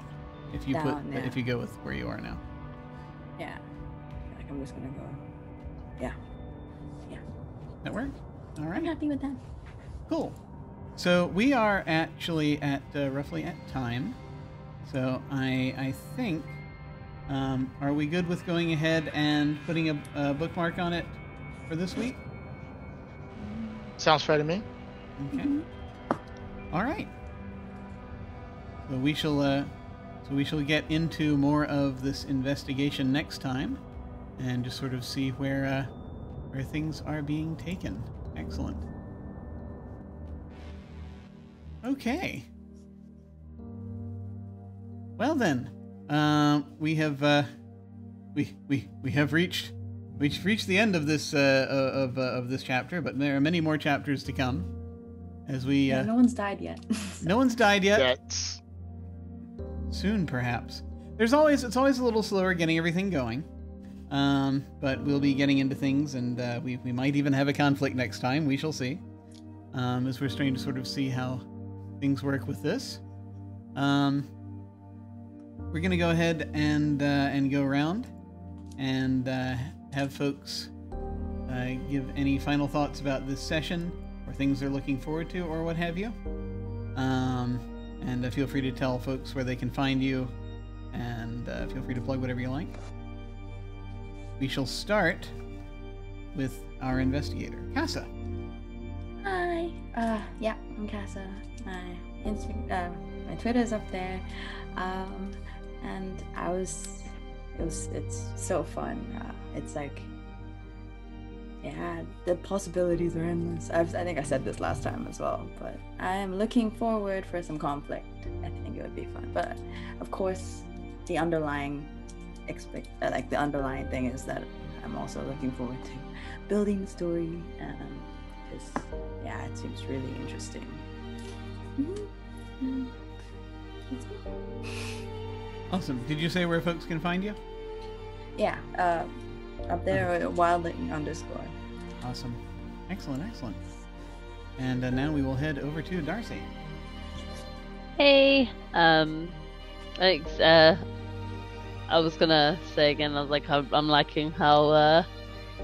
If you Down, yeah. if you go with where you are now. Yeah. Like I'm just gonna go. Yeah. That work? All I'm right. happy with that. Cool. So we are actually at roughly at time. So I think are we good with going ahead and putting a bookmark on it for this week? Sounds fair to me. Okay. All right. So we shall get into more of this investigation next time, and just sort of see where things are being taken. Excellent. Okay. Well then, we have reached the end of this of this chapter, but there are many more chapters to come. As we Yeah, no one's died yet. no one's died yet. That's Soon, perhaps. It's always a little slower getting everything going, but we'll be getting into things, and we might even have a conflict next time. We shall see. As we're starting to sort of see how things work with this. We're gonna go ahead and go around and have folks give any final thoughts about this session, or things they're looking forward to, or what have you. And feel free to tell folks where they can find you, and feel free to plug whatever you like. We shall start with our investigator, Casa. Hi. Yeah, I'm Casa. My Twitter is up there. And it's so fun. It's like, yeah, the possibilities are endless. I think I said this last time as well, but I am looking forward for some conflict. I think it would be fun. But of course, the underlying the underlying thing is that I'm also looking forward to building the story. Because yeah, it seems really interesting. Awesome. Did you say where folks can find you? Yeah, up there, wildling_. Awesome. Excellent. And now we will head over to Darcy. Hey, thanks. I was gonna say again, I was like, I'm liking how,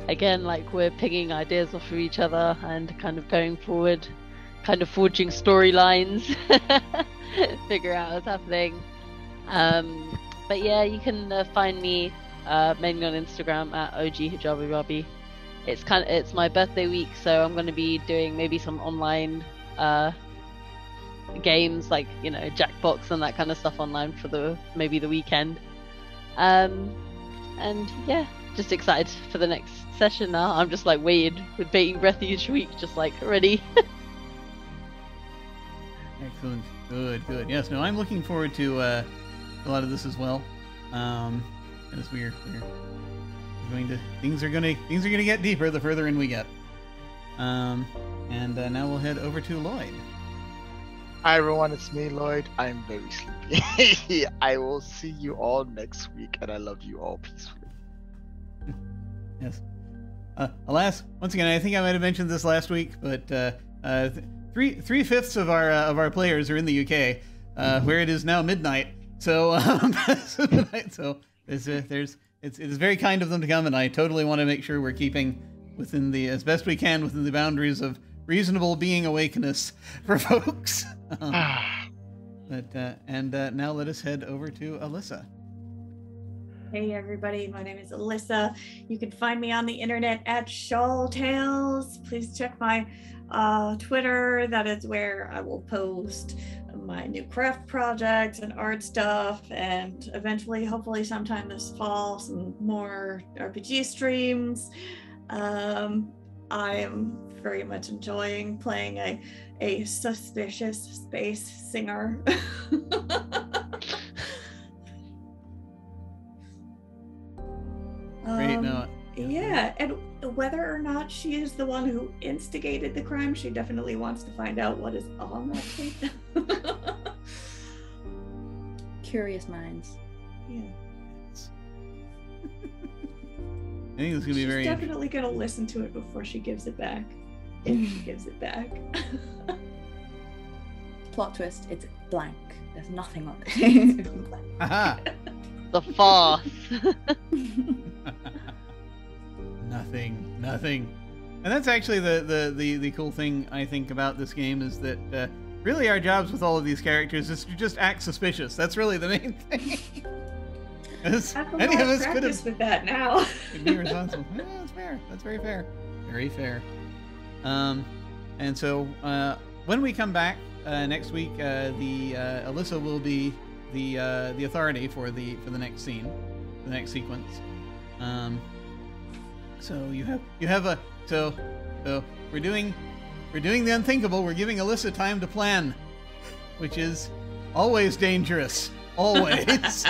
again, like we're picking ideas off of each other and kind of going forward, kind of forging storylines, figure out what's happening. But yeah, you can find me mainly on Instagram at OGHijabiRobbie. It's my birthday week, so I'm going to be doing maybe some online games, like, you know, Jackbox and that kind of stuff online for maybe the weekend. And yeah, just excited for the next session now. I'm just like waiting with bating breath each week, just like ready. Excellent. Good. Yes, no, I'm looking forward to a lot of this as well. As we're going to things are gonna get deeper the further in we get. And now we'll head over to Lloyd. Hi everyone, it's me, Lloyd. I'm very sleepy. I will see you all next week, and I love you all peacefully. Yes. Alas, once again, I think I might have mentioned this last week, but three-fifths of our players are in the UK, where it is now midnight. So, it's very kind of them to come, and I totally want to make sure we're keeping within as best we can within the boundaries of reasonable being awakeness for folks. Now let us head over to Alyssa. Hey everybody, my name is Alyssa. You can find me on the internet at Shawl Tales. Please check my Twitter. That is where I will post my new craft projects and art stuff, and eventually, hopefully sometime this fall, some more RPG streams. I am very much enjoying playing a suspicious space singer. Great, no. Yeah, and whether or not she is the one who instigated the crime, she definitely wants to find out what is on that tape. Curious minds. Yeah. I think this is gonna be very. She's definitely gonna listen to it before she gives it back. If she gives it back. Plot twist: it's blank. There's nothing on it. Aha! The farce. Nothing. And that's actually the cool thing I think about this game is that really our jobs with all of these characters is to just act suspicious. That's really the main thing. Any of us could have with that now. be responsible. Yeah, that's fair. That's very fair. Very fair. And so when we come back next week, Alyssa will be the authority for the next scene, the next sequence. So so we're doing the unthinkable. We're giving Alyssa time to plan, which is always dangerous. Always.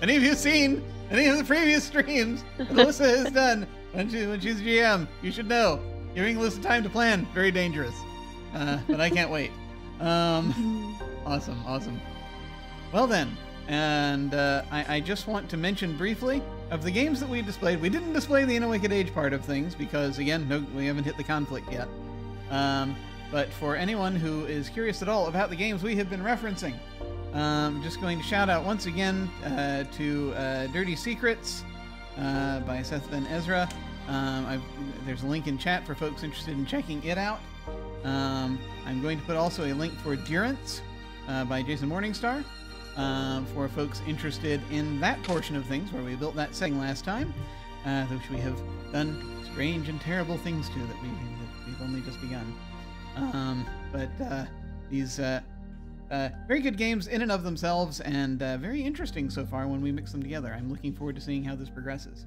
Any of you seen any of the previous streams that Alyssa has done when she's GM? You should know. Giving Alyssa time to plan, very dangerous. But I can't wait. Awesome. Well then, and I just want to mention briefly of the games that we displayed. We didn't display the In a Wicked Age part of things because, again, we haven't hit the conflict yet. But for anyone who is curious at all about the games we have been referencing, I'm just going to shout out once again to Dirty Secrets by Seth Ben-Ezra. There's a link in chat for folks interested in checking it out. I'm going to put also a link for Durance by Jason Morningstar for folks interested in that portion of things where we built that setting last time, which we have done strange and terrible things to that we've only just begun. But these very good games in and of themselves, and very interesting so far when we mix them together. I'm looking forward to seeing how this progresses.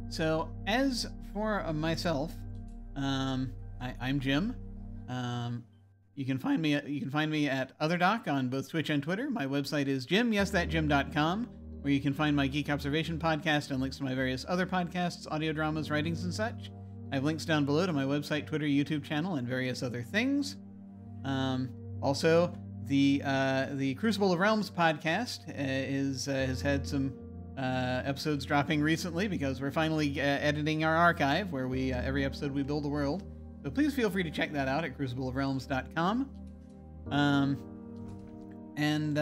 So as for myself, I'm Jim. You can find me at OtherDoc on both Twitch and Twitter. My website is jim.com, where you can find my Geek Observation podcast and links to my various other podcasts, audio dramas, writings, and such. I have links down below to my website, Twitter, YouTube channel, and various other things. Also, the Crucible of Realms podcast has had some episodes dropping recently because we're finally editing our archive where we every episode we build a world. So please feel free to check that out at crucibleofrealms.com. And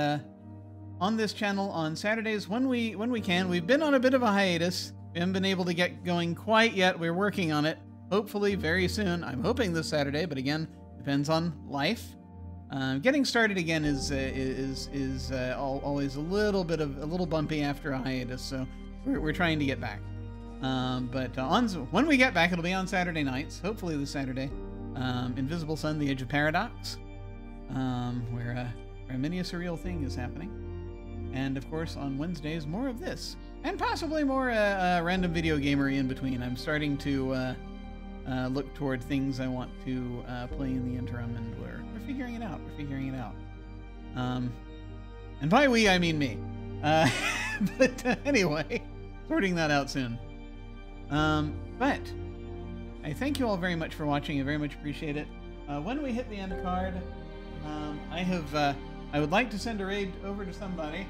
on this channel on Saturdays when we can, we've been on a bit of a hiatus. We haven't been able to get going quite yet. We're working on it. Hopefully very soon. I'm hoping this Saturday, but again, depends on life. Getting started again is always a little bumpy after a hiatus, so we're trying to get back. But when we get back, it'll be on Saturday nights, hopefully this Saturday. Invisible Sun: The Age of Paradox, where many a surreal thing is happening. And of course, on Wednesdays, more of this, and possibly more random video gamery in between. I'm starting to look toward things I want to play in the interim, and we're figuring it out. And by we, I mean me. But anyway, sorting that out soon. But I thank you all very much for watching. I very much appreciate it. When we hit the end card, I would like to send a raid over to somebody.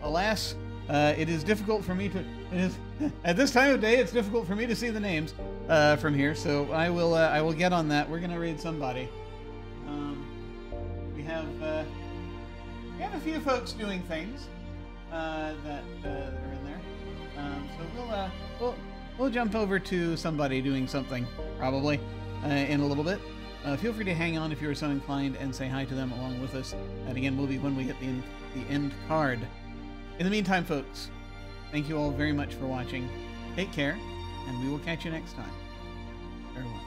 Alas, It is difficult for me to. It is at this time of day. It's difficult for me to see the names from here. So I will get on that. We're gonna raid somebody. We have a few folks doing things that are in there. So we'll jump over to somebody doing something probably in a little bit. Feel free to hang on if you are so inclined and say hi to them along with us. That again will be when we hit the end card. In the meantime, folks, thank you all very much for watching. Take care, and we will catch you next time. Farewell.